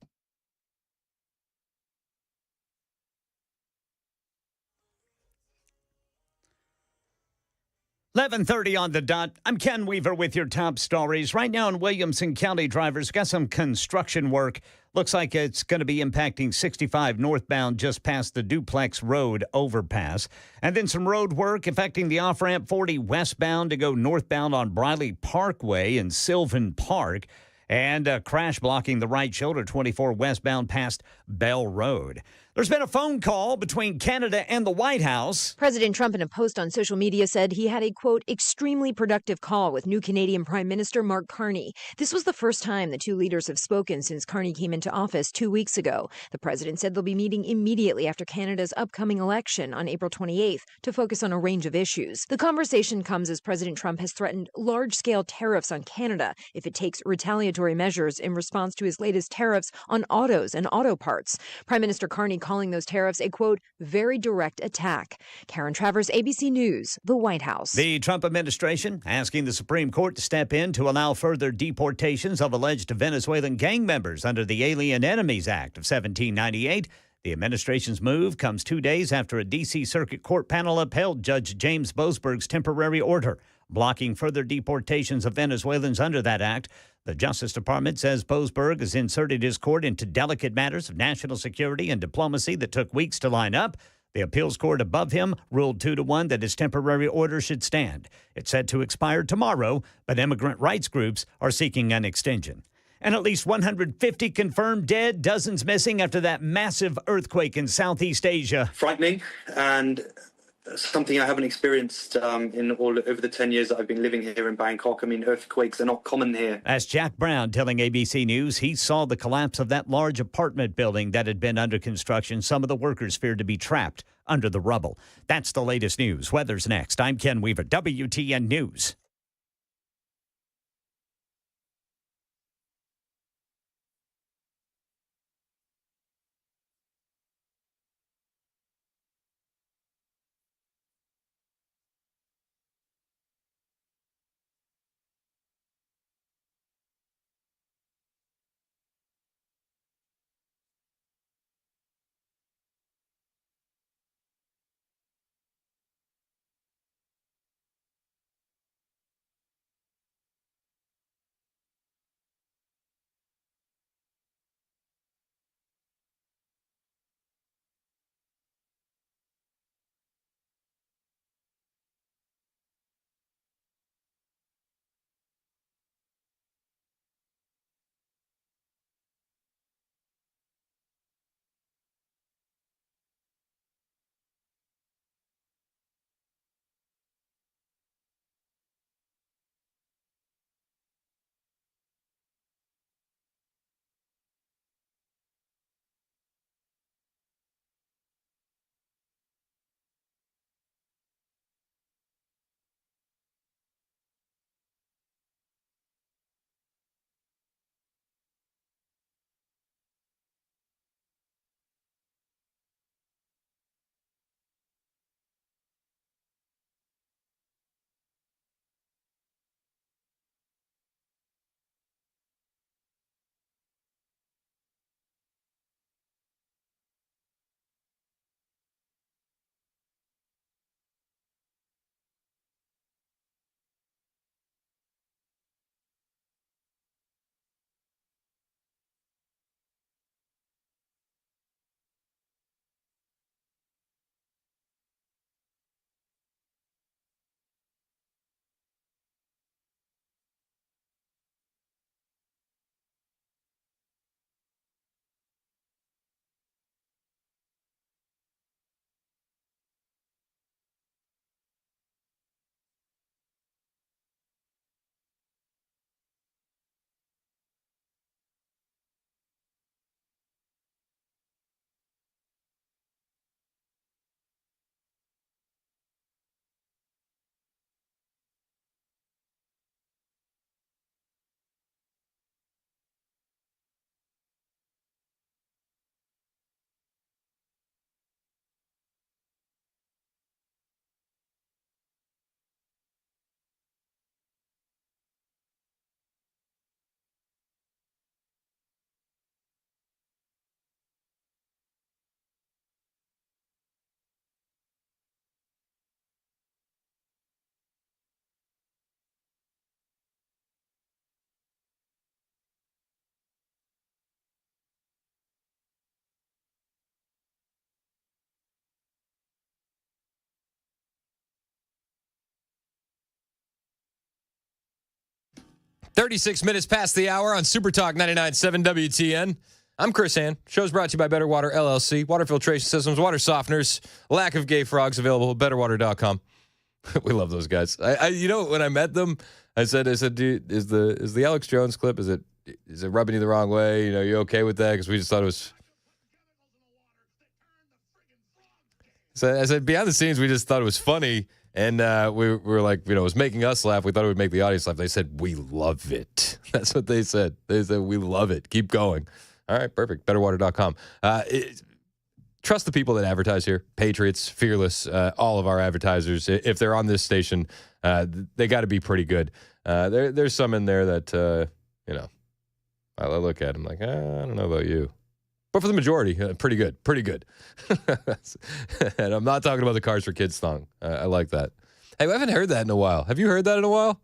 $11:30 on the dot. I'm Ken Weaver with your top stories. Right now in Williamson County, drivers got some construction work. Looks like it's going to be impacting 65 northbound just past the Duplex Road overpass. And then some road work affecting the off-ramp 40 westbound to go northbound on Briley Parkway in Sylvan Park. And a crash blocking the right shoulder 24 westbound past Bell Road. There's been a phone call between Canada and the White House. President Trump, in a post on social media, said he had a, quote, extremely productive call with new Canadian Prime Minister Mark Carney. This was the first time the two leaders have spoken since Carney came into office 2 weeks ago. The president said they'll be meeting immediately after Canada's upcoming election on April 28th to focus on a range of issues. The conversation comes as President Trump has threatened large-scale tariffs on Canada if it takes retaliatory measures in response to his latest tariffs on autos and auto parts. Prime Minister Carney calling those tariffs a, quote, very direct attack. Karen Travers, ABC News, the White House. The Trump administration asking the Supreme Court to step in to allow further deportations of alleged Venezuelan gang members under the Alien Enemies Act of 1798. The administration's move comes 2 days after a D.C. Circuit Court panel upheld Judge James Boasberg's temporary order, blocking further deportations of Venezuelans under that act. The Justice Department says Boasberg has inserted his court into delicate matters of national security and diplomacy that took weeks to line up. The appeals court above him ruled 2-1 that his temporary order should stand. It's set to expire tomorrow, but immigrant rights groups are seeking an extension. And at least 150 confirmed dead, dozens missing after that massive earthquake in Southeast Asia. Frightening, and something I haven't experienced in all over the 10 years that I've been living here in Bangkok. I mean, earthquakes are not common here. That's Jack Brown telling ABC News he saw the collapse of that large apartment building that had been under construction. Some of the workers feared to be trapped under the rubble. That's the latest news. Weather's next. I'm Ken Weaver, WTN News. 36 minutes past the hour on Super Talk 99.7 WTN. I'm Chris Hand. Show's brought to you by Better Water LLC. Water filtration systems, water softeners, lack of gay frogs available at betterwater.com. We love those guys. You know, when I met them, I said, dude, is the Alex Jones clip, is it rubbing you the wrong way? You know, you okay with that? Because we just thought it was. So I said, behind the scenes, we just thought it was funny. And we were like, you know, it was making us laugh. We thought it would make the audience laugh. They said, we love it. That's what they said. They said, we love it. Keep going. All right, perfect. Betterwater.com. Trust the people that advertise here. Patriots, Fearless, all of our advertisers. If they're on this station, they got to be pretty good. There's some in there that, you know, I look at them like, I don't know about you. But for the majority, pretty good. Pretty good. And I'm not talking about the Cars for Kids song. I like that. Hey, I haven't heard that in a while. Have you heard that in a while?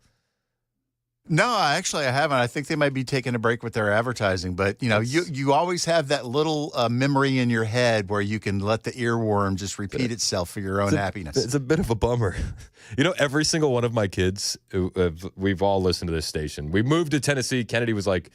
No, actually, I haven't. I think they might be taking a break with their advertising. But, you know, you always have that little memory in your head where you can let the earworm just repeat itself for your own happiness. It's a bit of a bummer. You know, every single one of my kids, we've all listened to this station. We moved to Tennessee. Kennedy was like,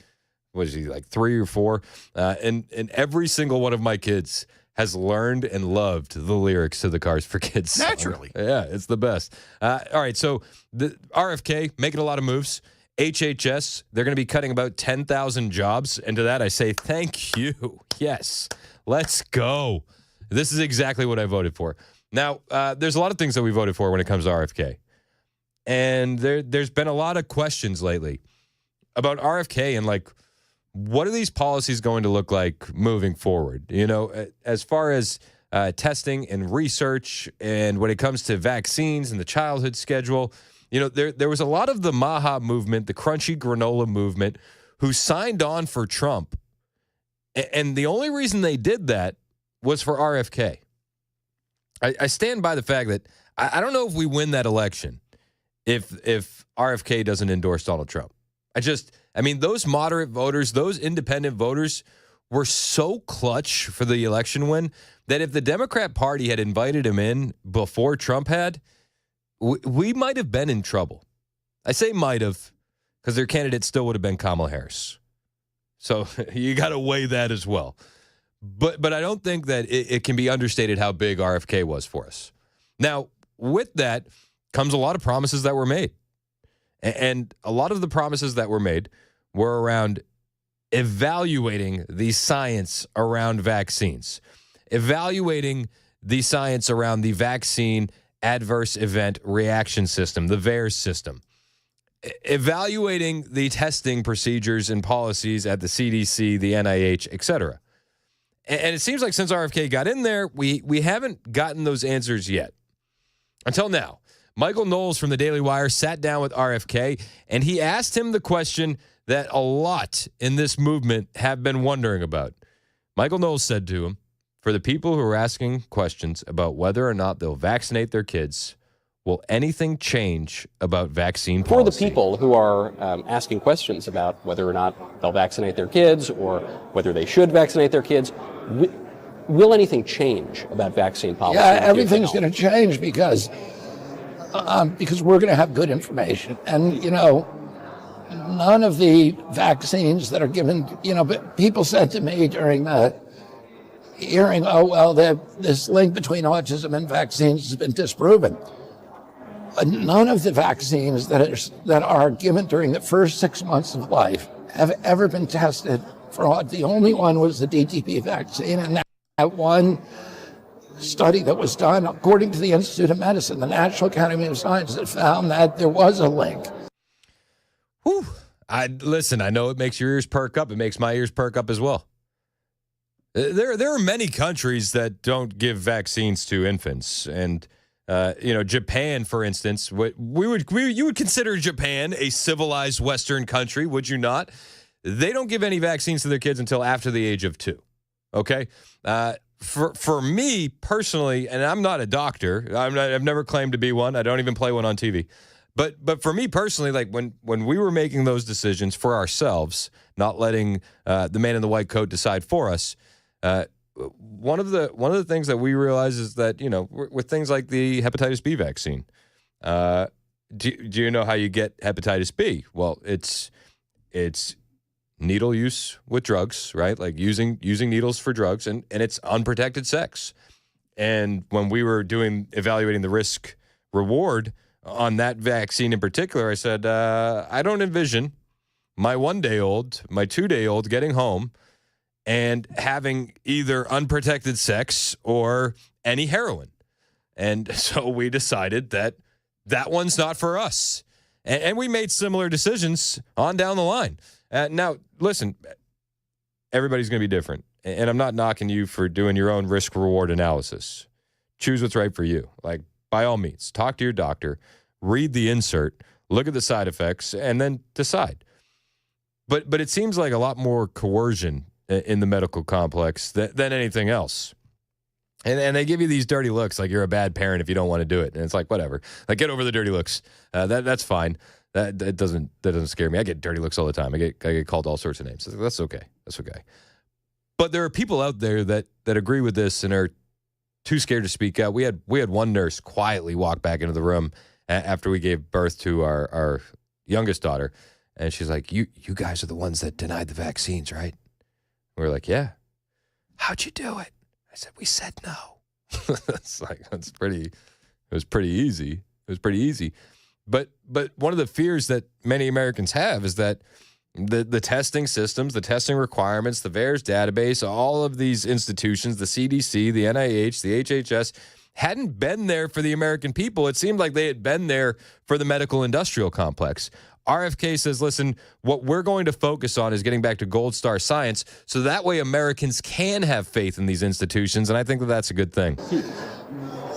was he like 3 or 4? And every single one of my kids has learned and loved the lyrics to the Cars for Kids song. Naturally. Yeah, it's the best. All right, so the RFK making a lot of moves. HHS, they're going to be cutting about 10,000 jobs. And to that, I say thank you. Yes, let's go. This is exactly what I voted for. Now, there's a lot of things that we voted for when it comes to RFK. And there's been a lot of questions lately about RFK and like, what are these policies going to look like moving forward? You know, as far as testing and research, and when it comes to vaccines and the childhood schedule, you know, there was a lot of the Maha movement, the crunchy granola movement, who signed on for Trump. And the only reason they did that was for RFK. I stand by the fact that I don't know if we win that election if RFK doesn't endorse Donald Trump. I mean, those moderate voters, those independent voters were so clutch for the election win that if the Democrat Party had invited him in before Trump had, we might have been in trouble. I say might have because their candidate still would have been Kamala Harris. So you got to weigh that as well. But I don't think that it can be understated how big RFK was for us. Now, with that comes a lot of promises that were made. And a lot of the promises that were made were around evaluating the science around vaccines, evaluating the science around the vaccine adverse event reaction system, the VAERS system, evaluating the testing procedures and policies at the CDC, the NIH, et cetera. And it seems like since RFK got in there, we haven't gotten those answers yet. Until now. Michael Knowles from the Daily Wire sat down with RFK, and he asked him the question that a lot in this movement have been wondering about. Michael Knowles said to him, for the people who are asking questions about whether or not they'll vaccinate their kids, will anything change about vaccine policy? For the people who are asking questions about whether or not they'll vaccinate their kids or whether they should vaccinate their kids, will anything change about vaccine policy? Yeah, everything's going to change because we're going to have good information. And, you know, none of the vaccines that are given, you know, but people said to me during the hearing, oh, well, this link between autism and vaccines has been disproven. None of the vaccines that are given during the first 6 months of life have ever been tested for. The only one was the DTP vaccine, and that one study that was done, according to the Institute of Medicine, the National Academy of Sciences, found that there was a link. Whew. Listen, I know it makes your ears perk up. It makes my ears perk up as well. There are many countries that don't give vaccines to infants, and you know, Japan, for instance, you would consider Japan a civilized Western country, would you not? They don't give any vaccines to their kids until after the age of 2. Okay, for me personally, and I'm not a doctor. I've never claimed to be one. I don't even play one on TV. But for me personally, like when we were making those decisions for ourselves, not letting the man in the white coat decide for us. One of the things that we realize is that, you know, with things like the hepatitis B vaccine, do you know how you get hepatitis B? Well, it's needle use with drugs, right? Like using needles for drugs, and it's unprotected sex. And when we were evaluating the risk reward on that vaccine in particular, I said, I don't envision my 1-day-old, my 2-day-old getting home and having either unprotected sex or any heroin. And so we decided that one's not for us. And we made similar decisions on down the line. Now, listen, everybody's going to be different. And I'm not knocking you for doing your own risk-reward analysis. Choose what's right for you. Like, by all means, talk to your doctor, read the insert, look at the side effects, and then decide. But it seems like a lot more coercion in the medical complex than anything else. And they give you these dirty looks, like you're a bad parent if you don't want to do it. And it's like, whatever. Like, get over the dirty looks. That's fine. That doesn't scare me. I get dirty looks all the time. I get called all sorts of names. That's okay. That's okay. But there are people out there that agree with this and are too scared to speak out. We had one nurse quietly walk back into the room after we gave birth to our youngest daughter, and she's like, "You guys are the ones that denied the vaccines, right?" We were like, "Yeah." "How'd you do it?" I said, "We said no." It was pretty easy. But one of the fears that many Americans have is that the testing systems, the testing requirements, the VAERS database, all of these institutions, the CDC, the NIH, the HHS, hadn't been there for the American people. It seemed like they had been there for the medical industrial complex. RFK says, listen, what we're going to focus on is getting back to gold star science so that way Americans can have faith in these institutions, and I think that's a good thing.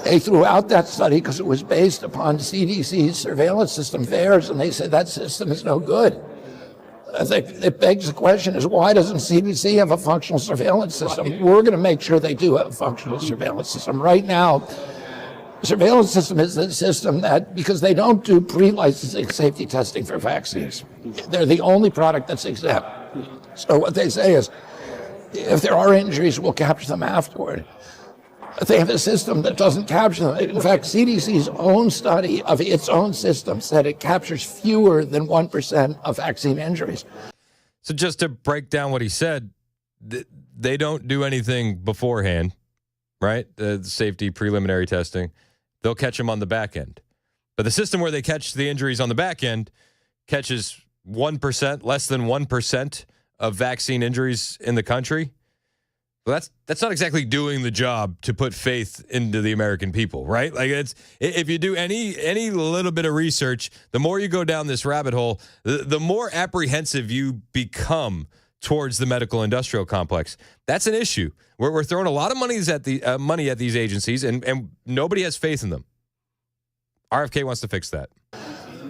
They threw out that study because it was based upon CDC's surveillance system, VAERS, and they said that system is no good. I think it begs the question is, why doesn't CDC have a functional surveillance system? We're going to make sure they do have a functional surveillance system. Right now, the surveillance system is the system that, because they don't do pre-licensing safety testing for vaccines, they're the only product that's exempt. So what they say is, if there are injuries, we'll capture them afterward. But they have a system that doesn't capture them. In fact, CDC's own study of its own system said it captures fewer than 1% of vaccine injuries. So just to break down what he said, they don't do anything beforehand, right? The safety preliminary testing. They'll catch them on the back end. But the system where they catch the injuries on the back end catches 1%, less than 1% of vaccine injuries in the country. Well, that's not exactly doing the job to put faith into the American people, right? Like, it's, if you do any little bit of research, the more you go down this rabbit hole, the more apprehensive you become towards the medical industrial complex. That's an issue. We're throwing a lot of money at these agencies, and nobody has faith in them. RFK wants to fix that.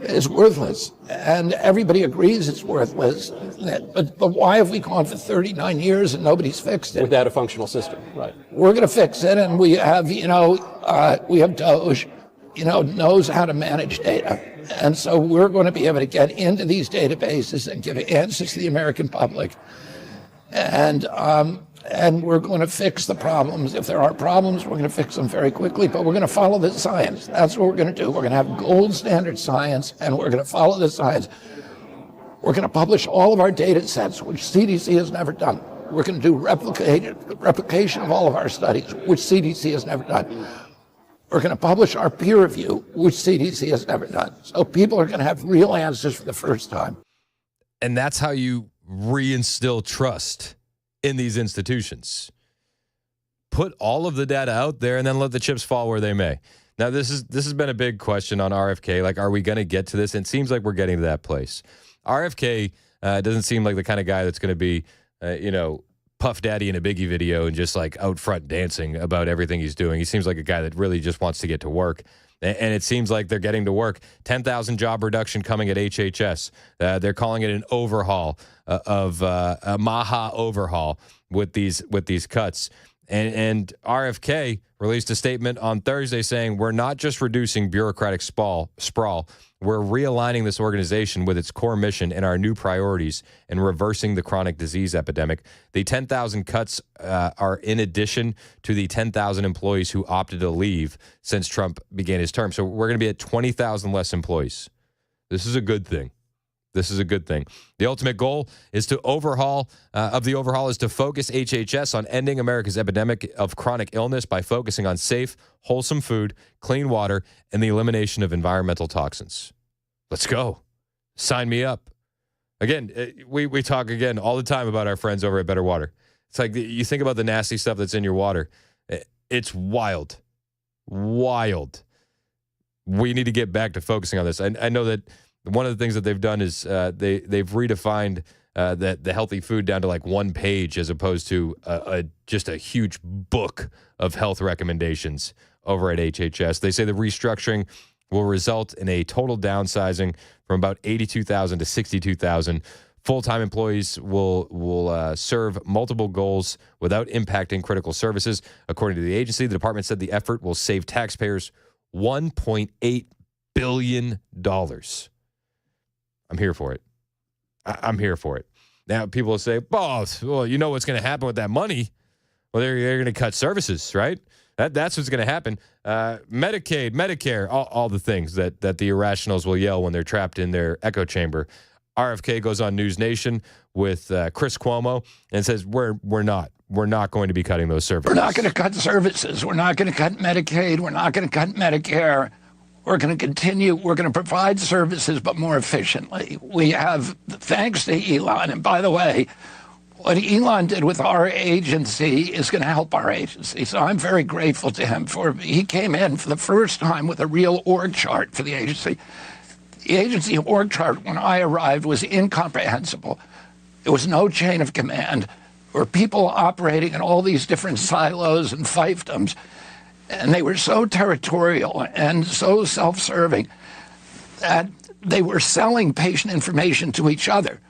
It's worthless, and everybody agrees it's worthless. But why have we gone for 39 years and nobody's fixed it? Without a functional system, right? We're going to fix it, and we have, we have DOGE, knows how to manage data. And so we're going to be able to get into these databases and give answers to the American public. And we're going to fix the problems. If there are problems, we're going to fix them very quickly, but we're going to follow the science. That's what we're going to do. We're going to have gold standard science, and we're going to follow the science. We're going to publish all of our data sets, which CDC has never done. We're going to do replication of all of our studies, which CDC has never done. We're going to publish our peer review, which CDC has never done. So people are going to have real answers for the first time. And that's how you reinstill trust in these institutions. Put all of the data out there and then let the chips fall where they may. Now, this has been a big question on RFK. Like, are we going to get to this? And it seems like we're getting to that place. RFK doesn't seem like the kind of guy that's going to be, Puff Daddy in a Biggie video and just like out front dancing about everything he's doing. He seems like a guy that really just wants to get to work. And it seems like they're getting to work. 10,000 job reduction coming at HHS. They're calling it an overhaul of a Maha overhaul with these cuts. And RFK released a statement on Thursday saying, we're not just reducing bureaucratic sprawl, we're realigning this organization with its core mission and our new priorities and reversing the chronic disease epidemic. The 10,000 cuts are in addition to the 10,000 employees who opted to leave since Trump began his term. So we're going to be at 20,000 less employees. This is a good thing. This is a good thing. The ultimate goal is to overhaul is to focus HHS on ending America's epidemic of chronic illness by focusing on safe, wholesome food, clean water, and the elimination of environmental toxins. Let's go. Sign me up. Again, we talk again all the time about our friends over at Better Water. It's like you think about the nasty stuff that's in your water. It's wild. Wild. We need to get back to focusing on this. I know that one of the things that they've done is they've redefined the healthy food down to like one page as opposed to just a huge book of health recommendations over at HHS. They say the restructuring will result in a total downsizing from about 82,000 to 62,000. Full-time employees will serve multiple goals without impacting critical services. According to the agency, the department said the effort will save taxpayers $1.8 billion. I'm here for it. I'm here for it. Now, people will say, well, you know what's going to happen with that money? Well, they're going to cut services, right? That's what's going to happen. Medicaid, Medicare, all the things that the irrationals will yell when they're trapped in their echo chamber. RFK goes on News Nation with Chris Cuomo and says, we're not going to be cutting those services. We're not going to cut services. We're not going to cut Medicaid. We're not going to cut Medicare. We're going to continue. We're going to provide services, but more efficiently. We have, thanks to Elon, and by the way, what Elon did with our agency is going to help our agency. So I'm very grateful to him he came in for the first time with a real org chart for the agency. The agency org chart, when I arrived, was incomprehensible. There was no chain of command. There were people operating in all these different silos and fiefdoms. And they were so territorial and so self-serving that they were selling patient information to each other.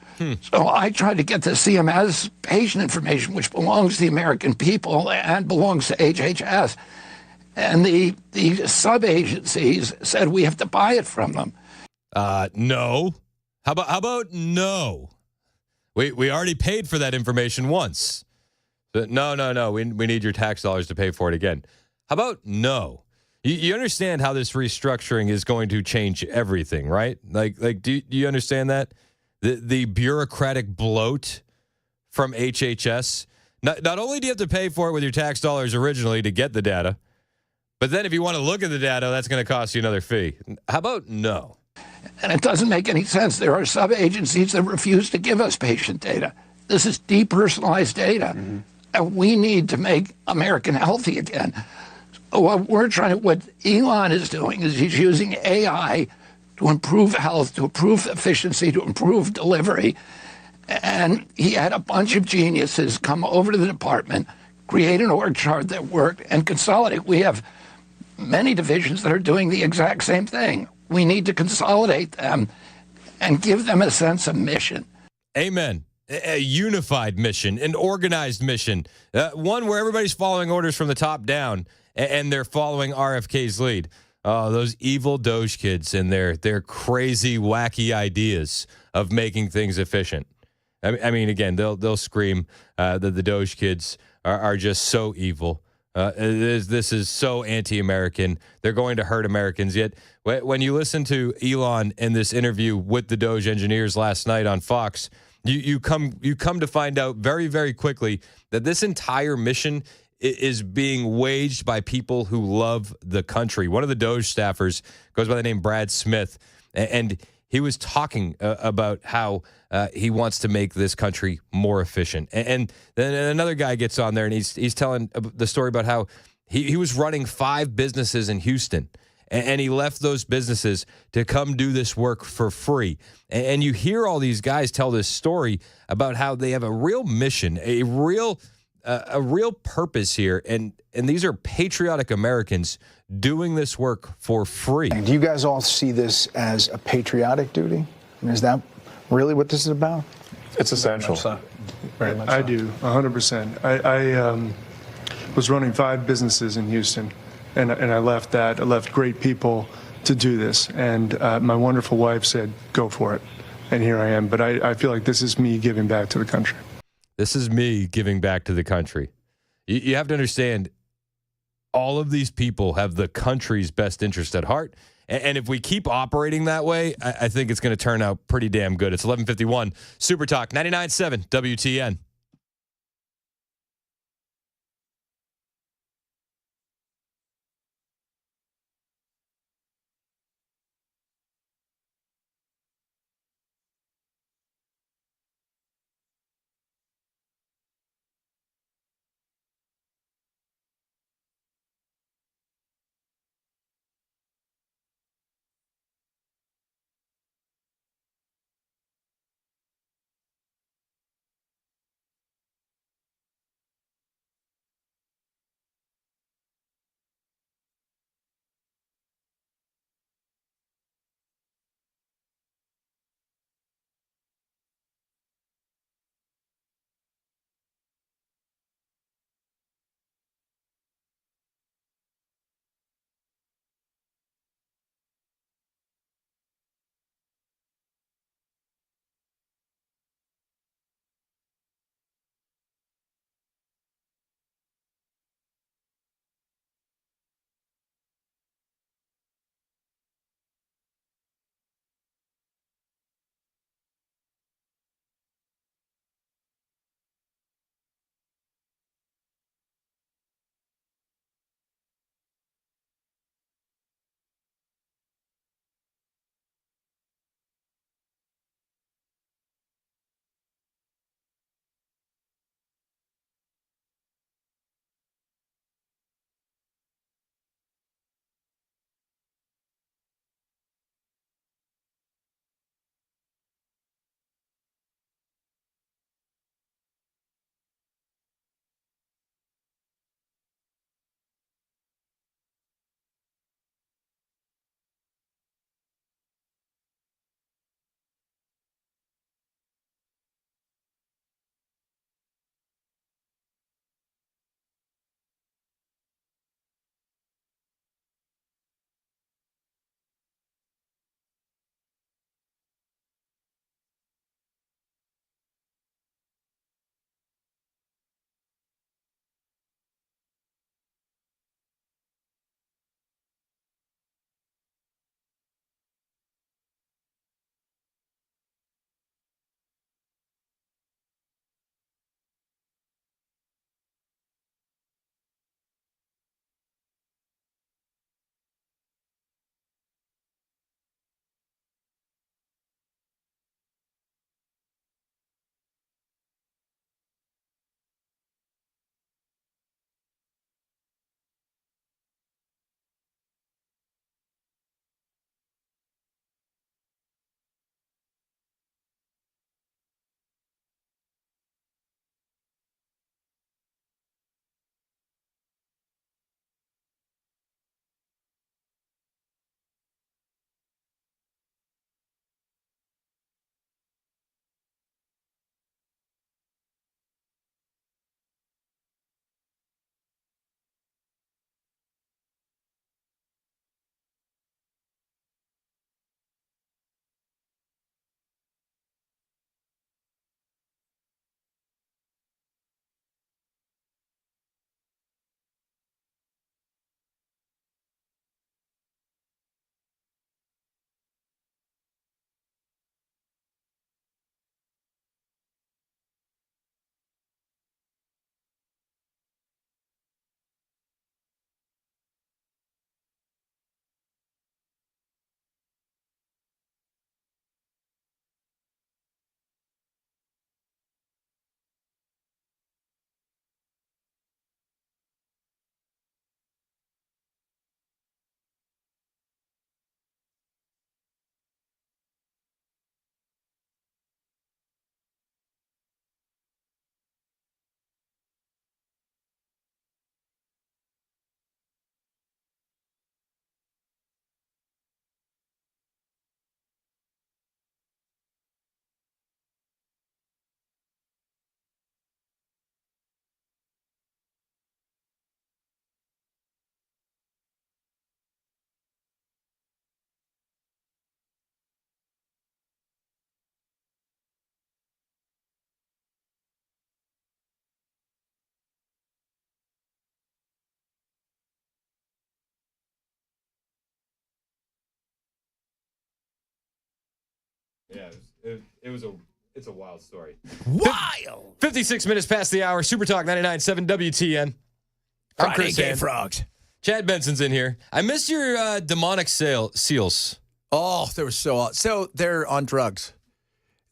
So I tried to get the CMS patient information, which belongs to the American people and belongs to HHS. And the sub-agencies said we have to buy it from them. No. How about no? We already paid for that information once. But no. We need your tax dollars to pay for it again. How about no? You understand how this restructuring is going to change everything, right? Like, do you understand that? The bureaucratic bloat from HHS. Not only do you have to pay for it with your tax dollars originally to get the data, but then if you want to look at the data, that's going to cost you another fee. How about no? And it doesn't make any sense. There are sub-agencies that refuse to give us patient data. This is depersonalized data. Mm-hmm. And we need to make America healthy again. What Elon is doing is he's using AI to improve health, to improve efficiency, to improve delivery. And he had a bunch of geniuses come over to the department, create an org chart that worked, and consolidate. We have many divisions that are doing the exact same thing. We need to consolidate them and give them a sense of mission. Amen. A unified mission, an organized mission, one where everybody's following orders from the top down. And they're following RFK's lead. Oh, those evil DOGE kids and their crazy, wacky ideas of making things efficient. I mean, again, they'll scream that the DOGE kids are just so evil. This is so anti-American. They're going to hurt Americans. Yet, when you listen to Elon in this interview with the DOGE engineers last night on Fox, you come to find out very, very quickly that this entire mission is being waged by people who love the country. One of the DOGE staffers goes by the name Brad Smith, and he was talking about how he wants to make this country more efficient. And then another guy gets on there, and he's telling the story about how he was running 5 businesses in Houston, and he left those businesses to come do this work for free. And you hear all these guys tell this story about how they have a real mission, a real purpose here, and these are patriotic Americans doing this work for free. Do you guys all see this as a patriotic duty? I mean, is that really what this is about? It's essential. Very much so. I do, 100%. was running 5 businesses in Houston, and I left that. I left great people to do this, and my wonderful wife said, "Go for it," and here I am. But I feel like this is me giving back to the country. This is me giving back to the country. You have to understand, all of these people have the country's best interest at heart. And if we keep operating that way, I think it's going to turn out pretty damn good. It's 11:51. Super Talk 99.7 WTN. Yeah, it's a wild story. Wild! 56 minutes past the hour. Super Talk 99.7 WTN. I'm Friday Chris Gay Hand. Frogs. Chad Benson's in here. I missed your demonic seals. Oh, they were so they're on drugs.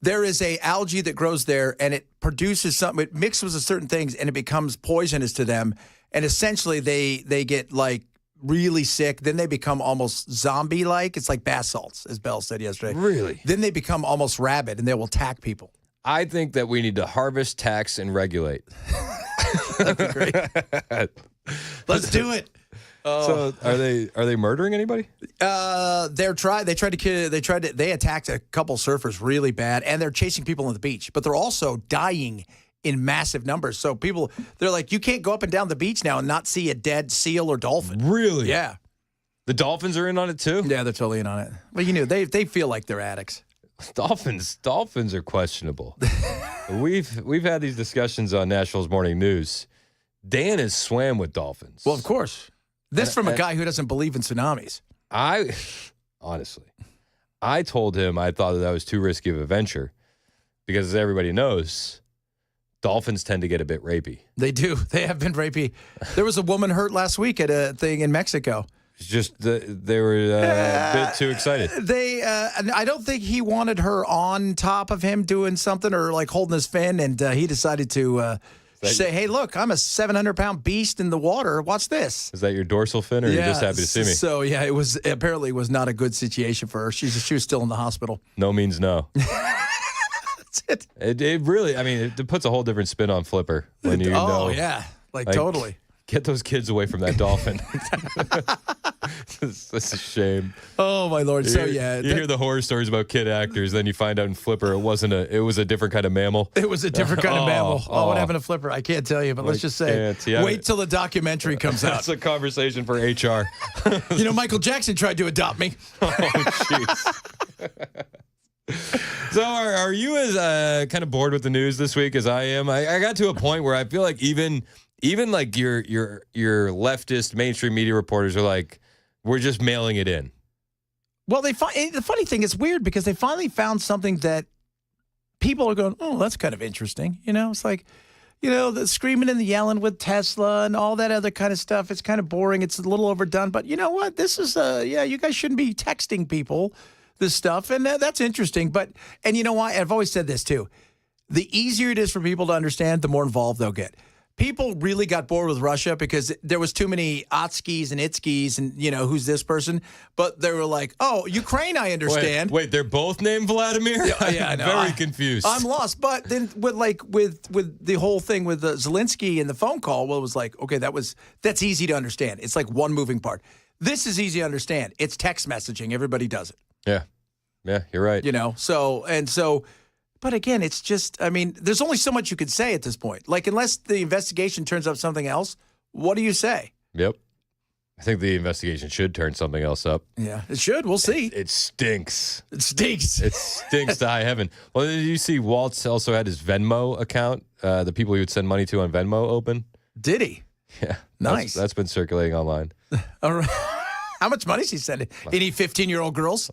There is a algae that grows there, and it produces something. It mixes with certain things, and it becomes poisonous to them. And essentially, they get like really sick. Then they become almost zombie-like. It's like bath salts, as Bell said yesterday. Really? Then they become almost rabid, and they will attack people. I think that we need to harvest, tax, and regulate. That'd be great. Let's do it. So are they murdering anybody? They attacked a couple surfers really bad, and they're chasing people on the beach. But they're also dying in massive numbers. So they're like, you can't go up and down the beach now and not see a dead seal or dolphin. Really? Yeah. The dolphins are in on it too? Yeah, they're totally in on it. Well, they feel like they're addicts. Dolphins are questionable. We've had these discussions on Nashville's Morning News. Dan has swam with dolphins. Well, of course. This from a guy who doesn't believe in tsunamis. I told him I thought that was too risky of a venture because, as everybody knows, dolphins tend to get a bit rapey. They do. They have been rapey. There was a woman hurt last week at a thing in Mexico. It's just they were a bit too excited. I don't think he wanted her on top of him doing something or like holding his fin, and he decided to say, "Hey, look, I'm a 700-pound beast in the water. Watch this." Is that your dorsal fin, or are you just happy to see me? So yeah, it was not a good situation for her. She was still in the hospital. No means no. That's it. It really, I mean, it puts a whole different spin on Flipper when you know. Oh yeah, like totally. Get those kids away from that dolphin. That's a shame. Oh my Lord! So you hear the horror stories about kid actors, then you find out in Flipper it was a different kind of mammal. It was a different kind of mammal. What happened to Flipper? I can't tell you, but let's just say, wait till the documentary comes out. That's a conversation for HR. Michael Jackson tried to adopt me. Oh, jeez. So are you as kind of bored with the news this week as I am? I got to a point where I feel like even like your leftist mainstream media reporters are like, we're just mailing it in. Well, the funny thing is weird because they finally found something that people are going, oh, that's kind of interesting. It's like, the screaming and the yelling with Tesla and all that other kind of stuff. It's kind of boring. It's a little overdone. But you know what? This is, you guys shouldn't be texting people this stuff. And that's interesting. And you know why? I've always said this too. The easier it is for people to understand, the more involved they'll get. People really got bored with Russia because there was too many Otskis and Itskis and, who's this person? But they were like, oh, Ukraine, I understand. Wait, they're both named Vladimir? Yeah, I know. Very confused. I'm lost. But then with the whole thing with Zelensky and the phone call, well, it was like, okay, that's easy to understand. It's like one moving part. This is easy to understand. It's text messaging. Everybody does it. Yeah, you're right. But again, it's just, there's only so much you could say at this point. Like, unless the investigation turns up something else, what do you say? Yep. I think the investigation should turn something else up. Yeah, it should. We'll see. It stinks. It stinks. It stinks to high heaven. Well, did you see Waltz also had his Venmo account, the people he would send money to on Venmo open? Did he? Yeah. Nice. That's been circulating online. All right. How much money is he sending? Any 15-year-old girls?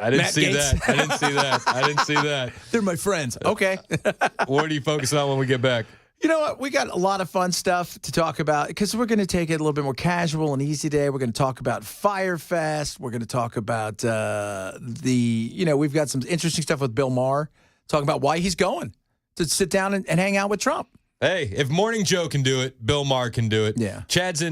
I didn't see that. I didn't see that. They're my friends. Okay. What are you focusing on when we get back? You know what? We got a lot of fun stuff to talk about because we're going to take it a little bit more casual and easy today. We're going to talk about Firefest. We're going to talk about we've got some interesting stuff with Bill Maher, talking about why he's going to sit down and hang out with Trump. Hey, if Morning Joe can do it, Bill Maher can do it. Yeah. Chad's in.